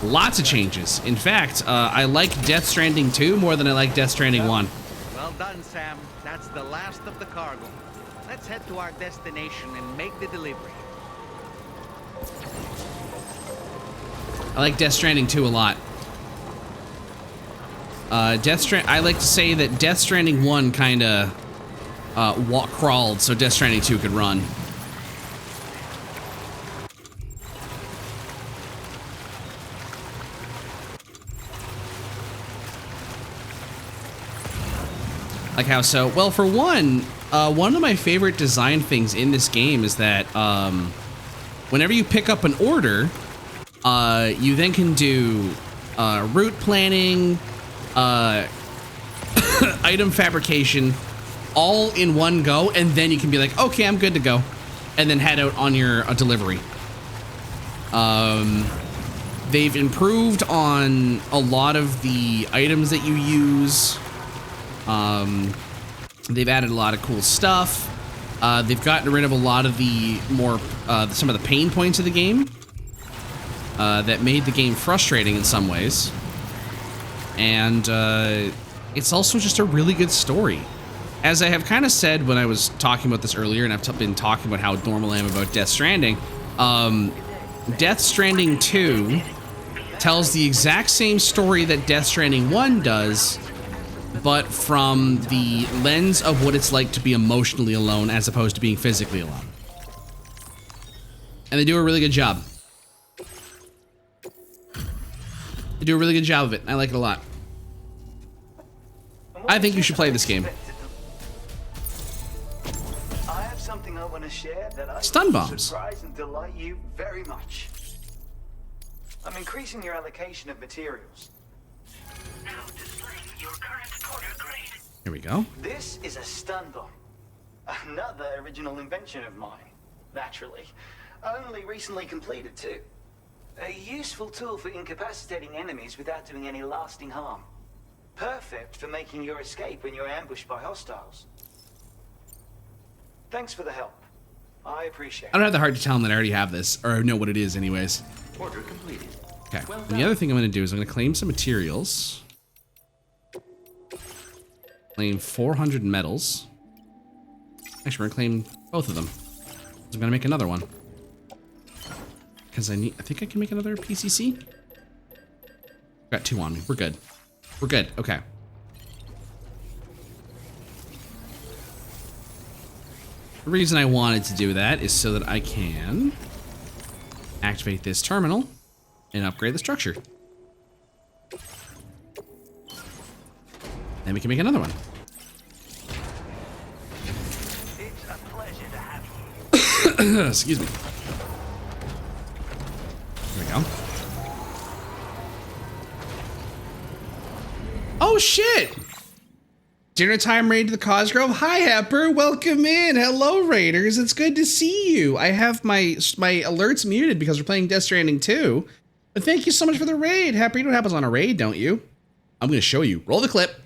Lots of changes. In fact, I like Death Stranding 2 more than I like Death Stranding 1. Well done, Sam. That's the last of the cargo. Let's head to our destination and make the delivery. I like Death Stranding 2 a lot. I like to say that Death Stranding 1 kind of crawled so Death Stranding 2 could run. Like how so? Well, for one of my favorite design things in this game is that whenever you pick up an order, you then can do route planning, item fabrication, all in one go, and then you can be like, okay, I'm good to go, and then head out on your delivery. They've improved on a lot of the items that you use. They've added a lot of cool stuff. They've gotten rid of a lot of the more, some of the pain points of the game that made the game frustrating in some ways. And it's also just a really good story. As I have kind of said when I was talking about this earlier, and I've been talking about how normal I am about Death Stranding, Death Stranding 2 tells the exact same story that Death Stranding 1 does, but from the lens of what it's like to be emotionally alone as opposed to being physically alone. And they do a really good job. They do a really good job of it. I like it a lot. I think you should play this game. I have something I want to share that I Stun bombs. surprise and delight you very much. I'm increasing your allocation of materials. Now displaying your current quarter grade. Here we go. This is a stun bomb. Another original invention of mine, naturally. Only recently completed too. A useful tool for incapacitating enemies without doing any lasting harm. Perfect for making your escape when you're ambushed by hostiles. Thanks for the help. I appreciate it. I don't have the heart to tell them that I already have this, or know what it is anyways. Order completed. Okay, and the other thing I'm going to do is I'm going to claim some materials. Claim 400 metals. Actually, we're going to claim both of them. I'm going to make another one. Because I think I can make another PCC. Got 2 on me. We're good. We're good. Okay. The reason I wanted to do that is so that I can activate this terminal and upgrade the structure. Then we can make another one. It's a pleasure to have you. Excuse me. There we go. Oh shit! Dinner time raid to the Cosgrove. Hi Hepper, welcome in. Hello Raiders, it's good to see you. I have my alerts muted because we're playing Death Stranding 2. But thank you so much for the raid. Hepper, you know what happens on a raid, don't you? I'm gonna show you. Roll the clip.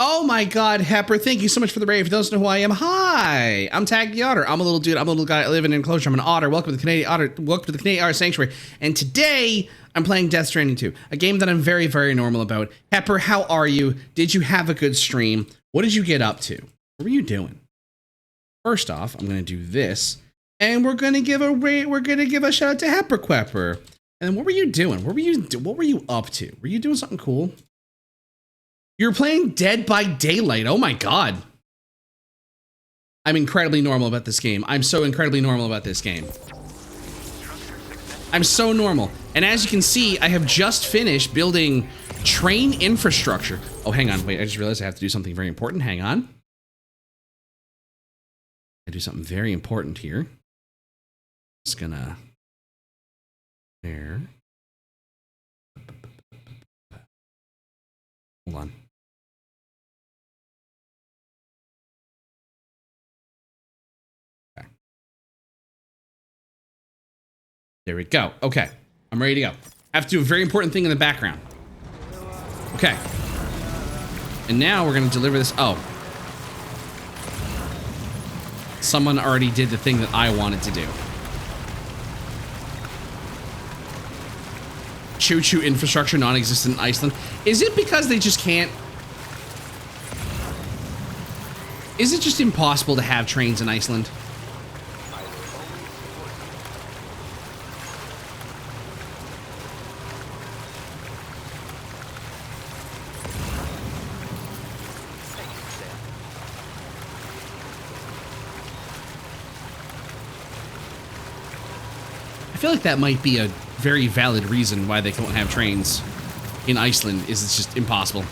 Oh my God, Hepper, thank you so much for the raid. If you don't know who I am, hi, I'm Tag the Otter. I'm a little dude. I'm a little guy. I live in an enclosure. I'm an otter. Welcome to the Canadian Otter. Welcome to the Canadian Otter Sanctuary. And today I'm playing Death Stranding 2, a game that I'm very, very normal about. Hepper, how are you? Did you have a good stream? What did you get up to? What were you doing? First off, I'm gonna do this, and we're gonna give a shout out to Hepper Quepper. And what were you doing? What were you up to? Were you doing something cool? You're playing Dead by Daylight. Oh my God. I'm incredibly normal about this game. I'm so incredibly normal about this game. I'm so normal. And as you can see, I have just finished building train infrastructure. Oh, hang on. Wait, I just realized I have to do something very important. Hang on. I do something very important here. Just gonna... There. Hold on. Okay. There we go. Okay. I'm ready to go. I have to do a very important thing in the background. Okay. And now we're going to deliver this. Oh. Someone already did the thing that I wanted to do. Choo-choo infrastructure non-existent in Iceland. Is it because they just can't? Is it just impossible to have trains in Iceland? I feel like that might be a very valid reason why they don't have trains in Iceland. Is it's just impossible.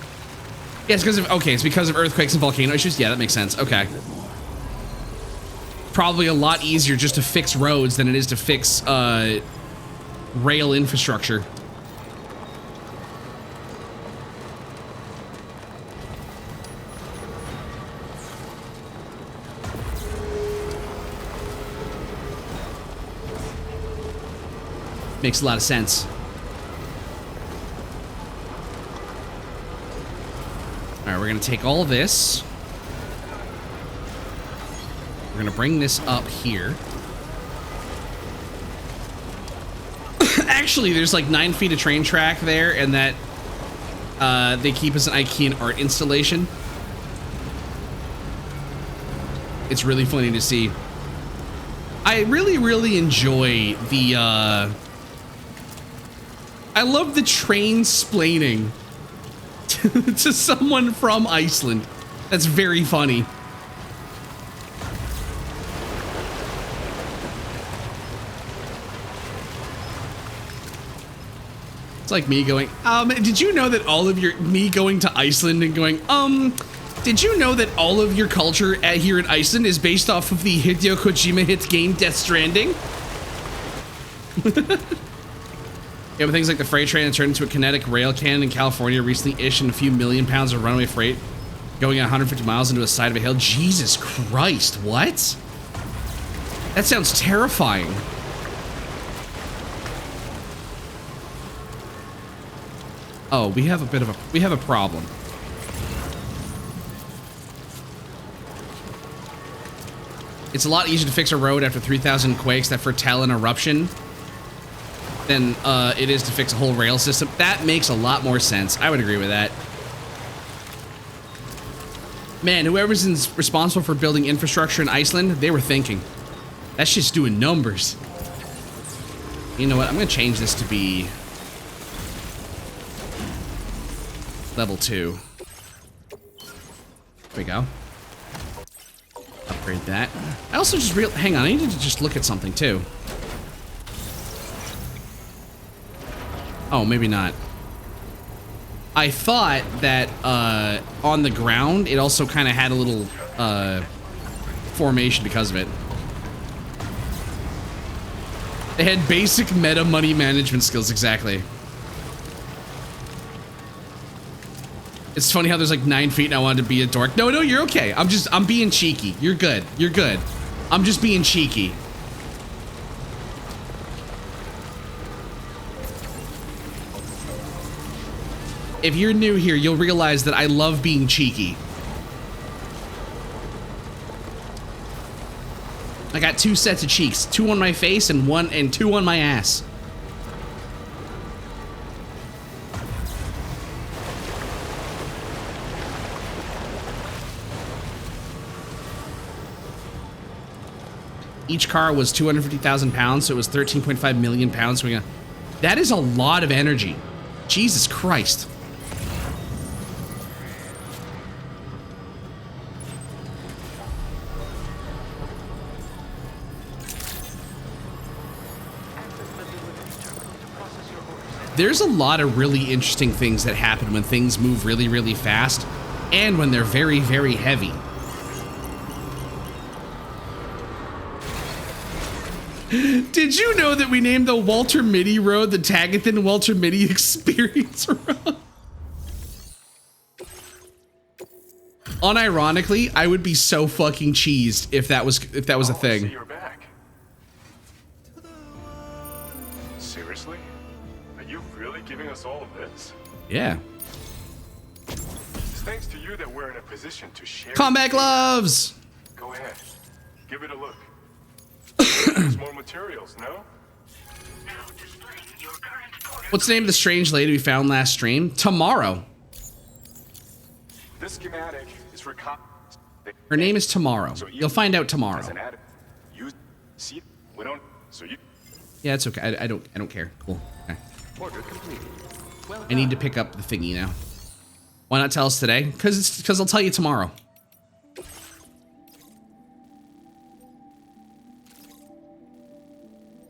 Yeah, it's because of, okay, it's because of earthquakes and volcano issues. Yeah, that makes sense. Okay. Probably a lot easier just to fix roads than it is to fix rail infrastructure. Makes a lot of sense. All right, we're gonna take all of this. We're gonna bring this up here. Actually, there's like 9 feet of train track there, and that they keep as an IKEA art installation. It's really funny to see. I really enjoy the I love the train splaining to someone from Iceland. That's very funny. It's like me going, did you know that all of your, me going to Iceland and going, did you know that all of your culture here in Iceland is based off of the Hideo Kojima hit game Death Stranding? Yeah, but things like the freight train that turned into a kinetic rail cannon in California recently issued a few million pounds of runaway freight going at 150 miles into a side of a hill. Jesus Christ, what? That sounds terrifying. Oh, we have a problem. It's a lot easier to fix a road after 3,000 quakes that foretell an eruption than it is to fix a whole rail system. That makes a lot more sense. I would agree with that. Man, whoever's responsible for building infrastructure in Iceland, they were thinking. That's just doing numbers. You know what? I'm gonna change this to be level 2. There we go. Upgrade that. I also just hang on, I needed to just look at something too. Oh, maybe not. I thought that on the ground, it also kind of had a little formation because of it. It had basic meta money management skills, exactly. It's funny how there's like 9 feet and I wanted to be a dork. No, you're okay. I'm being cheeky. You're good. You're good. I'm just being cheeky. If you're new here, you'll realize that I love being cheeky. I got 2 sets of cheeks, 2 on my face and 2 on my ass. Each car was 250,000 pounds, so it was 13.5 million pounds. That is a lot of energy. Jesus Christ. There's a lot of really interesting things that happen when things move really, really fast and when they're very, very heavy. Did you know that we named the Walter Mitty Road the Tagathan Walter Mitty Experience Road? Unironically, I would be so fucking cheesed if that was a thing. So you're back. Seriously? Are you really giving us all of this? Yeah. It's thanks to you that we're in a position to share. Combat gloves! Go ahead. Give it a look. There's more materials, no? What's the name of the strange lady we found last stream? Tomorrow. This schematic is for her name is Tomorrow. You'll find out tomorrow. You see, we don't. So you. Yeah, it's okay. I don't care. Cool. Okay. Order completed. Well I need to pick up the thingy now. Why not tell us today? Because I'll tell you tomorrow.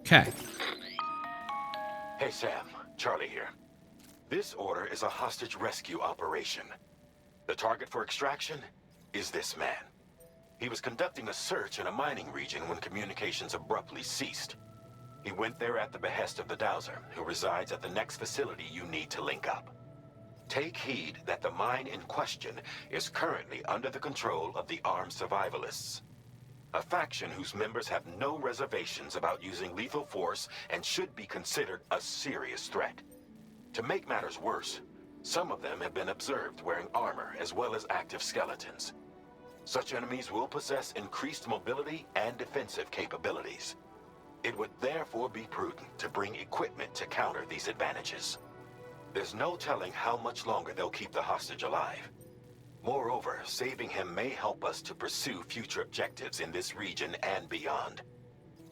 Okay. Hey Sam, Charlie here. This order is a hostage rescue operation. The target for extraction is this man. He was conducting a search in a mining region when communications abruptly ceased. He went there at the behest of the Dowser, who resides at the next facility you need to link up. Take heed that the mine in question is currently under the control of the armed survivalists. A faction whose members have no reservations about using lethal force and should be considered a serious threat. To make matters worse, some of them have been observed wearing armor as well as active skeletons. Such enemies will possess increased mobility and defensive capabilities. It would therefore be prudent to bring equipment to counter these advantages. There's no telling how much longer they'll keep the hostage alive. Moreover, saving him may help us to pursue future objectives in this region and beyond.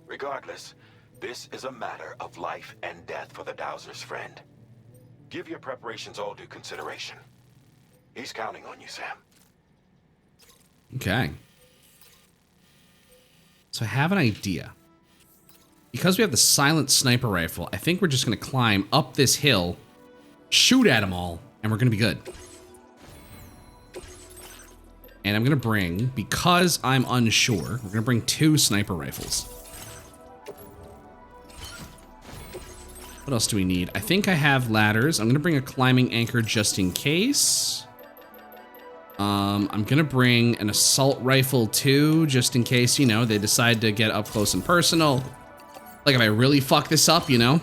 Regardless, this is a matter of life and death for the Dowser's friend. Give your preparations all due consideration. He's counting on you, Sam. Okay. So I have an idea. Because we have the silent sniper rifle, I think we're just going to climb up this hill, shoot at them all, and we're going to be good. And I'm going to bring, because I'm unsure, we're going to bring 2 sniper rifles. What else do we need? I think I have ladders. I'm going to bring a climbing anchor just in case. I'm going to bring an assault rifle too, just in case, you know, they decide to get up close and personal. Like if I really fuck this up, you know?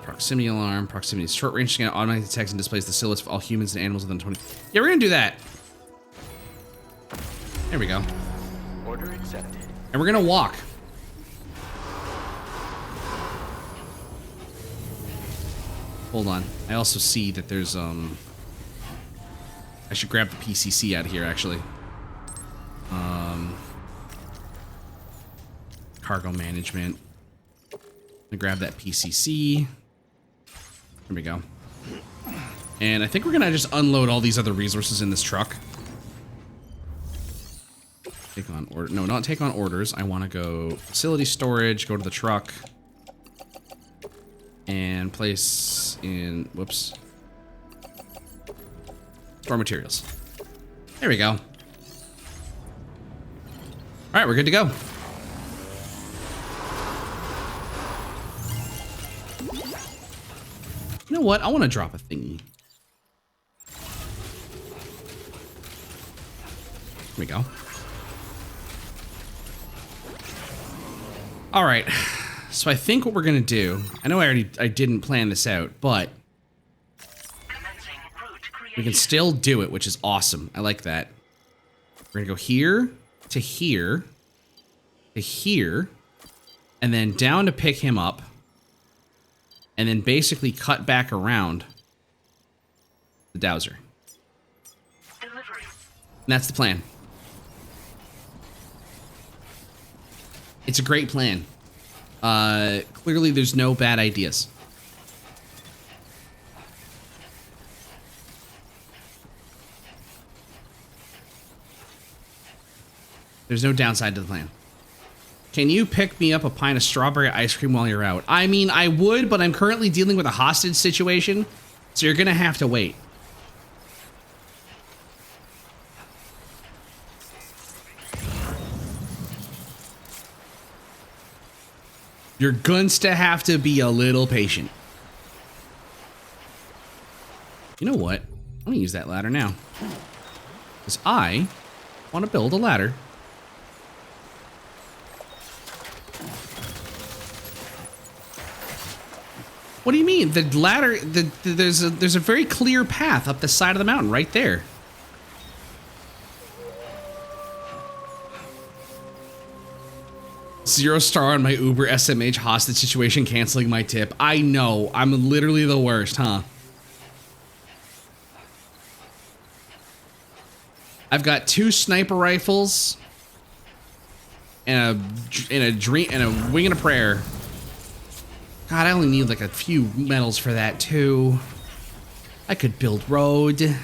Proximity alarm, proximity short range scan automatically detects and displays the silhouettes of all humans and animals within 20. Yeah, we're gonna do that. There we go. Order accepted. And we're gonna walk. Hold on. I also see that there's I should grab the PCC out of here actually. Cargo management. I'm gonna grab that PCC. There we go. And I think we're gonna just unload all these other resources in this truck. Take on order. No, not take on orders. I want to go facility storage, go to the truck, and place in, whoops, store materials. There we go. All right, we're good to go. You know what? I want to drop a thingy. Here we go. All right. So I think what we're going to do, I know I didn't plan this out, but we can still do it, which is awesome. I like that. We're going to go here to here to here, and then down to pick him up, and then basically cut back around the dowser. And that's the plan. It's a great plan. Clearly there's no bad ideas. There's no downside to the plan. Can you pick me up a pint of strawberry ice cream while you're out? I mean, I would, but I'm currently dealing with a hostage situation, so you're gonna have to wait. You're going to have to be a little patient. You know what? I'm gonna use that ladder now. Because I want to build a ladder. What do you mean? The ladder, there's a very clear path up the side of the mountain right there. Zero star on my Uber SMH hostage situation, canceling my tip. I know, I'm literally the worst, huh? I've got 2 sniper rifles and a wing and a prayer. God, I only need like a few medals for that too. I could build road.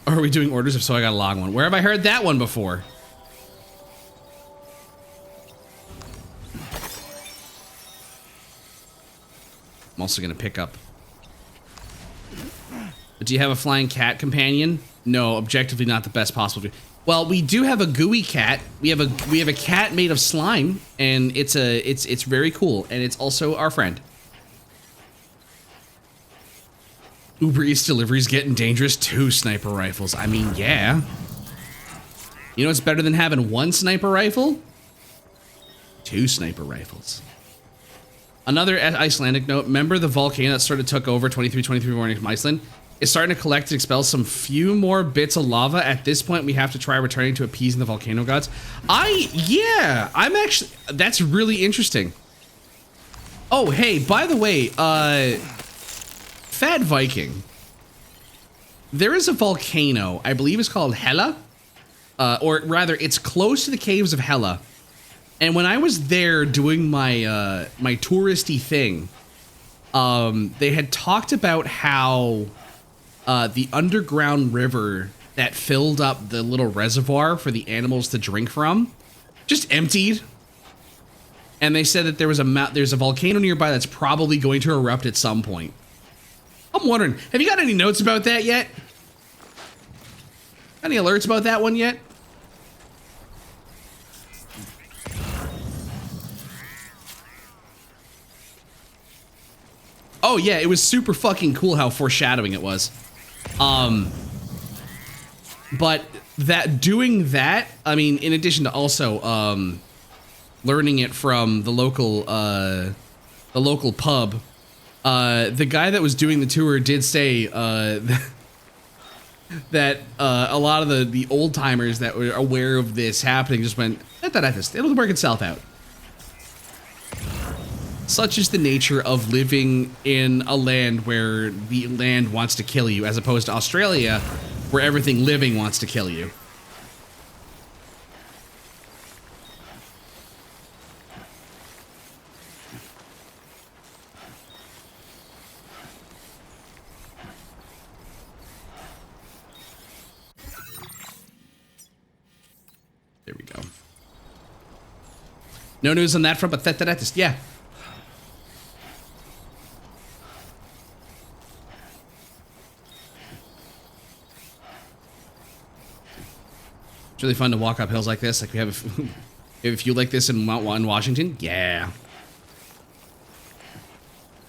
Are we doing orders? If so, I got a log one. Where have I heard that one before? I'm also gonna pick up. Do you have a flying cat companion? No, objectively not the best possible. Well, we do have a gooey cat. We have a cat made of slime, and it's very cool, and it's also our friend. Uber Eats deliveries getting dangerous. 2 sniper rifles. I mean, yeah. You know what's better than having 1 sniper rifle? 2 sniper rifles. Another Icelandic note. Remember the volcano that sort of took over 2323 morning from Iceland? It's starting to collect and expel some few more bits of lava. At this point, we have to try returning to appeasing the volcano gods. Yeah, I'm actually, that's really interesting. Oh, hey, by the way, Fat Viking, there is a volcano, I believe it's called Hela, or rather, it's close to the caves of Hela. And when I was there doing my my touristy thing, they had talked about how the underground river that filled up the little reservoir for the animals to drink from just emptied. And they said that there's a volcano nearby that's probably going to erupt at some point. I'm wondering, have you got any notes about that yet? Any alerts about that one yet? Oh yeah, it was super fucking cool how foreshadowing it was. But doing that, I mean, in addition to also learning it from the local pub, the guy that was doing the tour did say that a lot of the old timers that were aware of this happening just went, it'll work itself out. Such is the nature of living in a land where the land wants to kill you, as opposed to Australia, where everything living wants to kill you. There we go. No news on that front, but yeah. It's really fun to walk up hills like this. Like we have a few like this in Mount Washington. Yeah.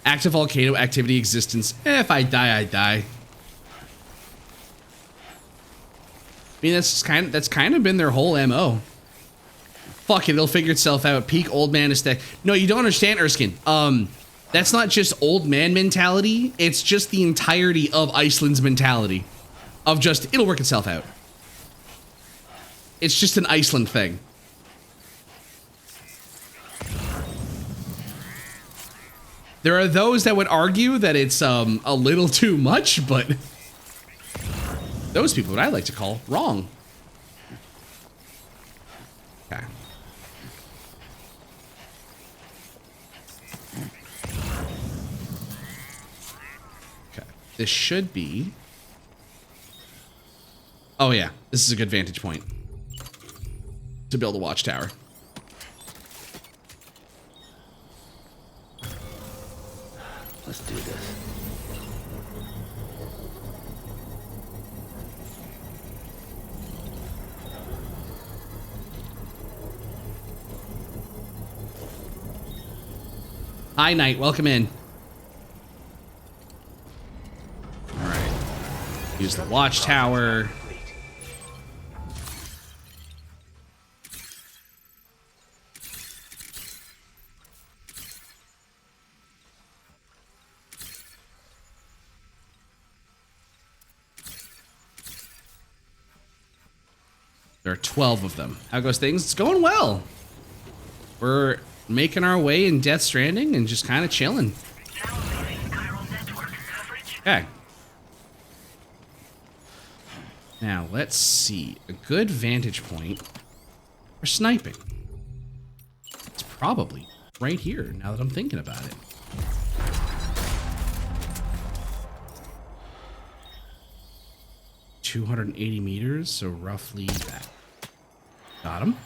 Active volcano activity existence. If I die, I die. mean, that's kind of been their whole MO. Fuck it, it'll figure itself out. Peak old man aesthetic. No, you don't understand, Erskine. That's not just old man mentality. It's just the entirety of Iceland's mentality. Of just, it'll work itself out. It's just an Iceland thing. There are those that would argue that it's a little too much, but those people, what I like to call wrong. Okay. Okay. This should be. Oh yeah, this is a good vantage point to build a watchtower. Let's do this. Hi, Knight. Welcome in. All right. Use the watchtower. There are 12 of them. How goes things? It's going well. We're making our way in Death Stranding and just kind of chilling. Okay. Now, let's see. A good vantage point for sniping. It's probably right here, now that I'm thinking about it. $280 meters, so roughly that. Got him.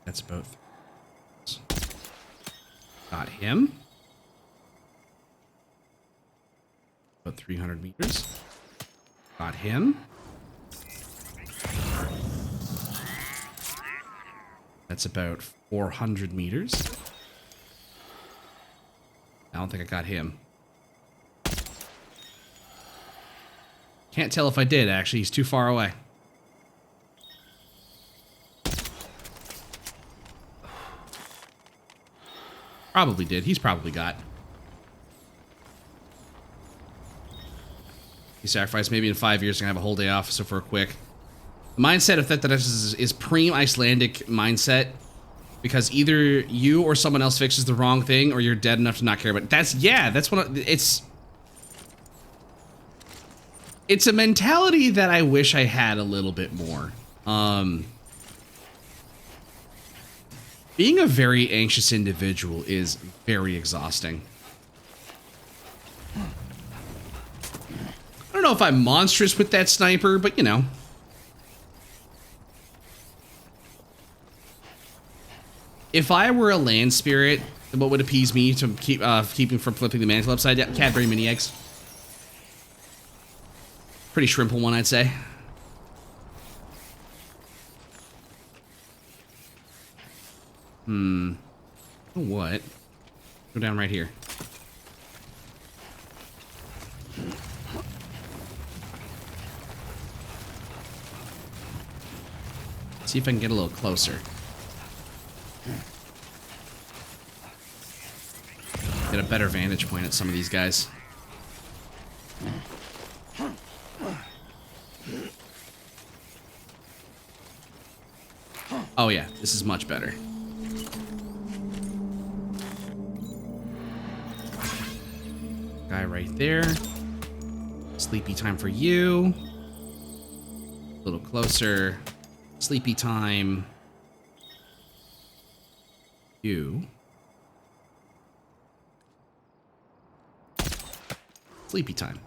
That's about. Got him. About 300 meters. Got him. That's about 400 meters. I don't think I got him. Can't tell if I did, actually. He's too far away. Probably did. He's probably got. He sacrificed. Maybe in 5 years, I'm going to have a whole day off, so for a quick. The mindset of vthorizons is pre-Icelandic mindset. Because either you or someone else fixes the wrong thing, or you're dead enough to not care about it. That's what it's a mentality that I wish I had a little bit more. Being a very anxious individual is very exhausting. I don't know if I'm monstrous with that sniper, but you know. If I were a land spirit, what would appease me to keep him from flipping the mantle upside down? Cadbury mini eggs. Pretty shrimple one, I'd say. What? Go down right here. See if I can get a little closer. Get a better vantage point at some of these guys. Oh yeah, this is much better. Guy right there. Sleepy time for you. A little closer. Sleepy time. You. Sleepy time.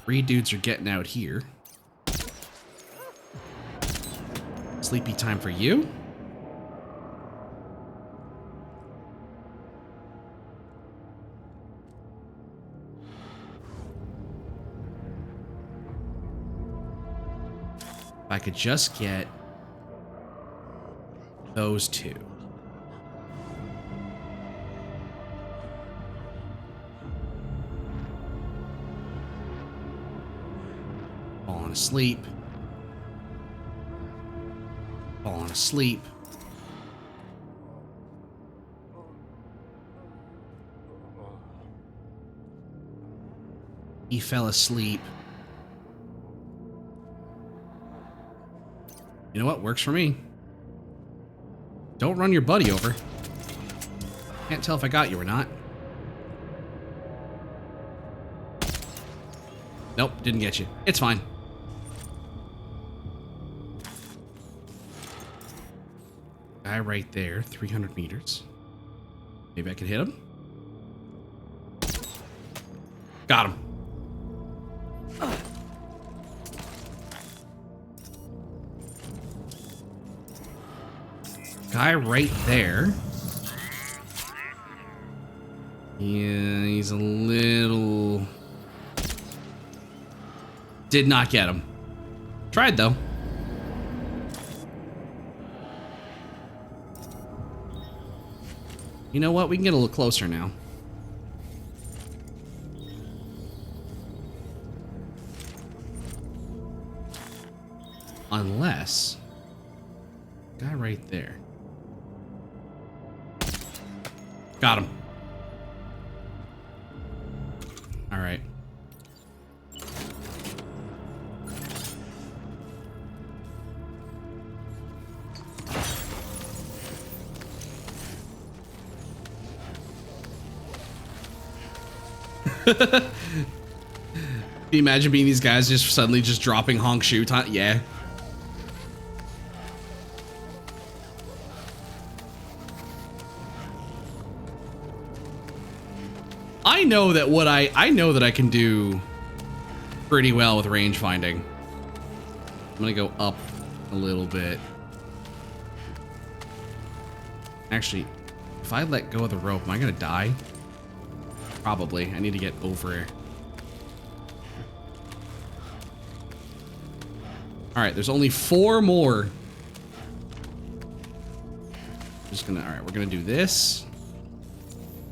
3 dudes are getting out here. Sleepy time for you. If I could just get those 2. Falling asleep. Falling asleep. He fell asleep. You know what? Works for me. Don't run your buddy over. Can't tell if I got you or not. Nope, didn't get you. It's fine. Guy right there, 300 meters. Maybe I can hit him. Got him. Guy right there. Yeah, he's a little... Did not get him. Tried though. You know what? We can get a little closer now. Unless... Guy right there. Got him. All right. Can you imagine being these guys just suddenly just dropping honk shoot? Yeah. I know that I know that I can do pretty well with range finding. I'm gonna go up a little bit. Actually, if I let go of the rope, am I gonna die? Probably. I need to get over it. Alright, there's only 4 more. Just gonna, alright, we're gonna do this.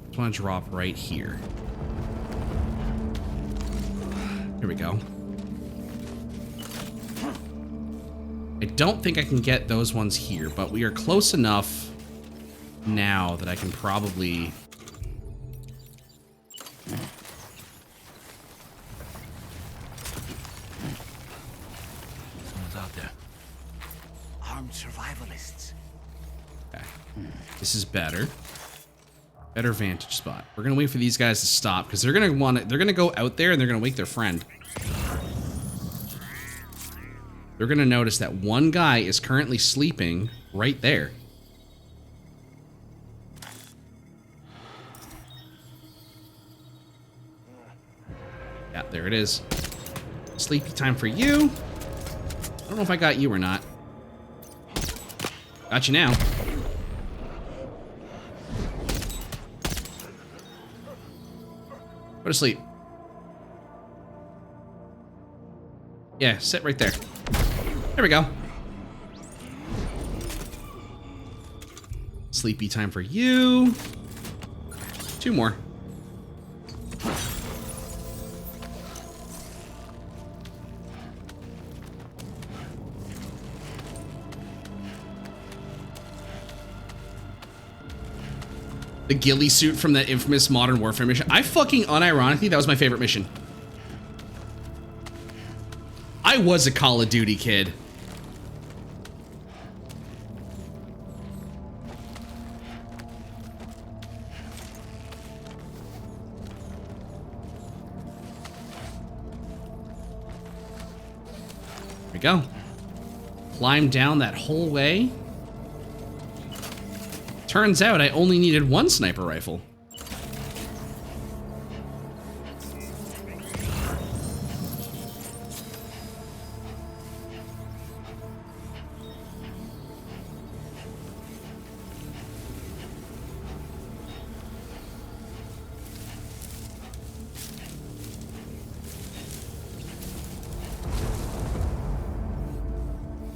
Just wanna drop right here. Here we go. I don't think I can get those ones here, but we are close enough now that I can probably... Someone's out there. Armed survivalists. Okay. This is better. Better vantage spot. We're gonna wait for these guys to stop because they're gonna go out there and they're gonna wake their friend. They're gonna notice that one guy is currently sleeping right there. Yeah, there it is. Sleepy time for you. I don't know if I got you or not. Got you now. Go to sleep. Yeah, sit right there. There we go. Sleepy time for you. 2 more. The ghillie suit from that infamous Modern Warfare mission. I fucking unironically, that was my favorite mission. I was a Call of Duty kid. There we go. Climb down that whole way. Turns out I only needed 1 sniper rifle.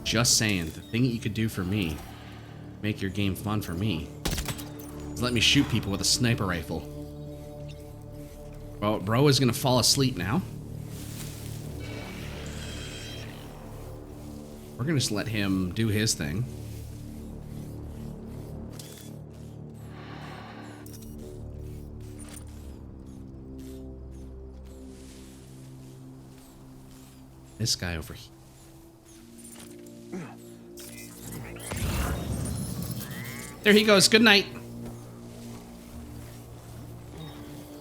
Just saying, the thing that you could do for me, make your game fun for me, is let me shoot people with a sniper rifle. Well, bro is gonna fall asleep now. We're gonna just let him do his thing. This guy over here. There he goes. Good night.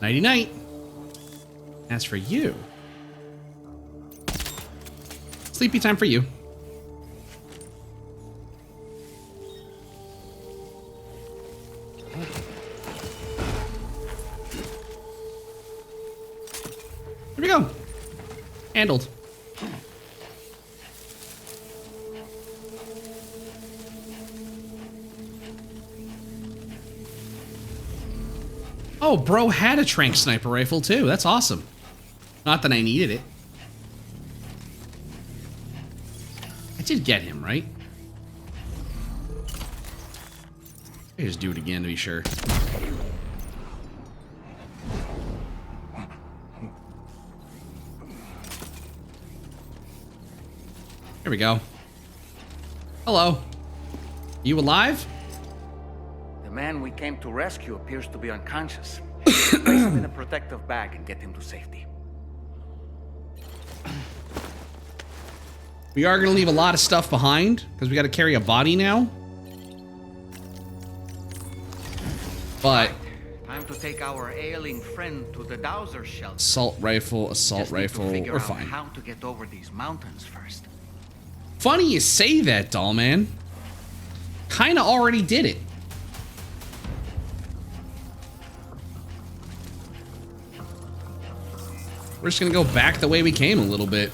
Nighty night. As for you, sleepy time for you. Here we go. Handled. Oh, bro had a trank sniper rifle too. That's awesome. Not that I needed it. I did get him, right? I just do it again to be sure. Here we go. Hello. You alive? The man we came to rescue appears to be unconscious. Place him in a protective bag and get him to safety. We are going to leave a lot of stuff behind because we got to carry a body now. But Time to take our ailing friend to the Dowser shelter. assault rifle, Just need to figure we're out fine. how to get over these mountains first. Funny you say that, doll man. Kinda already did it. We're just gonna go back the way we came a little bit.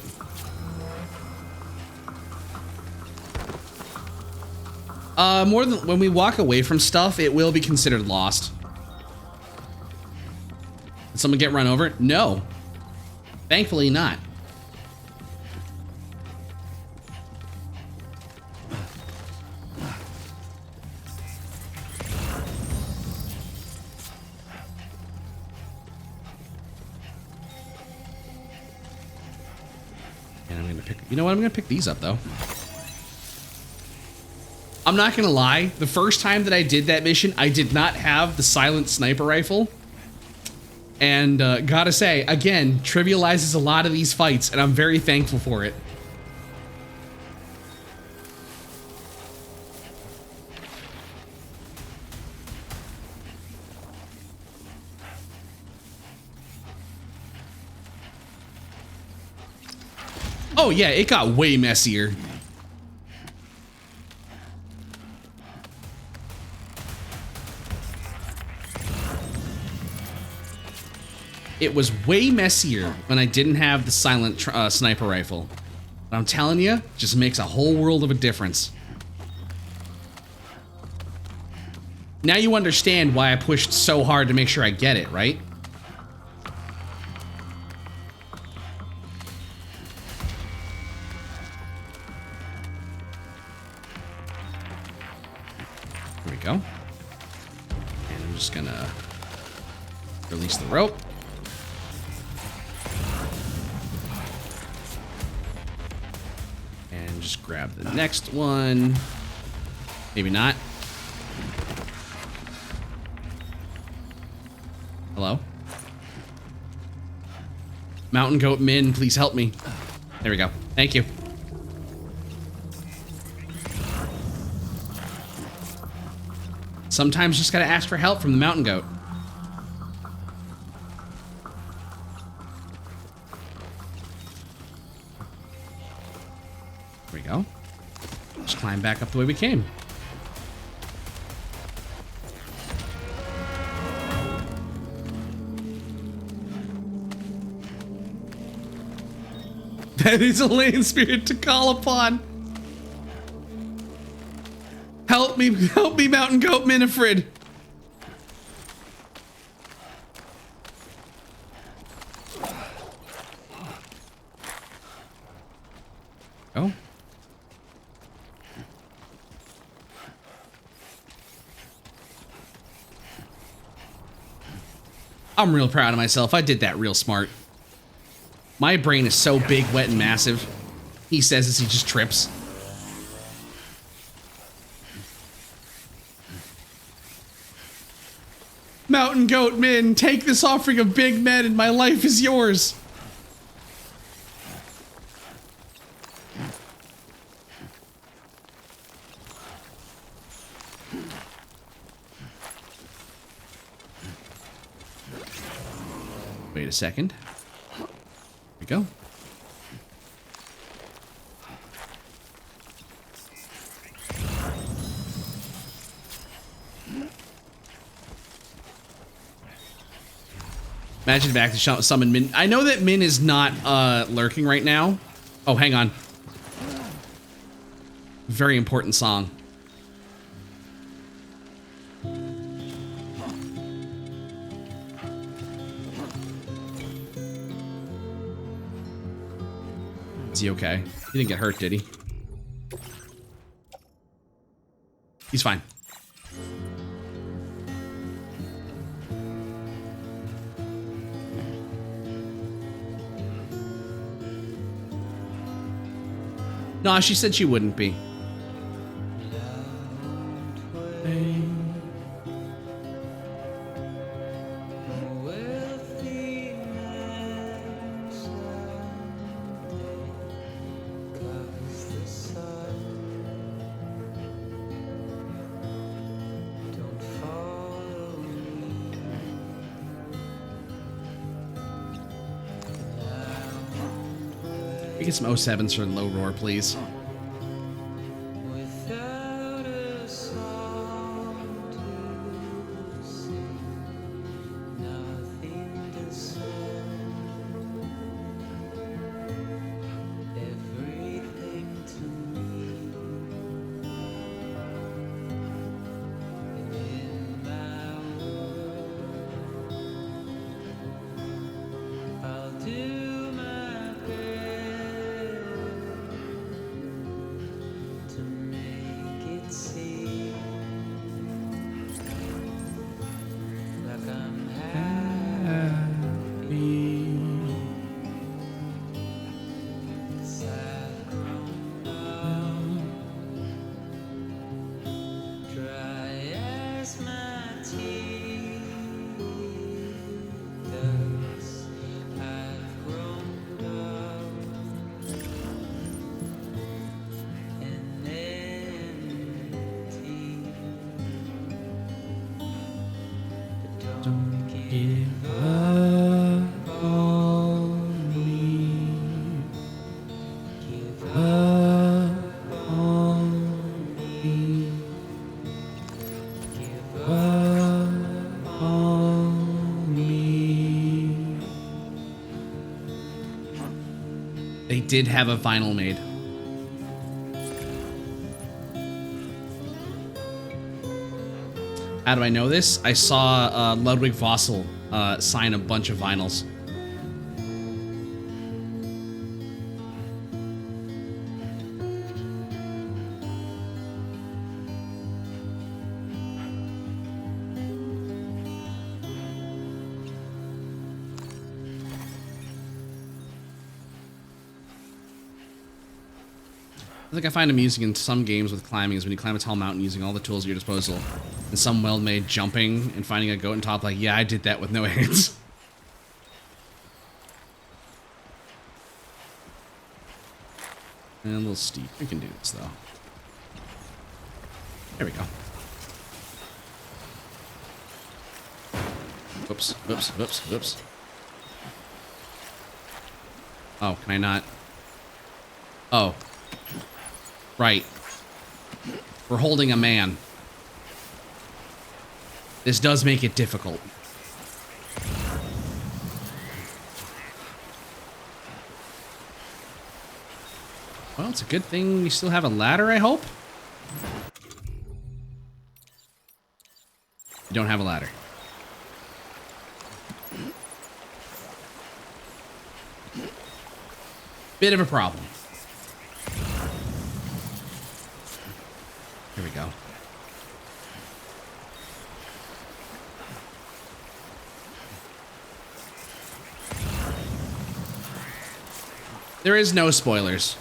More than when we walk away from stuff, it will be considered lost. Did someone get run over? No. Thankfully not. And I'm gonna pick, you know what? I'm gonna pick these up though. I'm not gonna lie, the first time that I did that mission, I did not have the silent sniper rifle. And gotta say, again, trivializes a lot of these fights, and I'm very thankful for it. Oh yeah, it got way messier. It was way messier when I didn't have the silent sniper rifle. But I'm telling you, just makes a whole world of a difference. Now you understand why I pushed so hard to make sure I get it, right? Here we go. And I'm just gonna release the rope. And just grab the next one. Maybe not. Hello? Mountain Goat Min, please help me. There we go. Thank you. Sometimes just gotta ask for help from the Mountain Goat. There we go. Just climb back up the way we came. That is a land spirit to call upon. Help me, Mountain Goat Minifred. Oh. I'm real proud of myself. I did that real smart. My brain is so big, wet, and massive. He says as he just trips. Mountain Goat Min, take this offering of big men and my life is yours. Wait a second. Here we go. Imagine if I actually summon Min. I know that Min is not lurking right now. Oh, hang on. Very important song. Is he okay? He didn't get hurt, did he? He's fine. No, she said she wouldn't be. Get some 07s for low roar, please. They did have a vinyl made. How do I know this? I saw Ludwig Vossel sign a bunch of vinyls. I think I find amusing in some games with climbing is when you climb a tall mountain using all the tools at your disposal, and some well-made jumping and finding a goat on top, like, yeah, I did that with no hands. And a little steep. We can do this, though. There we go. Whoops, whoops, whoops, whoops. Oh, can I not? Oh. Right. We're holding a man. This does make it difficult. Well, it's a good thing we still have a ladder, I hope. You don't have a ladder. Bit of a problem. Here we go. There is no spoilers.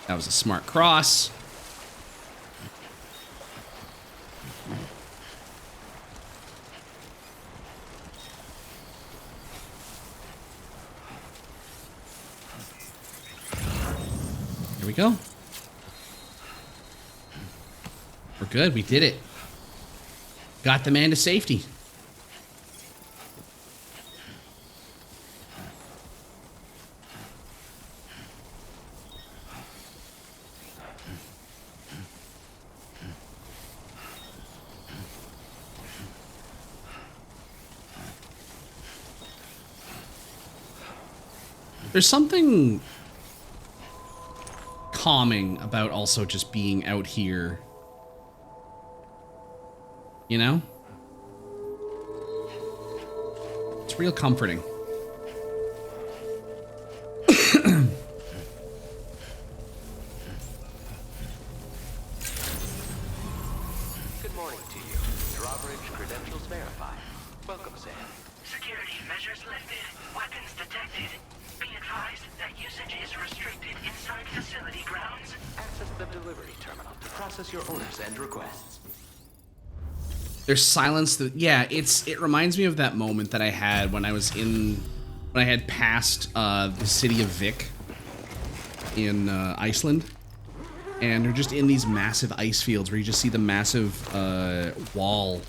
That was a smart cross. Here we go. We're good. We did it. Got the man to safety. There's something calming about also just being out here. You know? It's real comforting. Good morning to you. Drawbridge credentials verified. Welcome, Sam. Security measures lifted. Weapons detected. Be advised that usage is restricted inside facility grounds. Access the delivery terminal to process your orders and requests. There's silence that, yeah, it reminds me of that moment that I had when I had passed the city of Vik in Iceland, and they're just in these massive ice fields where you just see the massive wall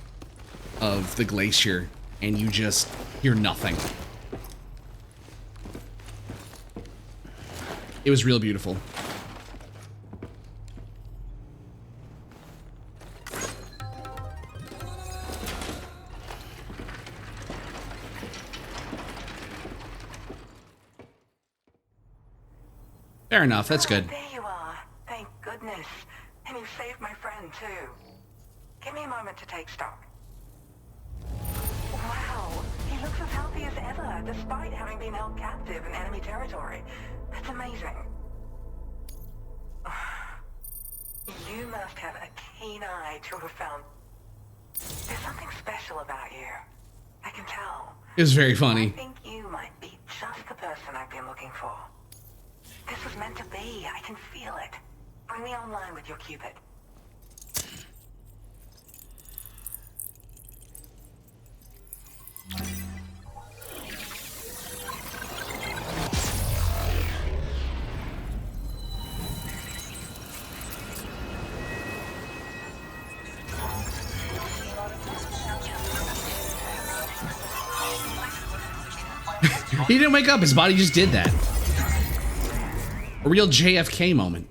of the glacier and you just hear nothing. It was real beautiful. Fair enough, that's good. There you are. Thank goodness. And you saved my friend, too. Give me a moment to take stock. Wow, he looks as healthy as ever, despite having been held captive in enemy territory. That's amazing. You must have a keen eye to have found... There's something special about you. I can tell. It was very funny. I think you might be just the person I've been looking for. This was meant to be. I can feel it. Bring me online with your Cupid. He didn't wake up, his body just did that. A real JFK moment.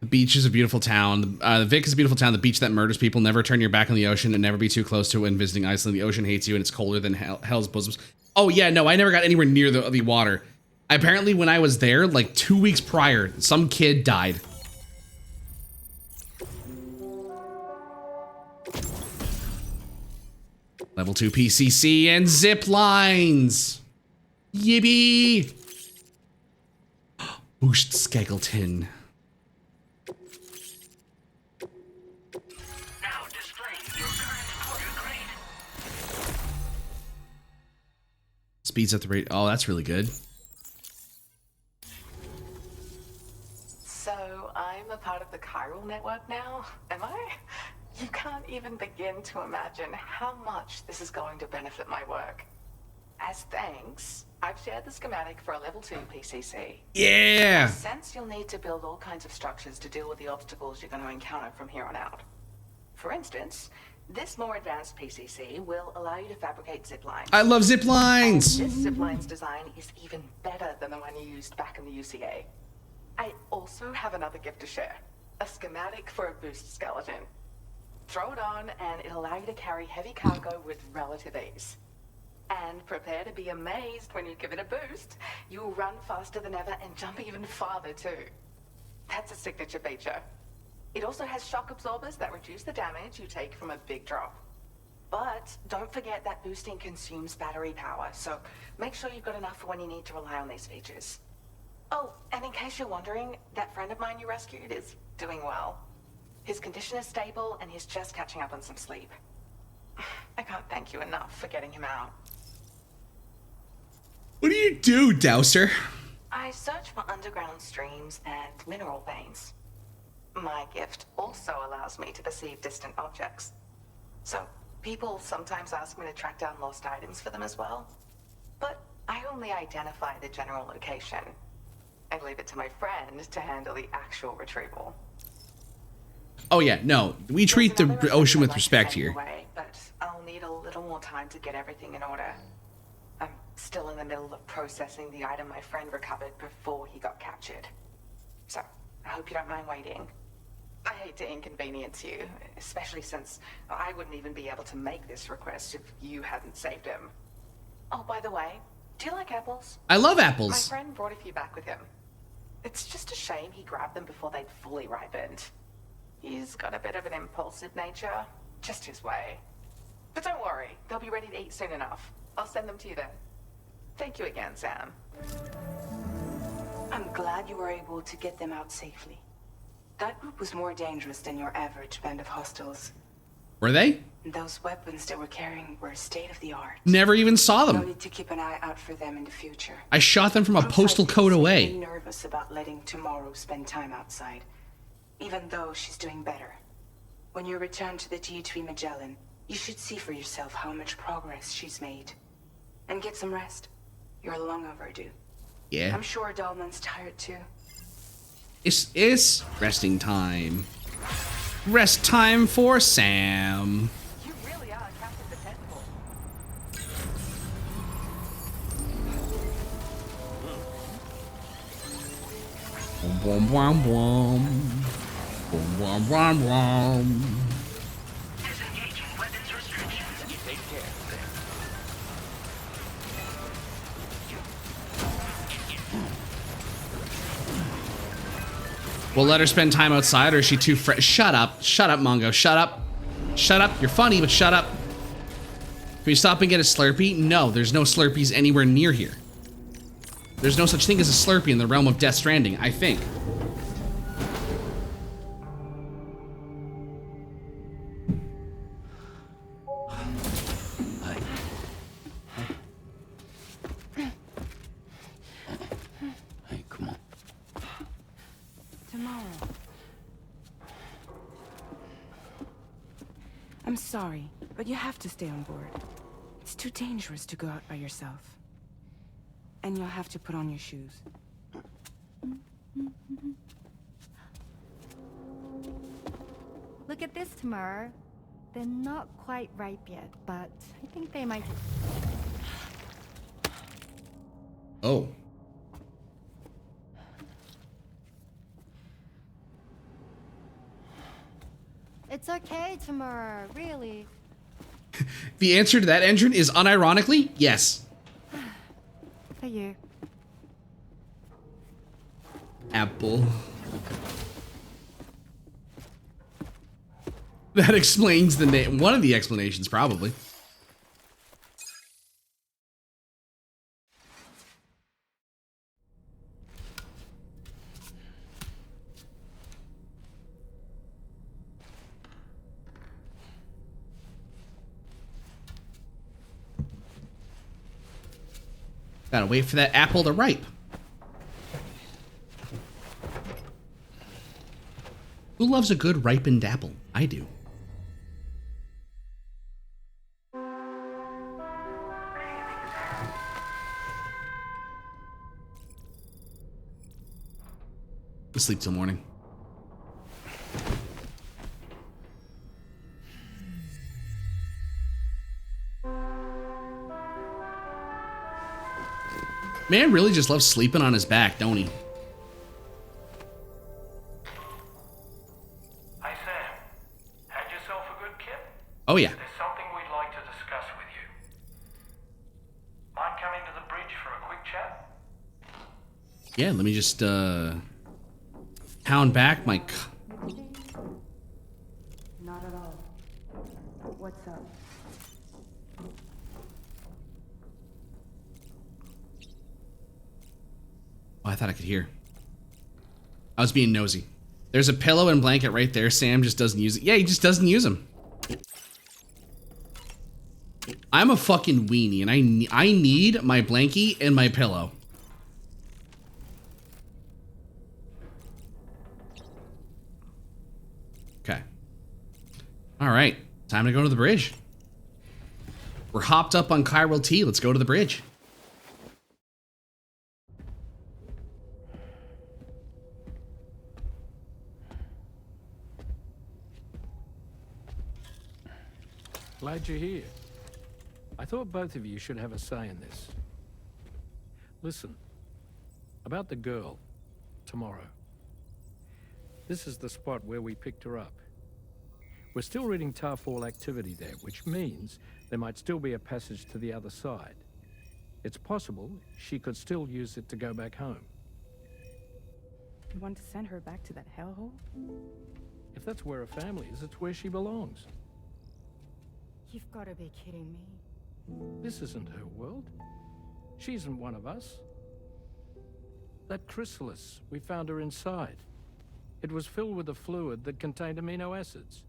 The beach is a beautiful town. The Vik is a beautiful town. The beach that murders people. Never turn your back on the ocean and never be too close to it when visiting Iceland. The ocean hates you and it's colder than hell's bosoms. Oh yeah, no, I never got anywhere near the water. Apparently when I was there, like 2 weeks prior, some kid died. Level 2 PCC and zip lines. Yippee. Boost Skeggleton. Now displaying your current quarter grade. Speeds up the rate. Oh, that's really good. So, I'm a part of the chiral network now, am I? You can't even begin to imagine how much this is going to benefit my work. As thanks, I've shared the schematic for a level 2 PCC. Yeah! I sense you'll need to build all kinds of structures to deal with the obstacles you're going to encounter from here on out. For instance, this more advanced PCC will allow you to fabricate zip lines. I love zip lines! And this zip line's design is even better than the one you used back in the UCA. I also have another gift to share. A schematic for a boost skeleton. Throw it on and it'll allow you to carry heavy cargo with relative ease. And prepare to be amazed when you give it a boost. You'll run faster than ever and jump even farther too. That's a signature feature. It also has shock absorbers that reduce the damage you take from a big drop. But don't forget that boosting consumes battery power, so make sure you've got enough for when you need to rely on these features. Oh, and in case you're wondering, that friend of mine you rescued is doing well. His condition is stable, and he's just catching up on some sleep. I can't thank you enough for getting him out. What do you do, Dowser? I search for underground streams and mineral veins. My gift also allows me to perceive distant objects. So, people sometimes ask me to track down lost items for them as well. But I only identify the general location. I leave it to my friend to handle the actual retrieval. Oh yeah, no. We treat the ocean with respect here. Away, but I'll need a little more time to get everything in order. I'm still in the middle of processing the item my friend recovered before he got captured. So, I hope you don't mind waiting. I hate to inconvenience you, especially since I wouldn't even be able to make this request if you hadn't saved him. Oh, by the way, do you like apples? I love My apples. friend brought a few back with him. It's just a shame he grabbed them before they'd fully ripened. He's got a bit of an impulsive nature, just his way. But don't worry, they'll be ready to eat soon enough. I'll send them to you then. Thank you again, Sam. I'm glad you were able to get them out safely. That group was more dangerous than your average band of hostiles. Were they? Those weapons they were carrying were state-of-the-art. Never even saw No them. need to keep an eye out for them in the future. I shot them from a postal code away. I'm nervous about letting Tomorrow spend time outside, even though she's doing better. When you return to the G3 Magellan, you should see for yourself how much progress she's made. And get some rest. You're long overdue. Yeah. I'm sure Dolman's tired too. It's resting time. Rest time for Sam. You really are Captain Dependable. Boom, boom, boom. Boom, boom, boom, boom. Disengaging weapons restrictions. You take care. We'll let her spend time outside, or is she too Shut up. Shut up, Mongo. Shut up. Shut up. You're funny, but shut up. Can we stop and get a Slurpee? No, there's no Slurpees anywhere near here. There's no such thing as a Slurpee in the realm of Death Stranding, I think. Hey, come on. Tomorrow. I'm sorry, but you have to stay on board. It's too dangerous to go out by yourself. And you'll have to put on your shoes. Look at this, Tamara. They're not quite ripe yet, but I think they might. Oh. It's okay, Tamara, really. The answer to that entrant is unironically, yes. For you. Apple. That explains the name. One of the explanations, probably. Gotta wait for that apple to ripe. Who loves a good ripened apple? I do. We'll sleep till morning. Man really just loves sleeping on his back, don't he? Hey Sam, had yourself a good kip? Oh yeah. There's something we'd like to discuss with you. Mind coming to the bridge for a quick chat? Yeah, let me just pound back my Not at all. What's up? Oh, I thought I could hear. I was being nosy. There's a pillow and blanket right there. Sam just doesn't use it. Yeah, he just doesn't use them. I'm a fucking weenie, and I need my blankie and my pillow. Okay. All right. Time to go to the bridge. We're hopped up on Chiral T. Let's go to the bridge. Glad you're here. I thought both of you should have a say in this. Listen, about the girl, tomorrow. This is the spot where we picked her up. We're still reading Tarfall activity there, which means there might still be a passage to the other side. It's possible she could still use it to go back home. You want to send her back to that hellhole? If that's where her family is, it's where she belongs. You've got to be kidding me. This isn't her world. She isn't one of us. That chrysalis, we found her inside. It was filled with a fluid that contained amino acids.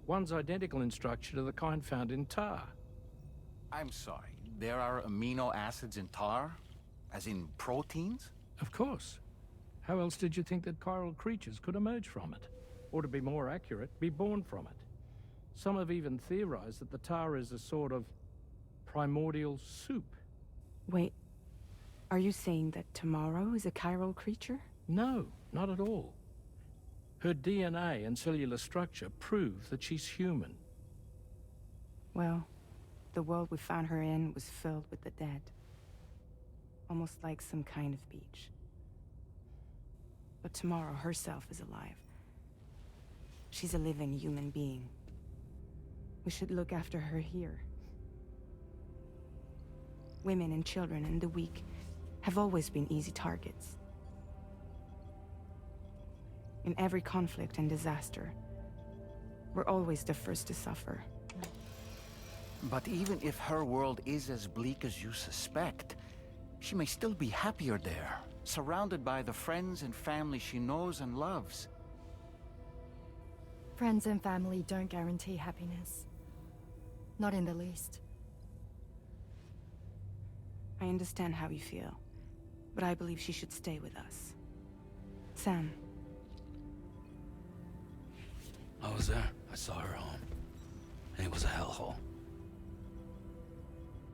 One's identical in structure to the kind found in tar. I'm sorry, there are amino acids in tar? As in proteins? Of course. How else did you think that chiral creatures could emerge from it? Or to be more accurate, be born from it? Some have even theorized that the tar is a sort of primordial soup. Wait, are you saying that tomorrow is a chiral creature? No, not at all. Her DNA and cellular structure prove that she's human. Well, the world we found her in was filled with the dead. Almost like some kind of beach. But tomorrow herself is alive. She's a living human being. We should look after her here. Women and children and the weak have always been easy targets. In every conflict and disaster, we're always the first to suffer. But even if her world is as bleak as you suspect, she may still be happier there, surrounded by the friends and family she knows and loves. Friends and family don't guarantee happiness. Not in the least. I understand how you feel, but I believe she should stay with us. Sam. I was there. I saw her home. And it was a hellhole.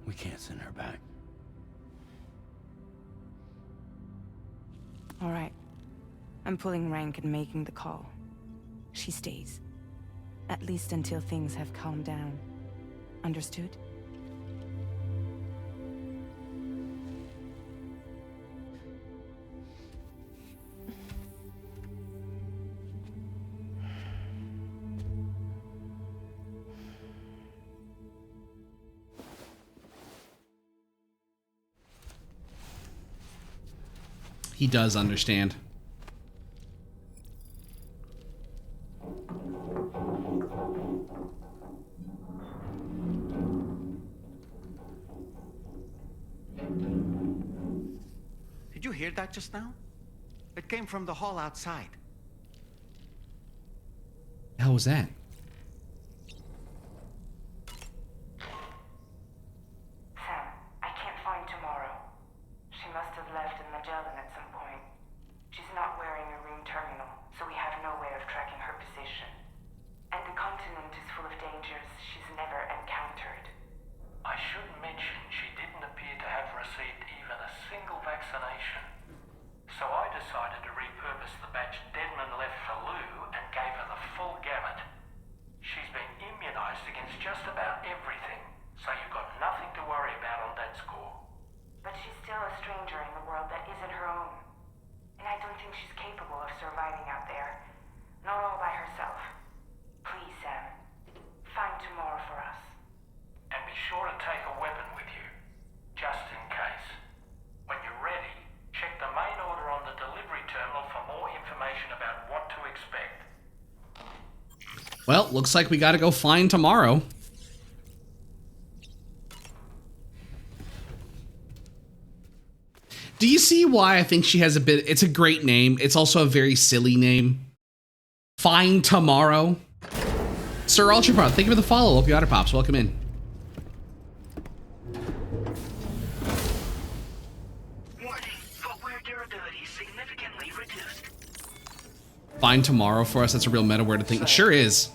We can't send her back. All right. I'm pulling rank and making the call. She stays. At least until things have calmed down. Understood? He does understand. Did you hear that just now? It came from the hall outside. The hell was that? Sam, I can't find tomorrow. She must have left in Magellan at some point. She's not wearing a room terminal, so we have no way of tracking her position. And the continent is full of dangers she's never encountered. I should mention she didn't appear to have received even a single vaccination. So I decided to repurpose the batch Deadman left for Lou and gave her the full gamut. She's been immunized against just about everything, so you've got nothing to worry about on that score. But she's still a stranger in the world that isn't her own. And I don't think she's capable of surviving out there. Not all by herself. Please, Sam. Find tomorrow for us. And be sure to take a weapon with you, just in case. When you're ready, check the main order on the delivery terminal for more information about what to expect. Well, looks like we gotta go find tomorrow. Do you see why I think she has a bit... It's a great name. It's also a very silly name. Find tomorrow. Sir Ultrapod, thank you for the follow. Hope you Otter Pops. Welcome in. Warning, footwear durability significantly reduced. Find tomorrow for us. That's a real meta word to think. It sure is.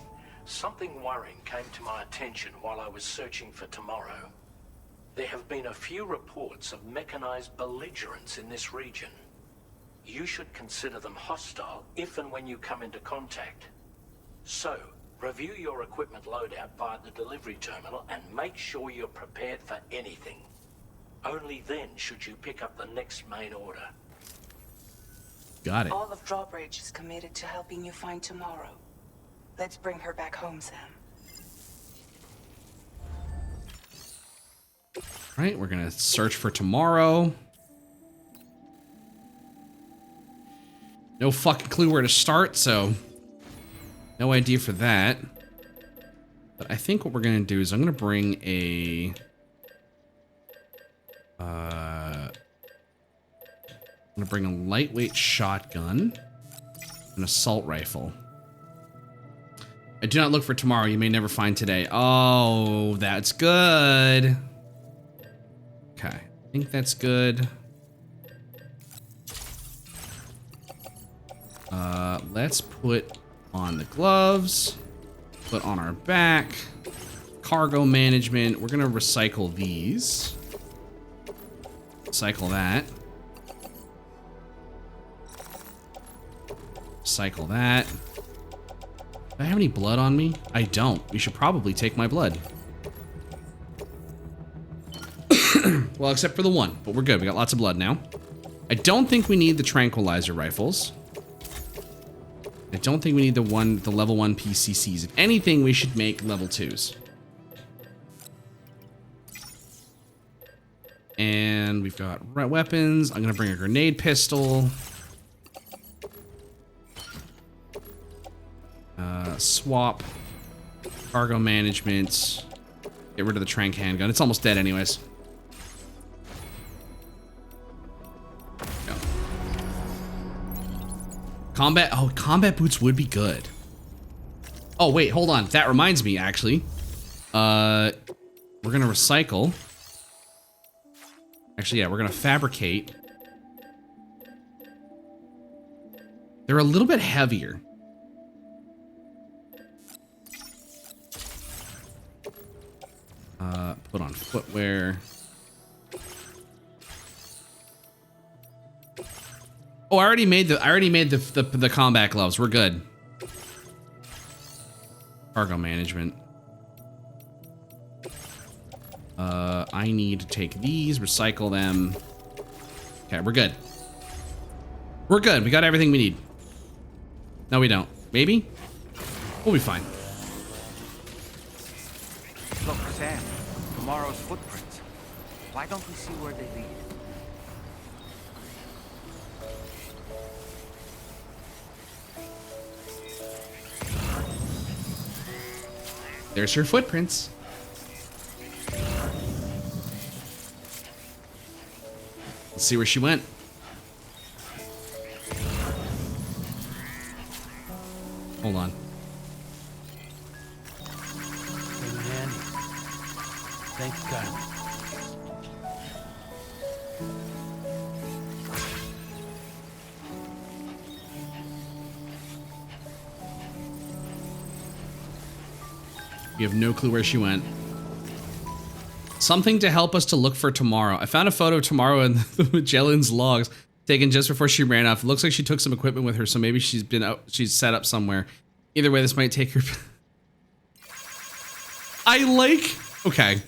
Something worrying came to my attention while I was searching for tomorrow. There have been a few reports of mechanized belligerents in this region. You should consider them hostile if and when you come into contact. So, review your equipment loadout via the delivery terminal and make sure you're prepared for anything. Only then should you pick up the next main order. Got it. All of Drawbridge is committed to helping you find tomorrow. Let's bring her back home, Sam. All right, we're gonna search for tomorrow. No fucking clue where to start, so no idea for that. But I think what we're gonna do is I'm gonna bring a lightweight shotgun, an assault rifle. I do not look for tomorrow. You may never find today. Oh, that's good. Okay, I think that's good. Let's put on the gloves, put on our back, cargo management. We're gonna recycle these. Recycle that. Recycle that. Do I have any blood on me? I don't. You should probably take my blood. Well, except for the one, but we're good. We got lots of blood now. I don't think we need the tranquilizer rifles. I don't think we need the level 1 PCCs. If anything, we should make level 2s. And we've got weapons. I'm gonna bring a grenade pistol. Swap. Cargo management. Get rid of the tranq handgun. It's almost dead anyways. Go. Combat boots would be good. Oh, wait, hold on. That reminds me, actually. We're gonna recycle. Actually, yeah, we're gonna fabricate. They're a little bit heavier. Put on footwear. Oh, I already made the combat gloves. We're good. Cargo management. I need to take these, recycle them. Okay, we're good. We're good. We got everything we need. No, we don't. Maybe? We'll be fine. Look, Sam, tomorrow's footprints. Why don't we see where they lead? There's her footprints. Let's see where she went. Hold on. Thank God. We have no clue where she went. Something to help us to look for tomorrow. I found a photo of tomorrow in the Magellan's logs taken just before she ran off. It looks like she took some equipment with her, so maybe she's been out, she's set up somewhere. Either way, this might take her. Okay.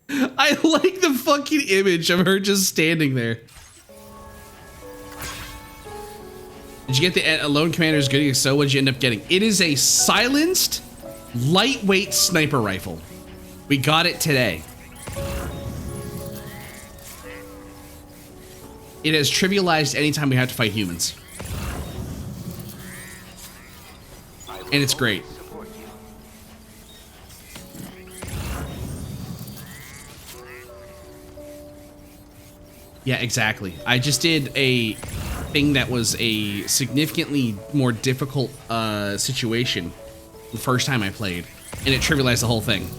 I like the fucking image of her just standing there. Did you get the Lone Commander's Goodie? So what'd you end up getting? It is a silenced, lightweight sniper rifle. We got it today. It has trivialized anytime we have to fight humans. And it's great. Yeah, exactly. I just did a thing that was a significantly more difficult situation the first time I played, and it trivialized the whole thing.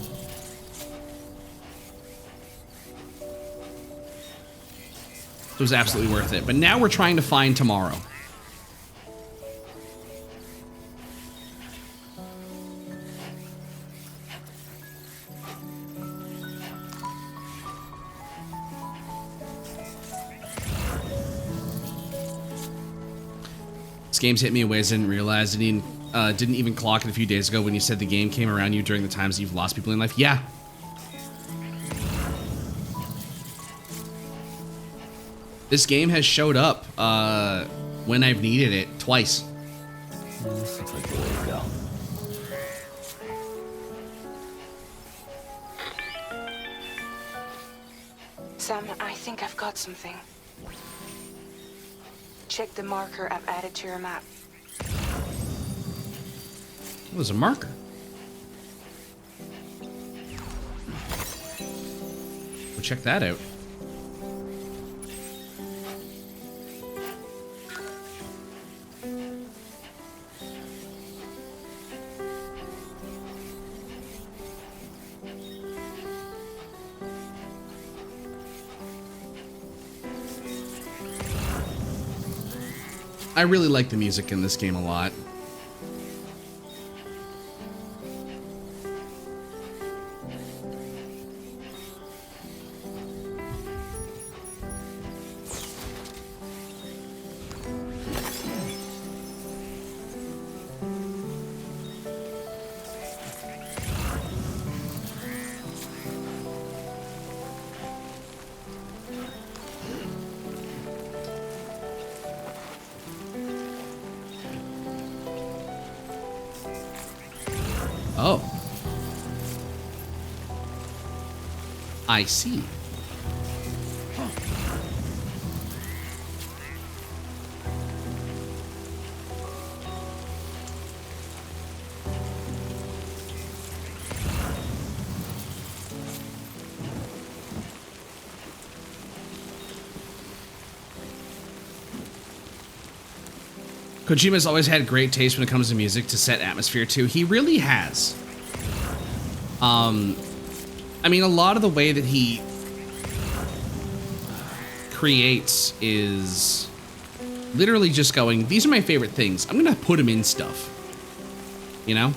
It was absolutely worth it. But now we're trying to find tomorrow. This game's hit me in ways I didn't realize. Didn't even clock it a few days ago when you said the game came around you during the times you've lost people in life. Yeah. This game has showed up when I've needed it twice. This looks like the way to go. Sam, I think I've got something. Check the marker I've added to your map. It was a marker. We'll check that out. I really like the music in this game a lot. Oh. I see. Kojima's always had great taste when it comes to music to set atmosphere to. He really has. I mean, a lot of the way that he creates is literally just going, these are my favorite things. I'm gonna put them in stuff. You know?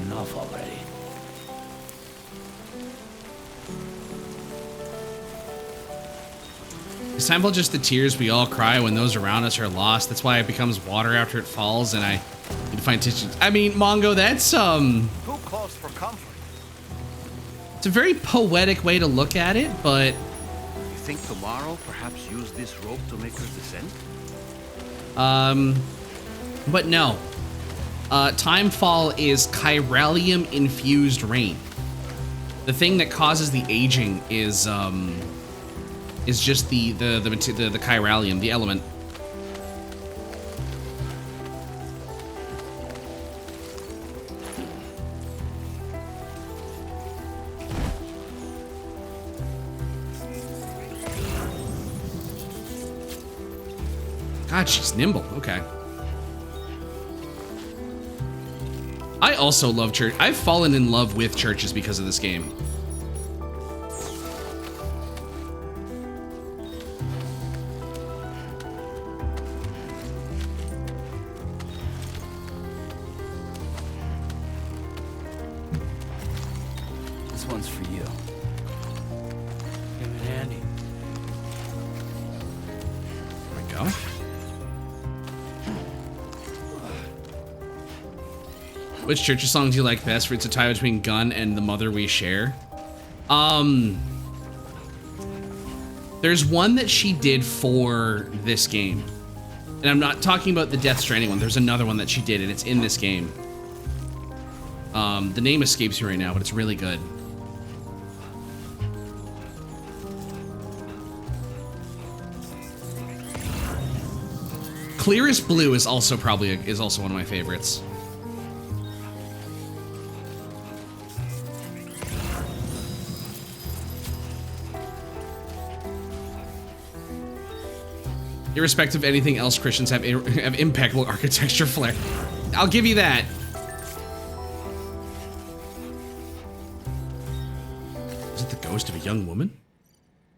Enough already. Is Timefall just the tears we all cry when those around us are lost? That's why it becomes water after it falls, and I need to find tissues. I mean, Mongo, that's Who calls for comfort? it's a very poetic way to look at it, but You think tomorrow perhaps use this rope to make her descend? but no. Timefall is chiralium infused rain. The thing that causes the aging is just the chiralium, the element. God, she's nimble. Okay. I also love church. I've fallen in love with churches because of this game. This one's for you. Give it handy. There we go. Which church song do you like best? For it's a tie between Gun and The Mother We Share. The There's one that she did for this game. And I'm not talking about the Death Stranding one. There's another one that she did, and it's in this game. The name escapes me right now, but it's really good. Clearest Blue is also one of my favorites. Irrespective of anything else, Christians have impeccable architecture flair. I'll give you that. Is it the ghost of a young woman?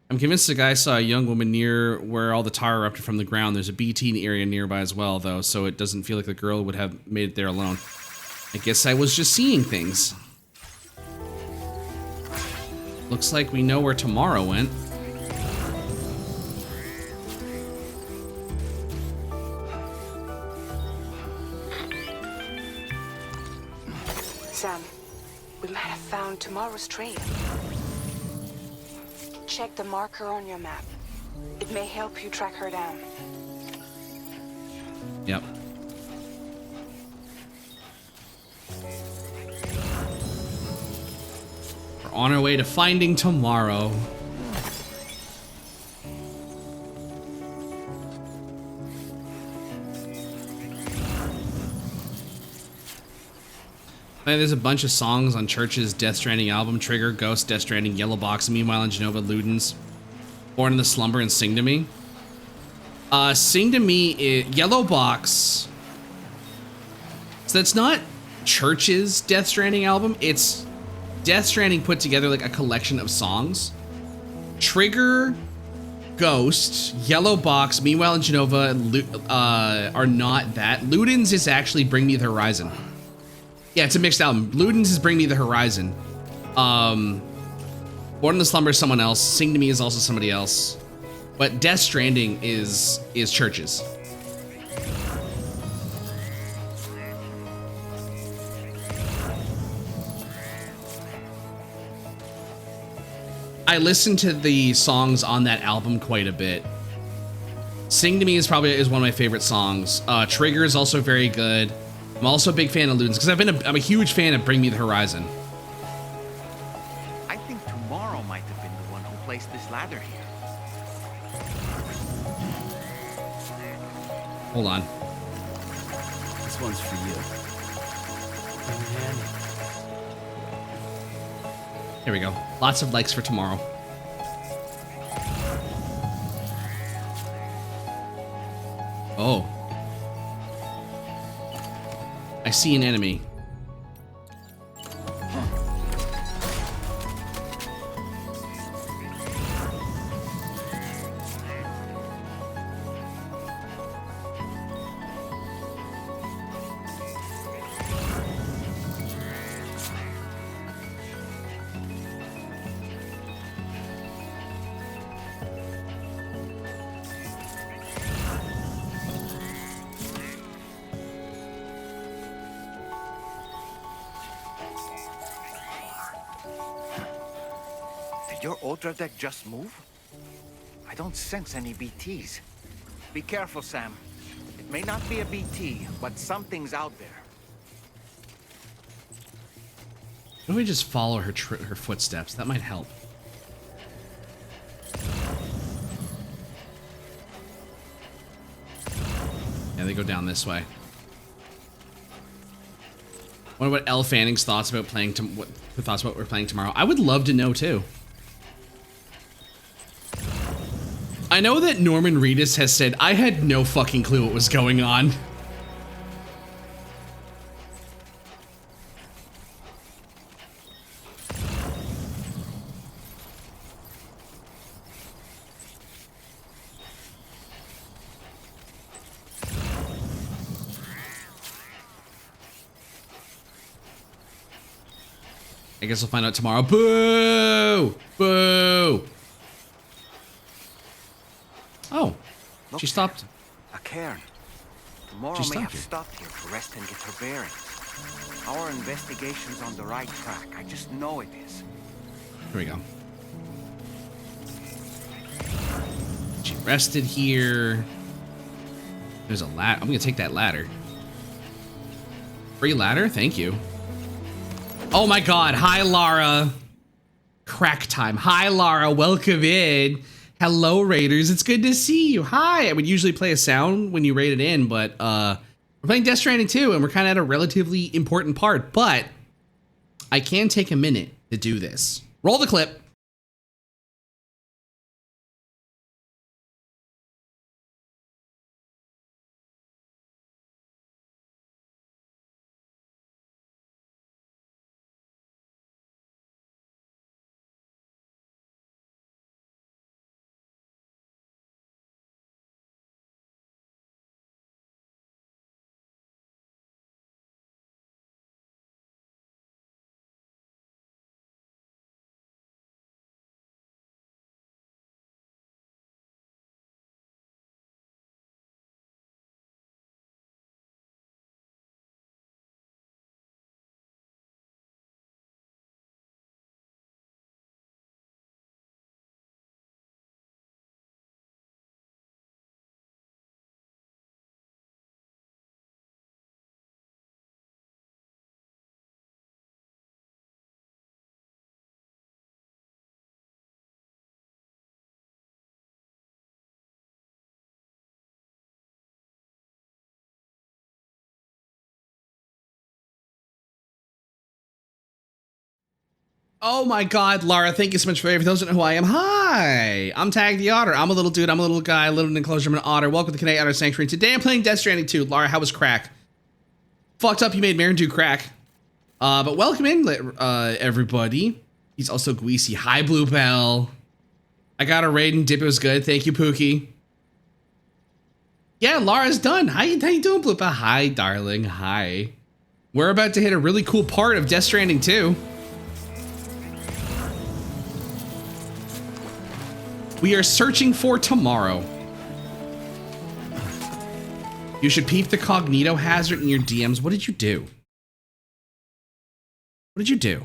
I'm convinced the guy saw a young woman near where all the tar erupted from the ground. There's a BT area nearby as well, though, so it doesn't feel like the girl would have made it there alone. I guess I was just seeing things. Looks like we know where tomorrow went. Sam, we might have found tomorrow's trail. Check the marker on your map. It may help you track her down. Yep. We're on our way to finding tomorrow. There's a bunch of songs on Church's Death Stranding album: Trigger, Ghost, Death Stranding, Yellow Box, Meanwhile in Genova, Ludens, Born in the Slumber, and Sing to Me. Sing to Me is Yellow Box. So that's not Church's Death Stranding album. It's Death Stranding put together like a collection of songs. Trigger, Ghost, Yellow Box, Meanwhile in Genova are not that. Ludens is actually Bring Me the Horizon. Yeah, it's a mixed album. Ludens is Bring Me the Horizon. Born in the Slumber is someone else. Sing to Me is also somebody else. But Death Stranding is Church's. I listened to the songs on that album quite a bit. Sing to Me is one of my favorite songs. Trigger is also very good. I'm also a big fan of Ludens because I'm a huge fan of Bring Me the Horizon. I think tomorrow might have been the one who placed this ladder here. Hold on. This one's for you. Here we go. Lots of likes for tomorrow. Oh. I see an enemy. Did your Ultra deck just move? I don't sense any BTs. Be careful, Sam. It may not be a BT, but something's out there. Why don't we just follow her footsteps? That might help. Yeah, they go down this way. Wonder what Elle Fanning's thoughts about playing what we're playing tomorrow. I would love to know too. I know that Norman Reedus has said, I had no fucking clue what was going on. I guess we'll find out tomorrow. Boo! Boo! Oh, Look, she stopped. A cairn. Tomorrow may have stopped here to rest and get her bearings. Our investigation's on the right track. I just know it is. Here we go. rested here. There's a ladder. I'm gonna take that ladder. Free ladder? Thank you. Oh my god. Hi, Lara. Crack time. Hi, Lara. Welcome in. Hello, Raiders. It's good to see you. Hi. I would usually play a sound when you raided in, but we're playing Death Stranding 2, and we're kind of at a relatively important part, but I can take a minute to do this. Roll the clip. Oh my god, Lara, thank you so much for those who don't know who I am. Hi, I'm Tag the Otter. I'm a little dude, I'm a little guy, I live in an enclosure, I'm an otter. Welcome to Canadian Otter Sanctuary. Today I'm playing Death Stranding 2. Lara, how was crack? Fucked up you made Marin do crack. But welcome in, everybody. He's also Greasy. Hi, Bluebell. I got a raid and dip, it was good. Thank you, Pookie. Yeah, Lara's done. How you doing, Bluebell? Hi, darling, hi. We're about to hit a really cool part of Death Stranding 2. We are searching for tomorrow. You should peep the cognito hazard in your DMs. What did you do? What did you do?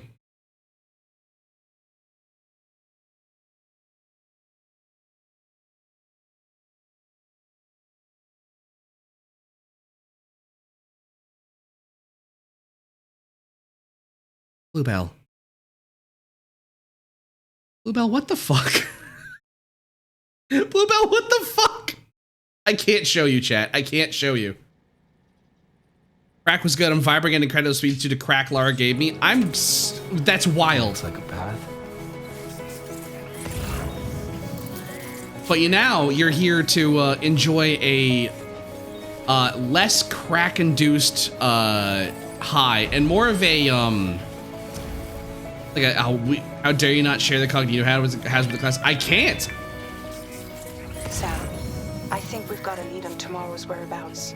Bluebell. Bluebell, what the fuck? Bluebell, what the fuck? I can't show you, chat. I can't show you. Crack was good. I'm vibrating at incredible speed due to crack Lara gave me. That's wild. Looks like a path. But you're here to enjoy a less crack-induced high and more of a like a how dare you not share the cognito has with the class? I can't. Sam, I think we've got a lead on tomorrow's whereabouts.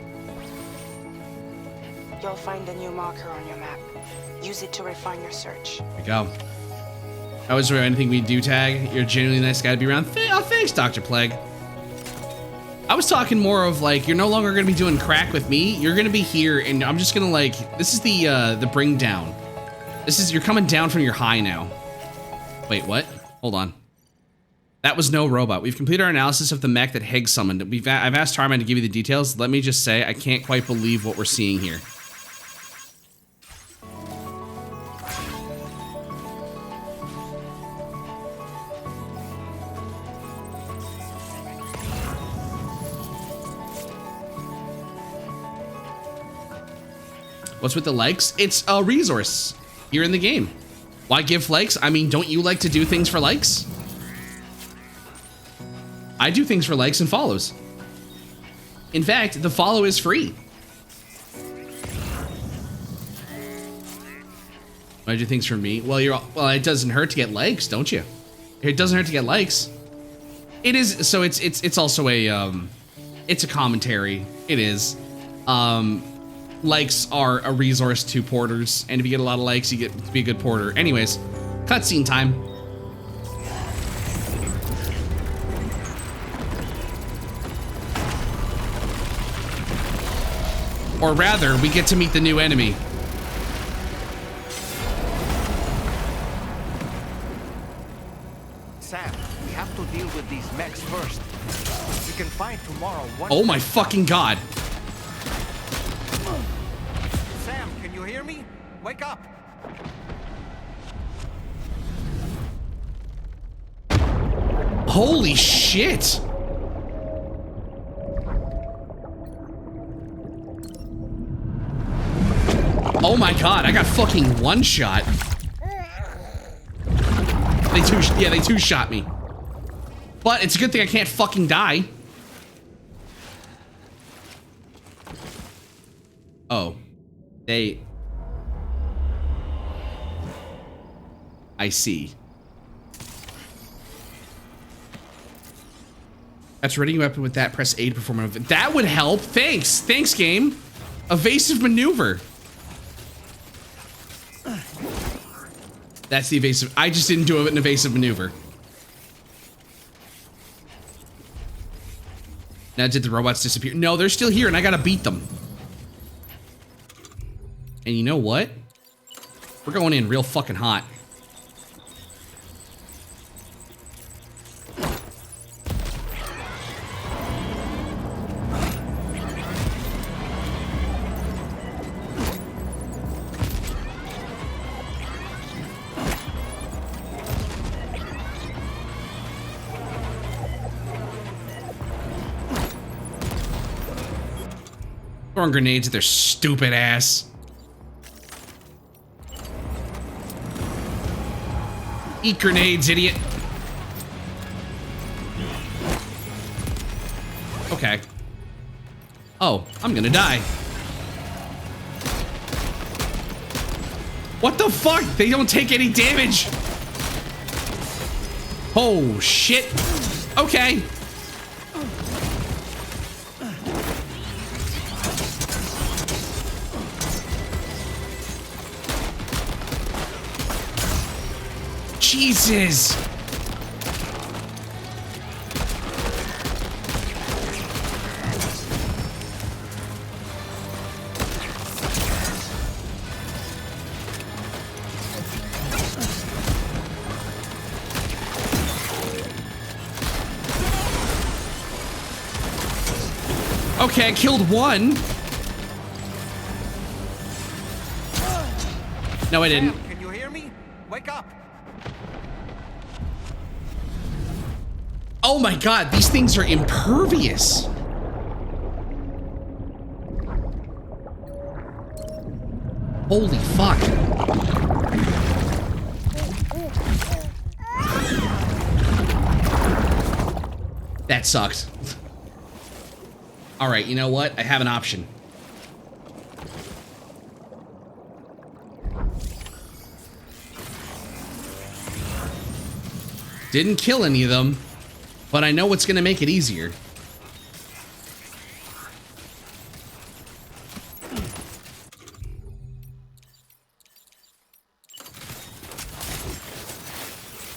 You'll find a new marker on your map. Use it to refine your search. There we go. I was there anything we do, Tag. You're a genuinely nice guy to be around. Oh, thanks, Dr. Plague. I was talking more of like, you're no longer going to be doing crack with me. You're going to be here, and I'm just going to like, this is the bring down. You're coming down from your high now. Wait, what? Hold on. That was no robot. We've completed our analysis of the mech that Higgs summoned. I've asked Tarman to give you the details. Let me just say, I can't quite believe what we're seeing here. What's with the likes? It's a resource here in the game. Why give likes? I mean, don't you like to do things for likes? I do things for likes and follows. In fact, the follow is free. Why do things for me? Well, it doesn't hurt to get likes, don't you? It doesn't hurt to get likes. It is, so it's also a it's a commentary. It is. Likes are a resource to porters, and if you get a lot of likes, you get to be a good porter. Anyways, cutscene time. Or rather, we get to meet the new enemy. Sam, we have to deal with these mechs first. can find tomorrow. Oh my fucking god. Sam, can you hear me? Wake up. Holy shit. Oh my god, I got fucking one shot. They two shot me. But it's a good thing I can't fucking die. Oh. I see. That's ready weapon with that. Press A to perform an event. That would help. Thanks. Thanks, game. Evasive maneuver. That's the evasive. I just didn't do an evasive maneuver. Now, did the robots disappear? No, they're still here, and I gotta beat them. And you know what? We're going in real fucking hot. Throwing grenades at their stupid ass. Eat grenades, idiot. Okay. Oh, I'm gonna die. What the fuck? They don't take any damage. Oh, shit. Okay. Jesus. Okay, I killed one. No, I didn't. Can you hear me? Wake up. Oh my god, these things are impervious. Holy fuck. That sucked. All right, you know what? I have an option. Didn't kill any of them, but I know what's gonna make it easier.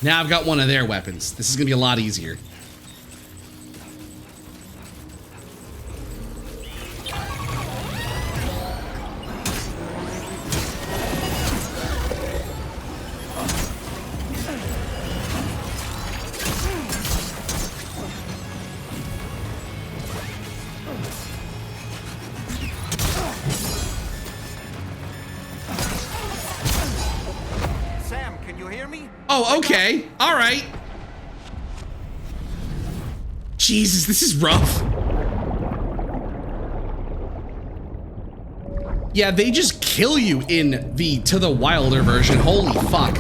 Now I've got one of their weapons. This is gonna be a lot easier. Sam, can you hear me? Oh, okay. All right. Jesus, this is rough. Yeah, they just kill you in the To the Wilder version. Holy fuck.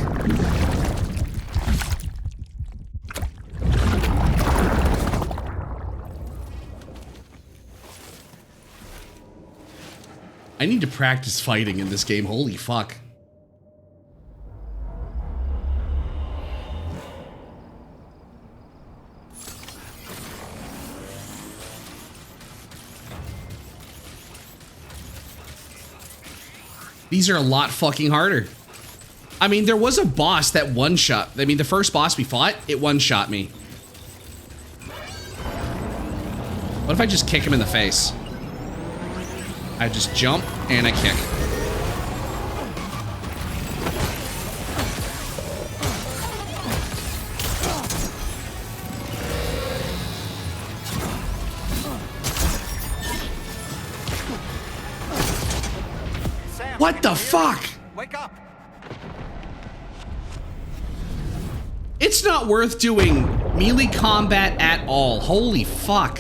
I need to practice fighting in this game. Holy fuck. These are a lot fucking harder. I mean, there was a boss that one-shot. I mean, the first boss we fought, it one-shot me. What if I just kick him in the face? I just jump and I kick. What the fuck? Wake up! It's not worth doing melee combat at all. Holy fuck.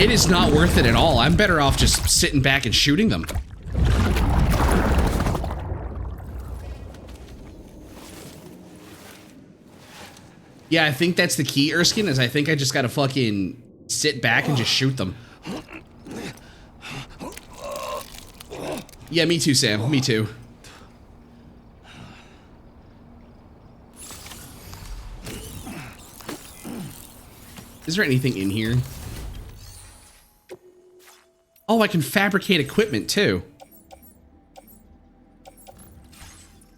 It is not worth it at all. I'm better off just sitting back and shooting them. Yeah, I think that's the key, Erskine, is I think I just gotta fucking sit back and just shoot them. Yeah, me too, Sam. Me too. Is there anything in here? Oh, I can fabricate equipment too.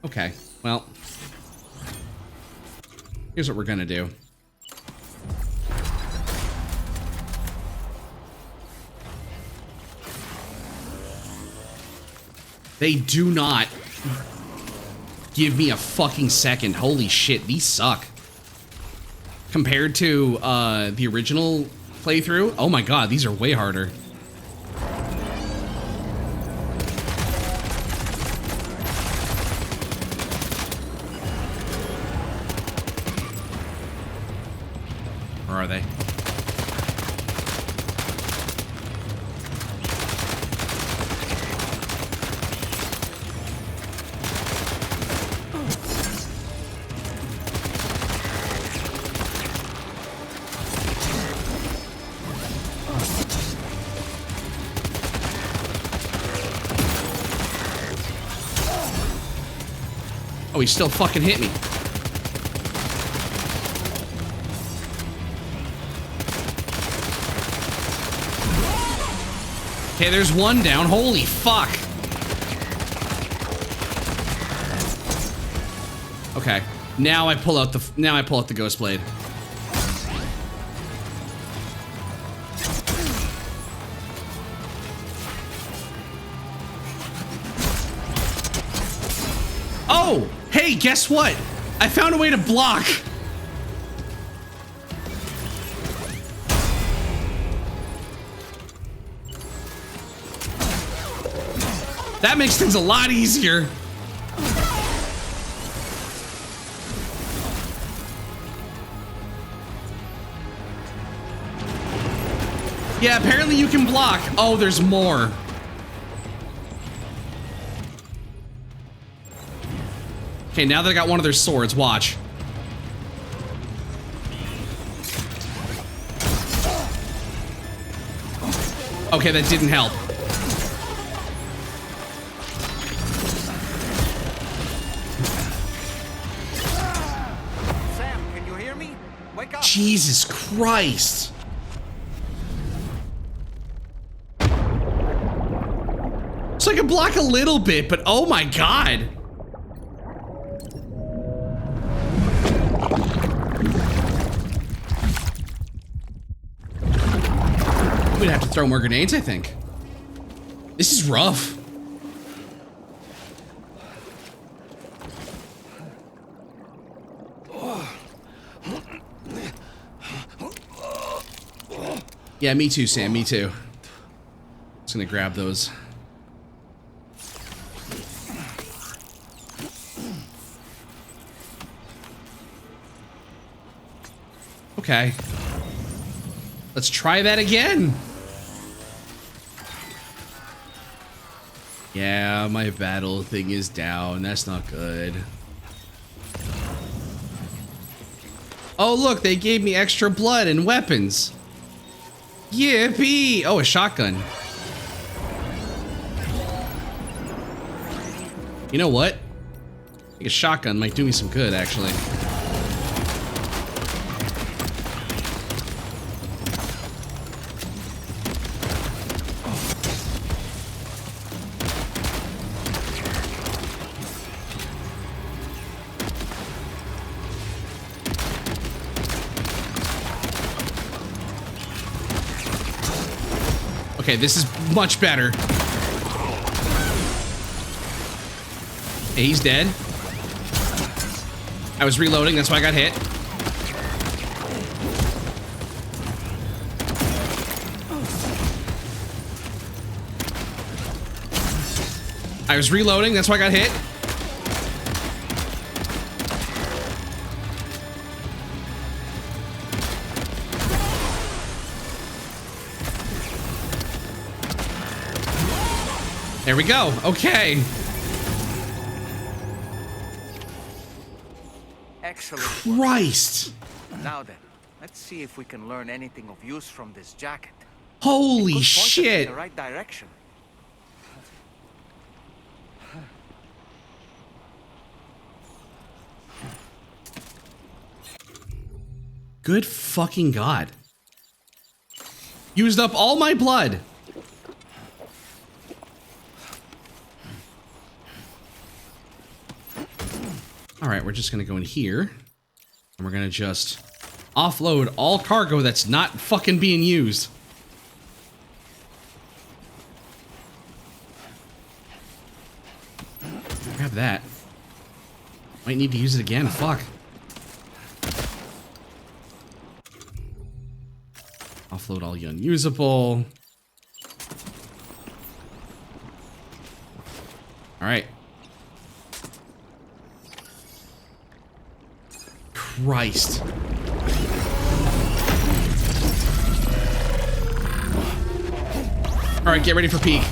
Okay, well. Here's what we're gonna do. They do not give me a fucking second. Holy shit, these suck. Compared to the original playthrough, oh my god, these are way harder. Where are they? Oh, he still fucking hit me. Okay, there's one down. Holy fuck. Okay, now I pull out the ghost blade. Oh, hey, guess what? I found a way to block. That makes things a lot easier. Yeah, apparently you can block. Oh, there's more. Okay, now that I got one of their swords, watch. Okay, that didn't help. Sam, can you hear me? Wake up! Jesus Christ. So I can block a little bit, but oh my god. I'm gonna have to throw more grenades, I think. This is rough. Yeah, me too, Sam, me too. Just gonna grab those. Okay. Let's try that again. Yeah, my battle thing is down. That's not good. Oh, look, they gave me extra blood and weapons. Yippee! Oh, a shotgun. You know what? I think a shotgun might do me some good, actually. Okay, this is much better. Hey, he's dead. I was reloading, that's why I got hit. I was reloading, that's why I got hit. There we go. Okay. Excellent. Christ. Now then, let's see if we can learn anything of use from this jacket. Holy It could point us shit. in the right direction. Good fucking God. Used up all my blood. All right, we're just gonna go in here and we're gonna just offload all cargo that's not fucking being used. Grab that. Might need to use it again, fuck. Offload all the unusable. All right. Christ. All right, get ready for peak.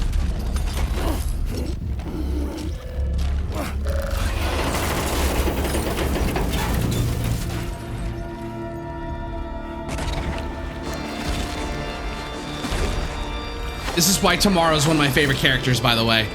This is why Tomorrow's one of my favorite characters, by the way.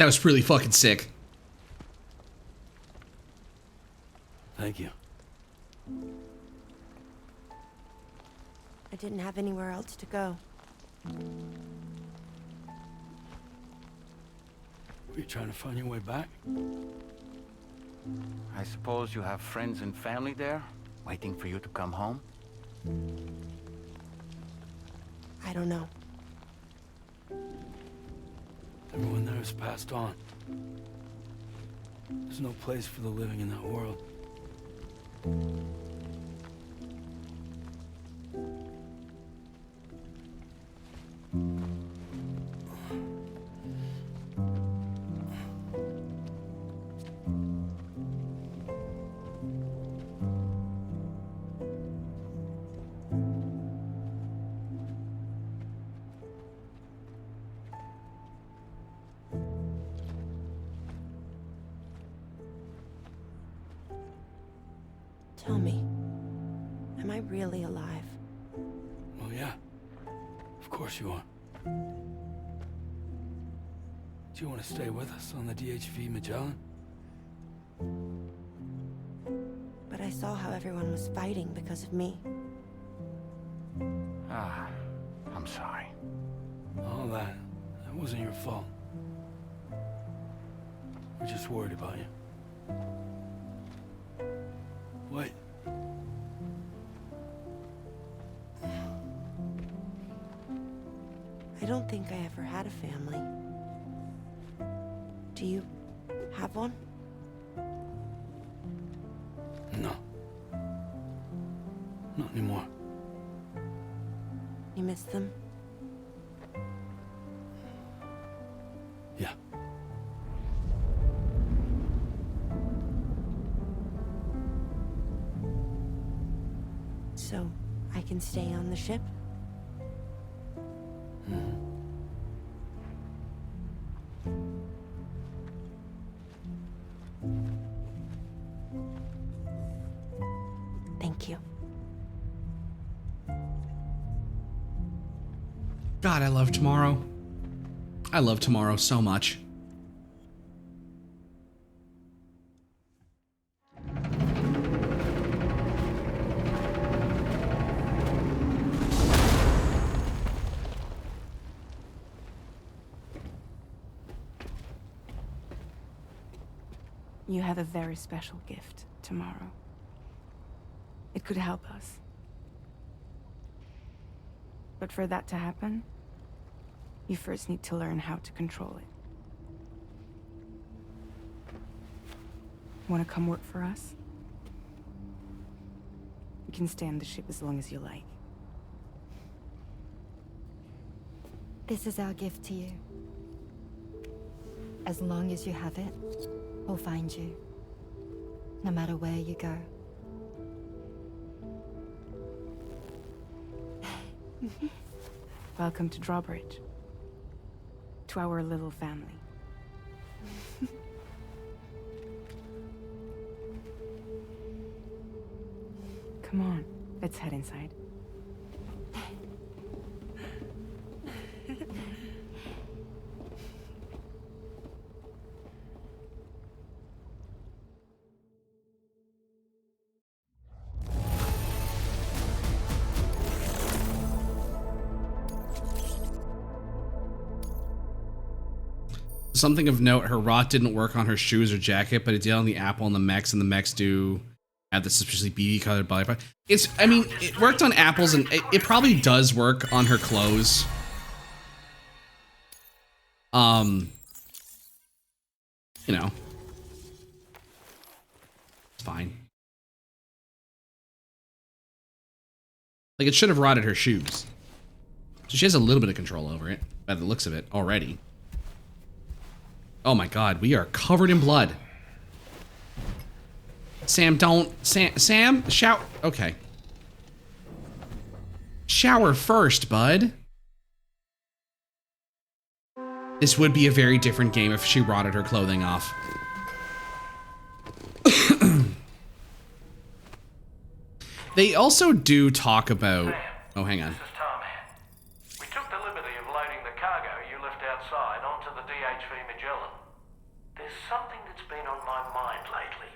That was really fucking sick. Thank you. I didn't have anywhere else to go. Were you trying to find your way back? I suppose you have friends and family there, waiting for you to come home? I don't know. Everyone there has passed on. There's no place for the living in that world. Tell me, am I really alive? Well, yeah. Of course you are. Do you want to stay with us on the DHV Magellan? But I saw how everyone was fighting because of me. Ah, I'm sorry. All that wasn't your fault. We're just worried about you. What? I don't think I ever had a family. Do you have one? No. Not anymore. You miss them? Yeah. So, I can stay on the ship? Thank you. God, I love tomorrow. I love tomorrow so much. You have a very special gift tomorrow. It could help us. But for that to happen, you first need to learn how to control it. Want to come work for us? You can stay on the ship as long as you like. This is our gift to you. As long as you have it, we'll find you. No matter where you go. Welcome to Drawbridge. To our little family. Come on, let's head inside. Something of note, her rot didn't work on her shoes or jacket, but it did on the apple and the mechs do have the suspiciously beady colored body part. I mean, it worked on apples and it probably does work on her clothes. You know. It's fine. Like, it should have rotted her shoes. So she has a little bit of control over it, by the looks of it, already. Oh my god, we are covered in blood. Sam, don't... Sam, shower... Okay. Shower first, bud. This would be a very different game if she rotted her clothing off. They also do talk about... Oh, hang on. We took the liberty of loading the cargo you left outside onto the DHV Magellan. There's something that's been on my mind lately.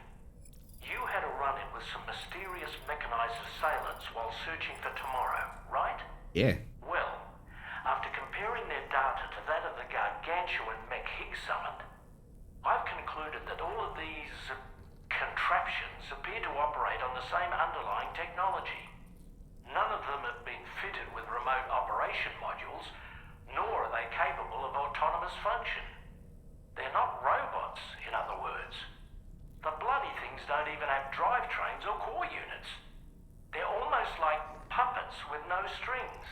You had a run-in with some mysterious mechanized assailants while searching for tomorrow, right? Yeah. Well, after comparing their data to that of the gargantuan mech Higgs summoned, I've concluded that all of these contraptions appear to operate on the same underlying technology. None of them have been fitted with remote operation modules, nor are they capable of autonomous function. They're not robots, in other words. The bloody things don't even have drivetrains or core units. They're almost like puppets with no strings.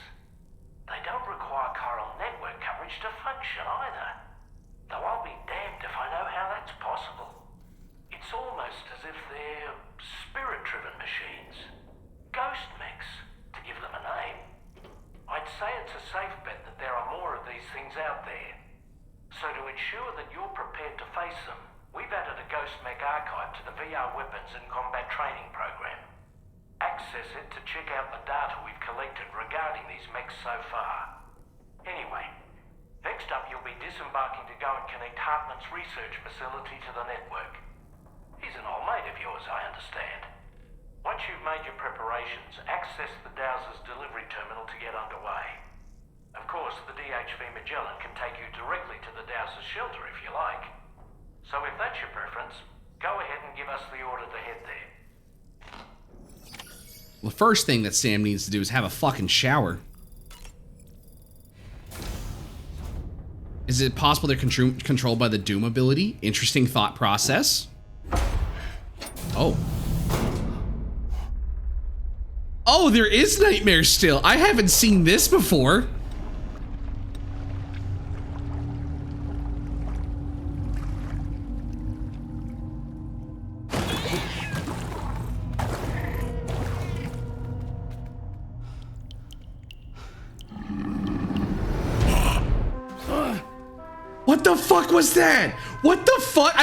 They don't require chiral network coverage to function either. Though I'll be damned if I know how that's possible. It's almost as if they're spirit-driven machines. Ghost mechs, to give them a name. I'd say it's a safe bet that there are more of these things out there. So to ensure that you're prepared to face them, we've added a Ghost Mech archive to the VR weapons and combat training program. Access it to check out the data we've collected regarding these mechs so far. Anyway, next up you'll be disembarking to go and connect Hartman's research facility to the network. He's an old mate of yours, I understand. Once you've made your preparations, access the Dowser's delivery terminal to get underway. Of course, the DHV HV Magellan can take you directly to the Dowser's shelter if you like. So if that's your preference, go ahead and give us the order to head there. The first thing that Sam needs to do is have a fucking shower. Is it possible they're controlled by the Doom ability? Interesting thought process. Oh. Oh, there is nightmares still. I haven't seen this before. What the fuck was that? What the fuck?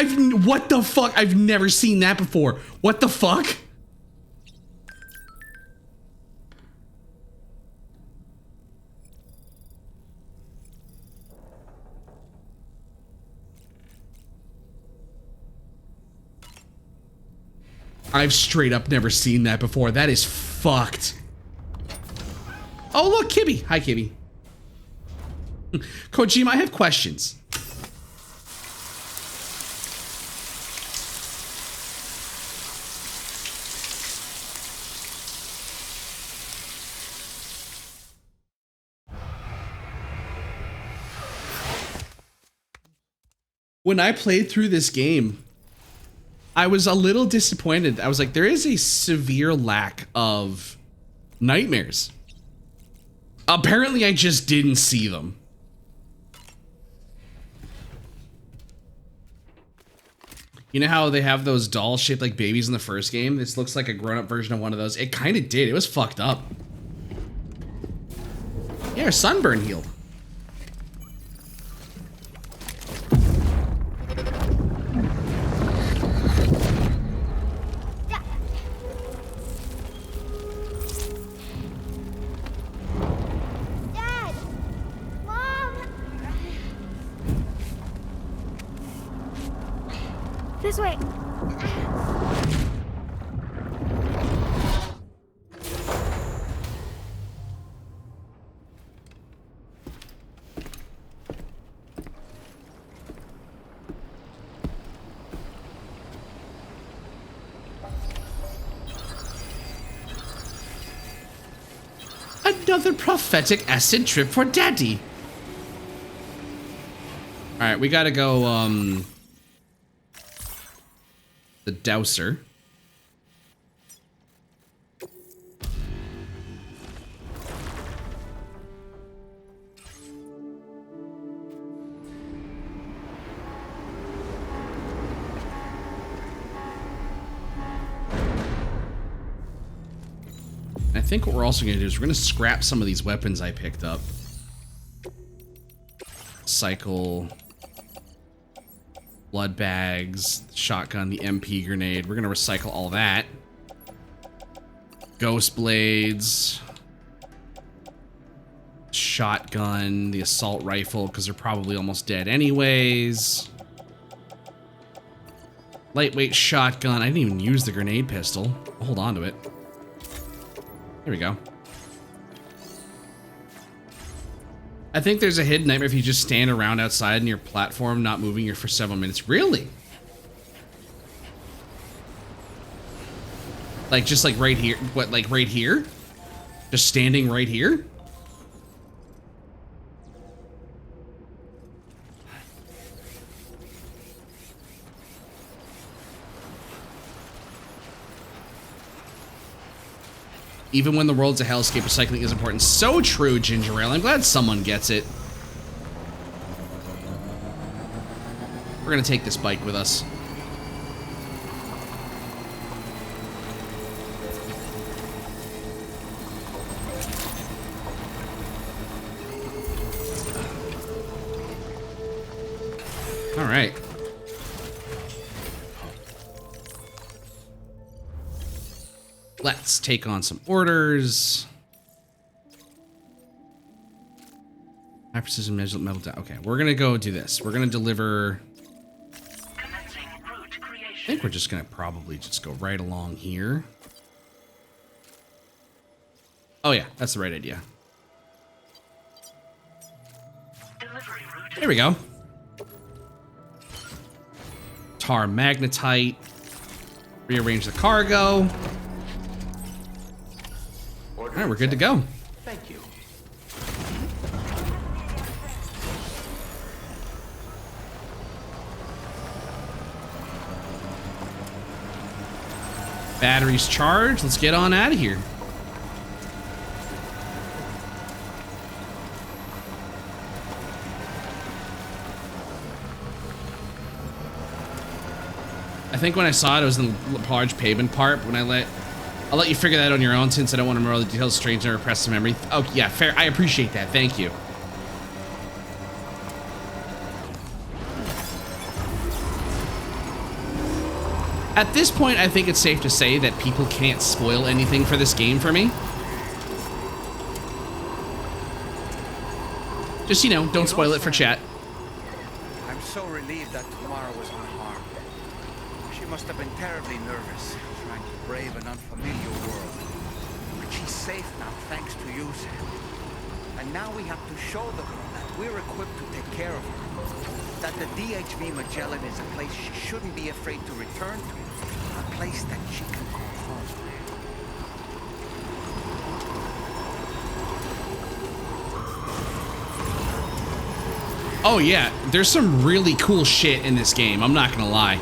What the fuck? I've never seen that before. What the fuck? I've straight up never seen that before. That is fucked. Oh, look, Kibby. Hi, Kibby. Kojima, I have questions. When I played through this game, I was a little disappointed. I was like, there is a severe lack of nightmares. Apparently, I just didn't see them. You know how they have those dolls shaped like babies in the first game? This looks like a grown-up version of one of those. It kind of did. It was fucked up. Yeah, her sunburn healed. This way. Another prophetic acid trip for Daddy. All right, we gotta go, the Dowser. I think what we're also going to do is we're going to scrap some of these weapons I picked up. Cycle, blood bags, shotgun, the MP grenade. We're going to recycle all that. Ghost blades, shotgun, the assault rifle, because they're probably almost dead anyways. Lightweight shotgun. I didn't even use the grenade pistol. I'll hold on to it. Here we go. I think there's a hidden nightmare if you just stand around outside in your platform, not moving for several minutes. Really? Like, just like right here? What, like right here? Just standing right here? Even when the world's a hellscape, recycling is important. So true, Ginger Ale. I'm glad someone gets it. We're gonna take this bike with us. All right. Let's take on some orders. High precision metal down. Okay, we're gonna go do this. We're gonna deliver. I think we're just gonna probably just go right along here. Oh yeah, that's the right idea. There we go. Tar magnetite. Rearrange the cargo. All right, we're good to go. Thank you. Batteries charged. Let's get on out of here. I think when I saw it, it was in the large pavement part. When I'll let you figure that on your own since I don't want to remember all the details. Strange and repress the memory. Oh yeah, fair. I appreciate that. Thank you. At this point, I think it's safe to say that people can't spoil anything for this game for me. Just, you know, don't spoil it for chat. I'm so relieved that Tamara was unharmed. She must have been terribly nervous, trying to brave an unfamiliar world. But she's safe now, thanks to you, Sam. And now we have to show them that we're equipped to take care of her. That the DHV Magellan is a place she shouldn't be afraid to return to. A place that she can call home. Oh yeah, there's some really cool shit in this game, I'm not gonna lie.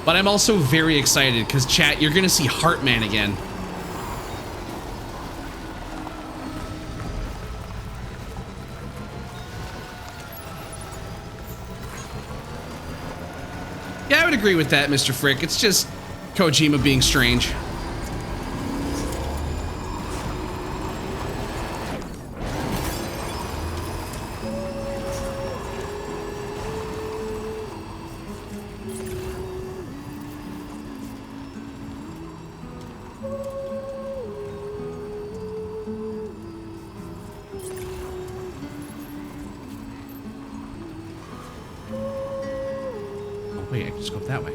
But I'm also very excited because chat, you're gonna see Heartman again. Yeah, I would agree with that, Mr. Frick. It's just Kojima being strange. Wait, I can just go up that way.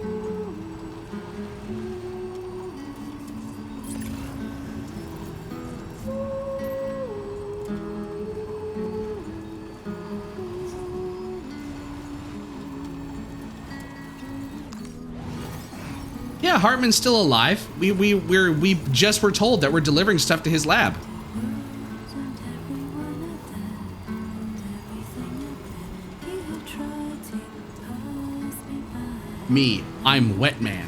Yeah, Hartman's still alive. We just were told that we're delivering stuff to his lab. Me, I'm Wet Man.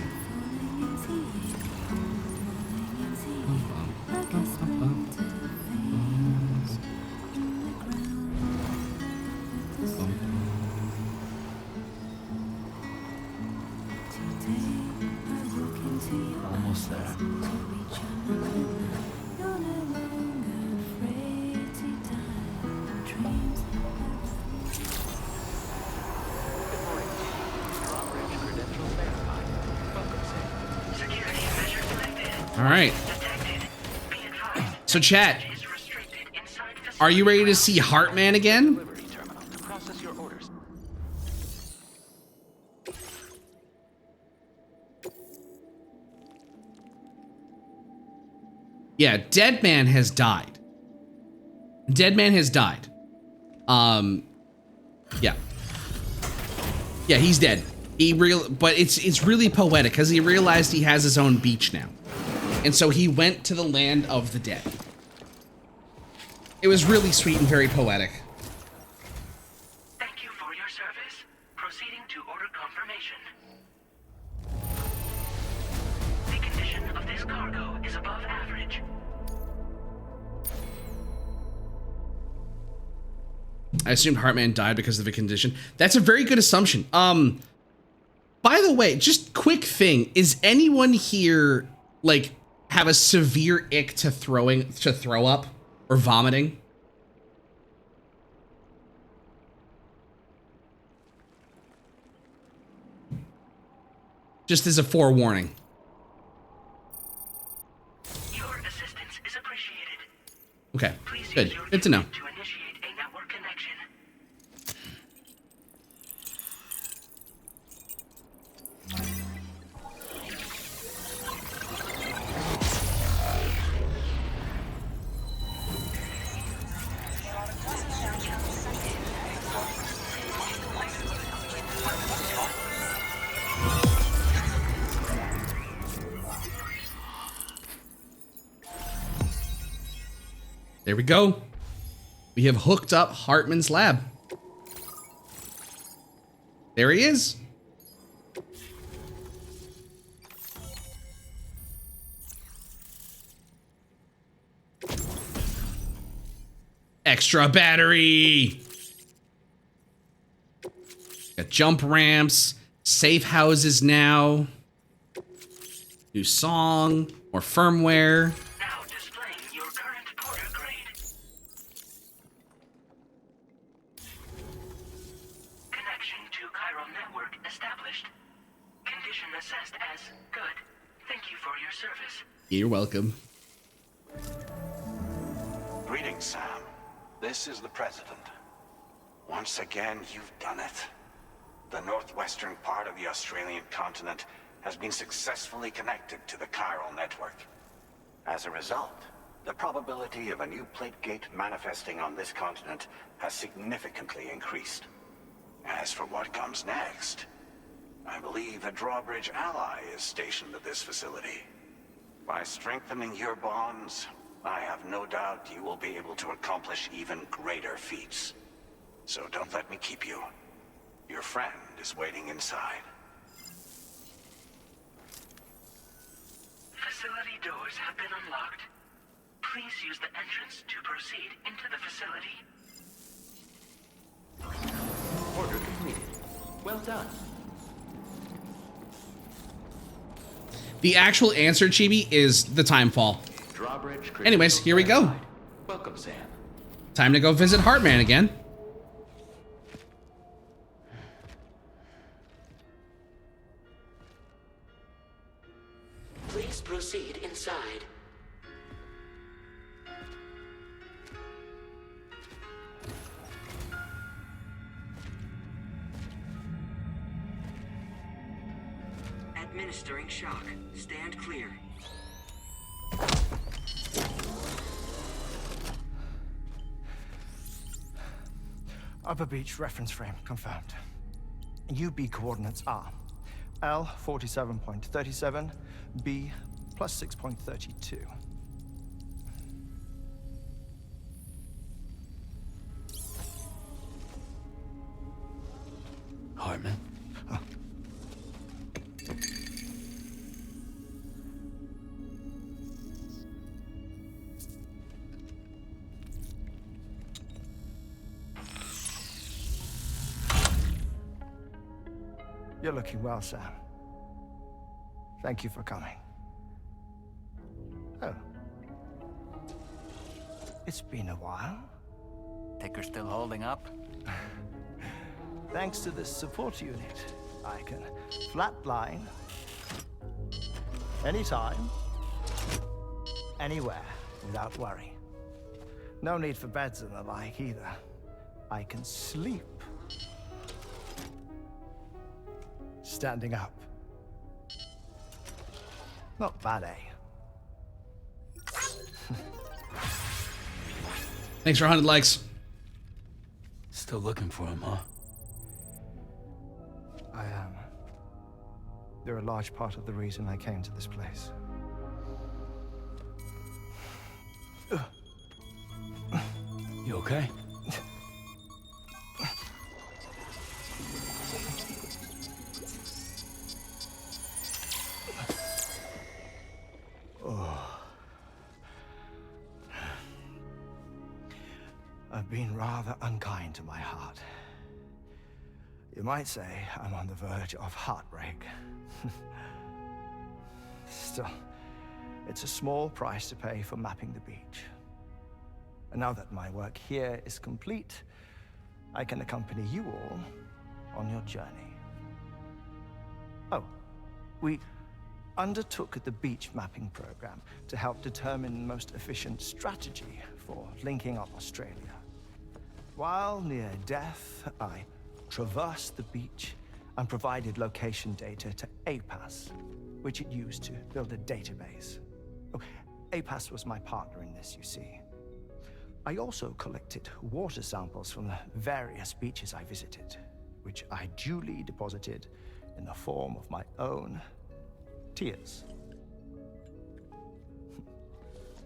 Almost there. All right. So chat, are you ready to see Heartman again? Yeah, Dead Man has died. Dead Man has died. Yeah. Yeah, he's dead. But it's really poetic because he realized he has his own beach now. And so he went to the land of the dead. It was really sweet and very poetic. Thank you for your service. Proceeding to order confirmation. The condition of this cargo is above average. I assumed Heartman died because of the condition. That's a very good assumption. By the way, just quick thing. Is anyone here, like, have a severe ick to throw up or vomiting? Just as a forewarning. Your assistance is appreciated. Okay, good. Good to know. To initiate a network connection. There we go. We have hooked up Hartman's lab. There he is. Extra battery. Got jump ramps, safe houses now. New song, more firmware. Now displaying your current porter grade. Connection to chiral network established. Condition assessed as good. Thank you for your service. You're welcome. Greetings, Sam. This is the President. Once again, you've done it. The northwestern part of the Australian continent has been successfully connected to the chiral network. As a result, the probability of a new plate gate manifesting on this continent has significantly increased. As for what comes next, I believe a drawbridge ally is stationed at this facility. By strengthening your bonds, I have no doubt you will be able to accomplish even greater feats. So don't let me keep you. Your friend is waiting inside. Facility doors have been unlocked. Please use the entrance to proceed into the facility. Order completed. Well done. The actual answer, Chibi, is the timefall. Drawbridge. Anyways, here we go. Welcome, Sam. Time to go visit Hartman again. Please proceed inside. Administering shock. Stand clear. Upper beach reference frame confirmed. UB coordinates are L 47.37, B plus 6.32. Hartman? You're looking well, Sam. Thank you for coming. Oh. It's been a while. Ticker's still holding up? Thanks to this support unit, I can flatline anytime, anywhere, without worry. No need for beds and the like either. I can sleep standing up. Not bad, eh? Thanks for 100 likes. Still looking for him, huh? I am. They're a large part of the reason I came to this place. You okay? I've been rather unkind to my heart. You might say I'm on the verge of heartbreak. Still, it's a small price to pay for mapping the beach. And now that my work here is complete, I can accompany you all on your journey. Oh, we undertook the beach mapping program to help determine the most efficient strategy for linking up Australia. While near death, I traversed the beach and provided location data to APAS, which it used to build a database. Oh, APAS was my partner in this, you see. I also collected water samples from the various beaches I visited, which I duly deposited in the form of my own tears.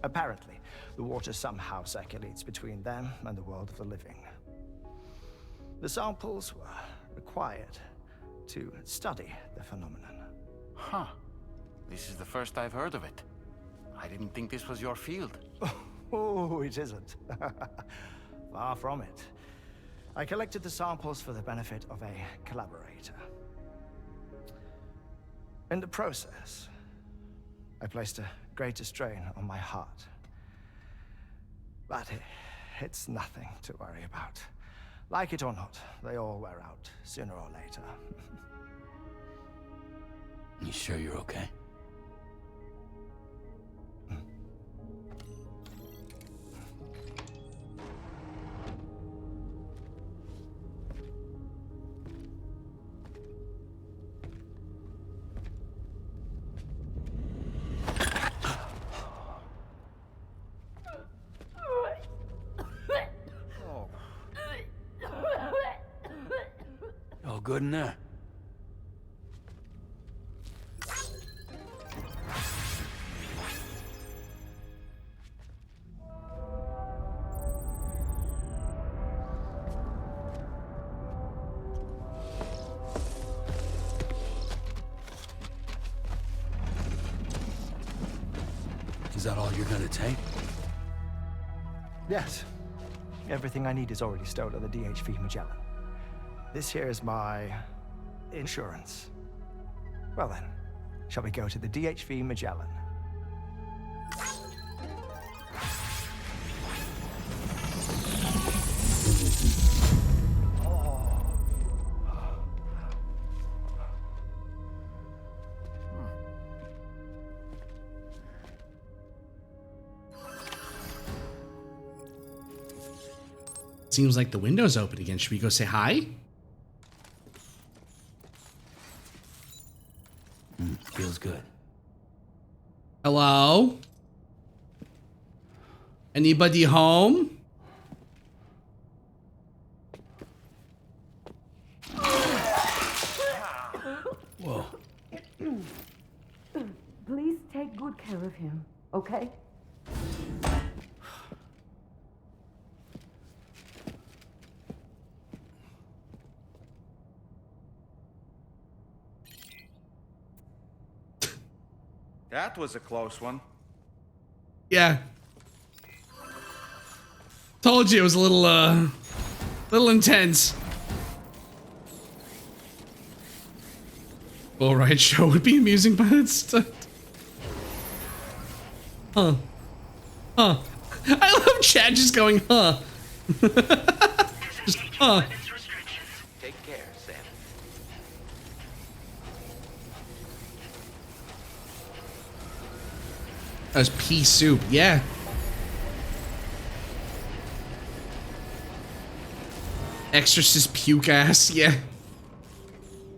Apparently, the water somehow circulates between them and the world of the living. The samples were required to study the phenomenon. Huh. This is the first I've heard of it. I didn't think this was your field. Oh, it isn't. Far from it. I collected the samples for the benefit of a collaborator. In the process, I placed a greater strain on my heart. But it's nothing to worry about. Like it or not, they all wear out sooner or later. You sure you're okay? All good in there? Is that all you're gonna take? Yes. Everything I need is already stored on the DHV Magellan. This here is my insurance. Well then, shall we go to the DHV Magellan? Seems like the window's open again. Should we go say hi? Feels good. Hello? Anybody home? Whoa. Please take good care of him, okay? That was a close one. Yeah. Told you it was a little intense. Bull ride show would be amusing, but it's huh. Huh. I love Chad just going, huh. Just, huh. Take care, Sam. That was pea soup, yeah. Exorcist puke ass, yeah.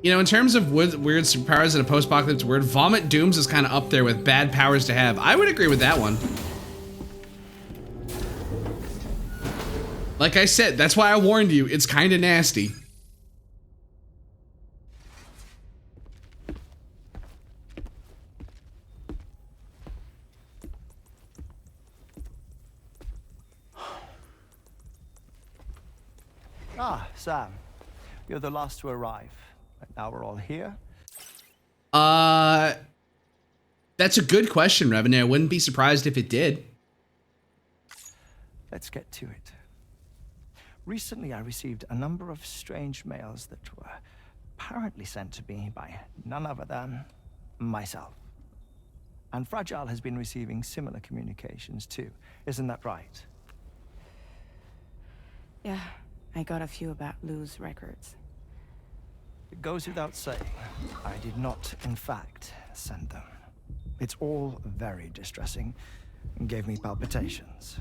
You know, in terms of weird superpowers in a post-apocalyptic world, Vomit Dooms is kind of up there with bad powers to have. I would agree with that one. Like I said, that's why I warned you. It's kind of nasty. Ah, Sam. You're the last to arrive. And now we're all here. That's a good question, Revenue. I wouldn't be surprised if it did. Let's get to it. Recently, I received a number of strange mails that were apparently sent to me by none other than myself. And Fragile has been receiving similar communications too. Isn't that right? Yeah, I got a few about Lou's records. It goes without saying, I did not, in fact, send them. It's all very distressing and gave me palpitations.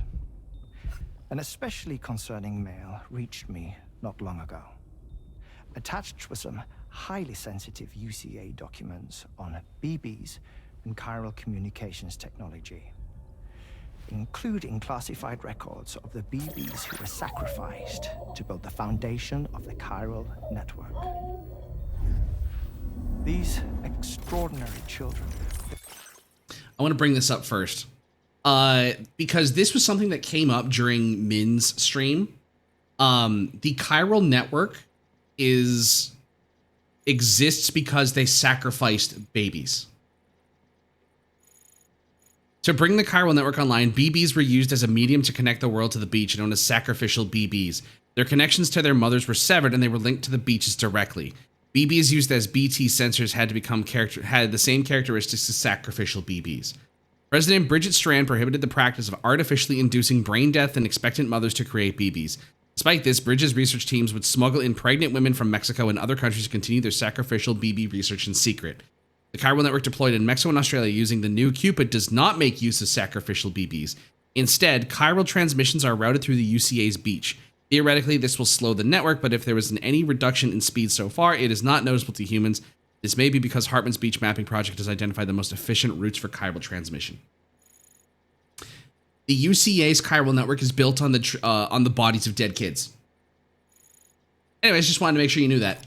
An especially concerning mail reached me not long ago. Attached were some highly sensitive UCA documents on BBs and chiral communications technology, including classified records of the BBs who were sacrificed to build the foundation of the chiral network. These extraordinary children. I want to bring this up first. because this was something that came up during Min's stream. The chiral network exists because they sacrificed babies. To bring the chiral network online, BBs were used as a medium to connect the world to the beach, known as sacrificial BBs. Their connections to their mothers were severed, and they were linked to the beaches directly. BBs used as BT sensors had the same characteristics as sacrificial BBs. President Bridget Strand prohibited the practice of artificially inducing brain death in expectant mothers to create BBs. Despite this, Bridget's research teams would smuggle in pregnant women from Mexico and other countries to continue their sacrificial BB research in secret. The chiral network deployed in Mexico and Australia using the new Cupid does not make use of sacrificial BBs. Instead, chiral transmissions are routed through the UCA's beach. Theoretically, this will slow the network, but if there was any reduction in speed so far, it is not noticeable to humans. This may be because Hartman's beach mapping project has identified the most efficient routes for chiral transmission. The UCA's chiral network is built on the bodies of dead kids. Anyways, just wanted to make sure you knew that.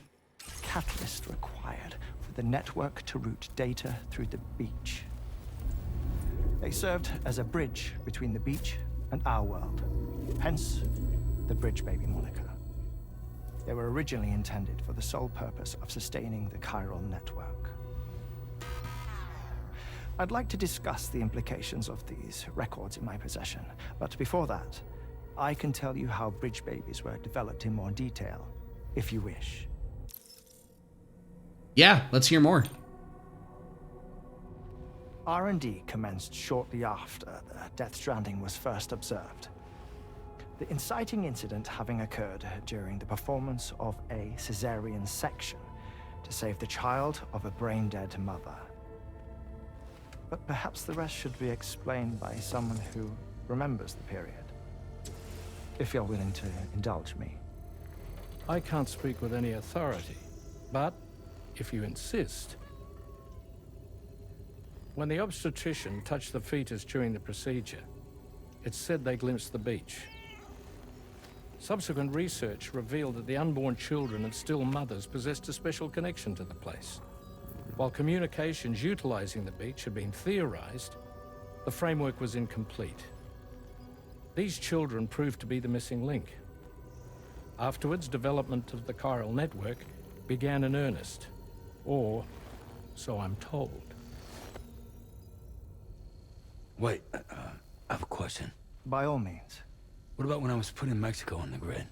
Catalyst required for the network to route data through the beach. They served as a bridge between the beach and our world, hence the Bridge Baby moniker. They were originally intended for the sole purpose of sustaining the chiral network. I'd like to discuss the implications of these records in my possession, but before that, I can tell you how Bridge Babies were developed in more detail, if you wish. Yeah, let's hear more. R&D commenced shortly after the Death Stranding was first observed. The inciting incident having occurred during the performance of a cesarean section to save the child of a brain-dead mother. But perhaps the rest should be explained by someone who remembers the period. If you're willing to indulge me. I can't speak with any authority, but if you insist. When the obstetrician touched the fetus during the procedure, it's said they glimpsed the beach. Subsequent research revealed that the unborn children and still mothers possessed a special connection to the place. While communications utilizing the beach had been theorized, the framework was incomplete. These children proved to be the missing link. Afterwards, development of the chiral network began in earnest, or so I'm told. Wait, I have a question. By all means. What about when I was putting Mexico on the grid?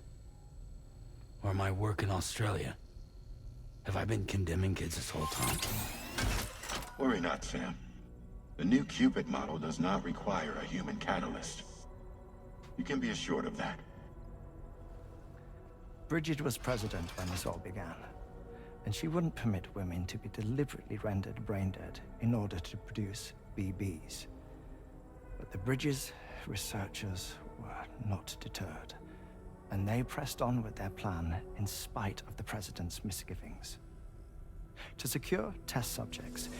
Or my work in Australia? Have I been condemning kids this whole time? Worry not, Sam. The new Cupid model does not require a human catalyst. You can be assured of that. Bridget was president when this all began, and she wouldn't permit women to be deliberately rendered brain-dead in order to produce BBs. But the Bridges researchers were not deterred, and they pressed on with their plan in spite of the president's misgivings. To secure test subjects,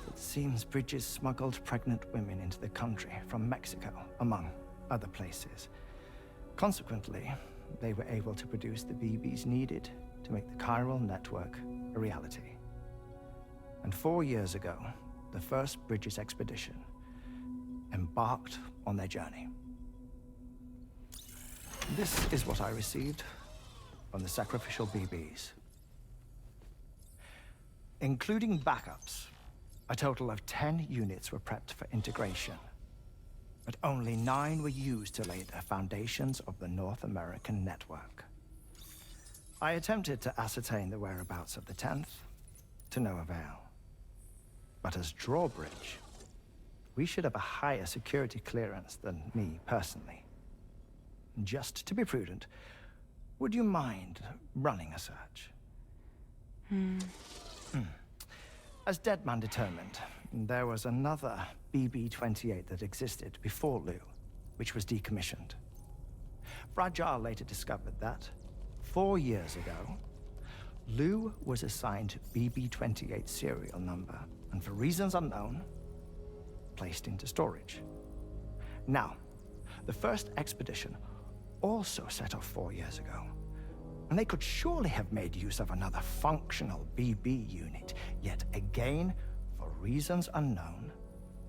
it seems Bridges smuggled pregnant women into the country from Mexico, among other places. Consequently, they were able to produce the BBs needed to make the chiral network a reality. And 4 years ago, the first Bridges expedition embarked on their journey. This is what I received from the sacrificial BBs. Including backups, a total of 10 units were prepped for integration, but only 9 were used to lay the foundations of the North American network. I attempted to ascertain the whereabouts of the 10th, to no avail. But as drawbridge, we should have a higher security clearance than me personally. Just to be prudent, would you mind running a search? As Deadman determined, there was another BB-28 that existed before Lou, which was decommissioned. Fragile later discovered that, 4 years ago, Lou was assigned BB-28 serial number, and for reasons unknown, placed into storage. Now, the first expedition also set off 4 years ago, and they could surely have made use of another functional BB unit, yet again, for reasons unknown,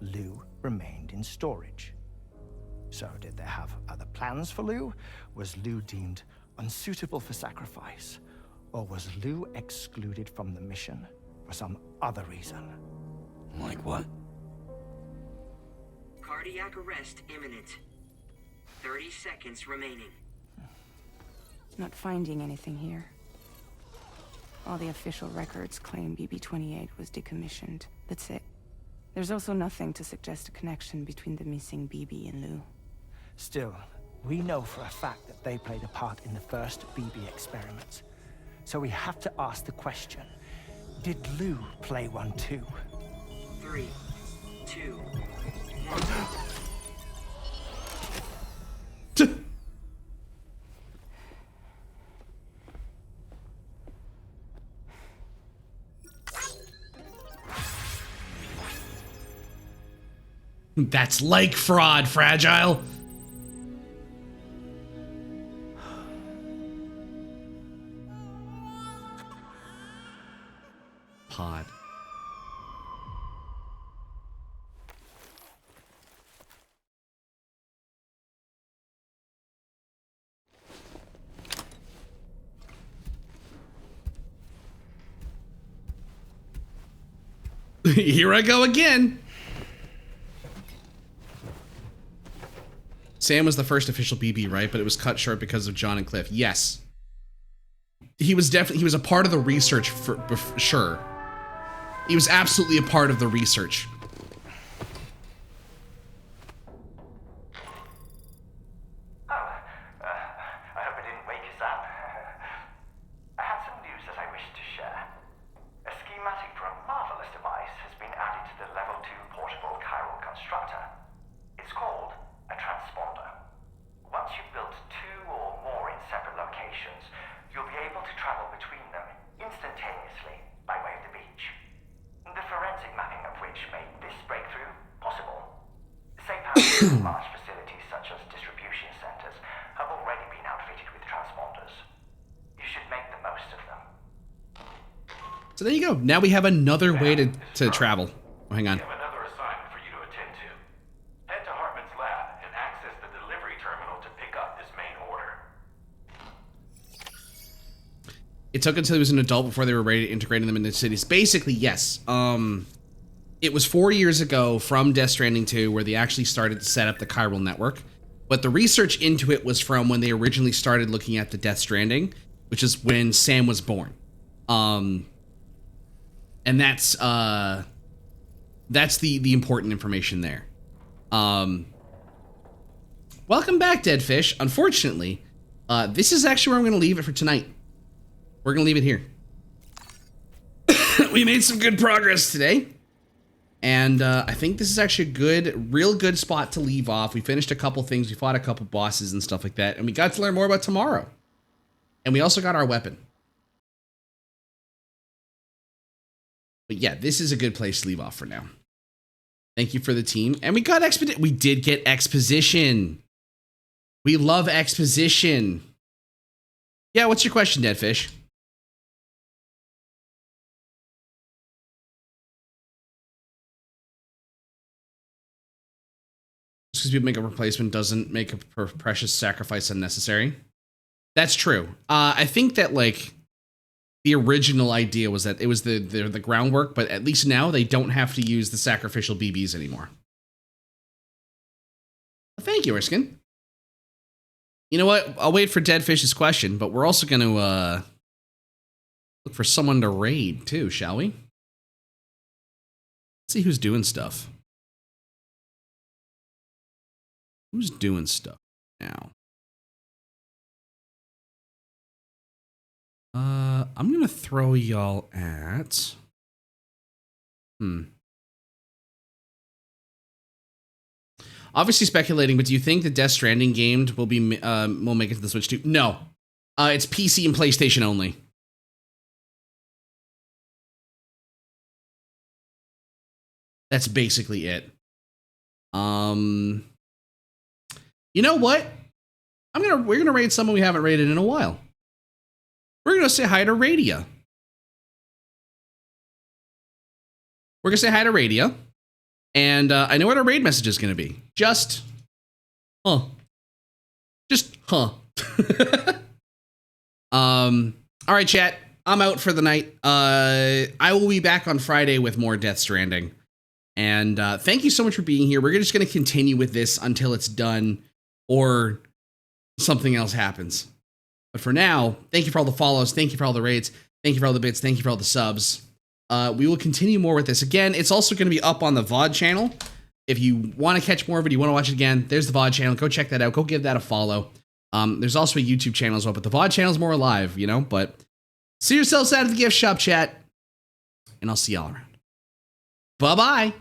Lou remained in storage. So did they have other plans for Lou? Was Lou deemed unsuitable for sacrifice? Or was Lou excluded from the mission for some other reason? Like what? Cardiac arrest imminent. 30 seconds remaining. Not finding anything here. All the official records claim BB-28 was decommissioned. That's it. There's also nothing to suggest a connection between the missing BB and Lou. Still, we know for a fact that they played a part in the first BB experiments. So we have to ask the question, did Lou play one too? 3, 2, 1. That's like fraud, Fragile. Pod. Here I go again. Sam was the first official BB, right? But it was cut short because of John and Cliff. Yes. He was a part of the research for sure. He was absolutely a part of the research. I hope I didn't wake us up. I had some news that I wished to share. A schematic for a marvelous device has been added to the Level 2 portable chiral constructor. It's called a transponder. Once you've built 2 or more in separate locations, you'll be able to travel between them instantaneously by way of the beach. The forensic mapping of which made this breakthrough possible. Safe houses and large facilities such as distribution centers have already been outfitted with transponders. You should make the most of them. So there you go. Now we have another way to travel. Oh, hang on. We have another assignment for you to attend to. Head to Hartman's lab and access the delivery terminal to pick up this main order. It took until he was an adult before they were ready to integrate them into cities. Basically, yes. It was 4 years ago from Death Stranding 2 where they actually started to set up the chiral network. But the research into it was from when they originally started looking at the Death Stranding, which is when Sam was born. And that's the important information there. Welcome back, Dead Fish. Unfortunately, this is actually where I'm going to leave it for tonight. We're going to leave it here. We made some good progress today. And I think this is actually a real good spot to leave off. We finished a couple things. We fought a couple bosses and stuff like that. And we got to learn more about tomorrow. And we also got our weapon. But yeah, this is a good place to leave off for now. Thank you for the team. And we got we did get exposition. We love exposition. Yeah, what's your question, Deadfish? Just because people make a replacement doesn't make a precious sacrifice unnecessary. That's true. I think that like the original idea was that it was the groundwork, but at least now they don't have to use the sacrificial BBs anymore. Thank you, Erskine. You know what? I'll wait for Deadfish's question, but we're also going to look for someone to raid too, shall we? Let's see who's doing stuff. Who's doing stuff now? I'm going to throw y'all at... Obviously speculating, but do you think the Death Stranding game will make it to the Switch too? No. It's PC and PlayStation only. That's basically it. You know what? We're gonna raid someone we haven't raided in a while. We're gonna say hi to Radia. We're gonna say hi to Radia. And I know what our raid message is gonna be. Just Huh. Just, huh. All right, chat. I'm out for the night. I will be back on Friday with more Death Stranding. And thank you so much for being here. We're just going to continue with this until it's done or something else happens. But for now, thank you for all the follows. Thank you for all the raids. Thank you for all the bits. Thank you for all the subs. We will continue more with this. Again, it's also going to be up on the VOD channel. If you want to catch more of it, you want to watch it again, there's the VOD channel. Go check that out. Go give that a follow. There's also a YouTube channel as well, but the VOD channel is more alive, you know? But see yourselves out of the gift shop, chat. And I'll see y'all around. Bye-bye.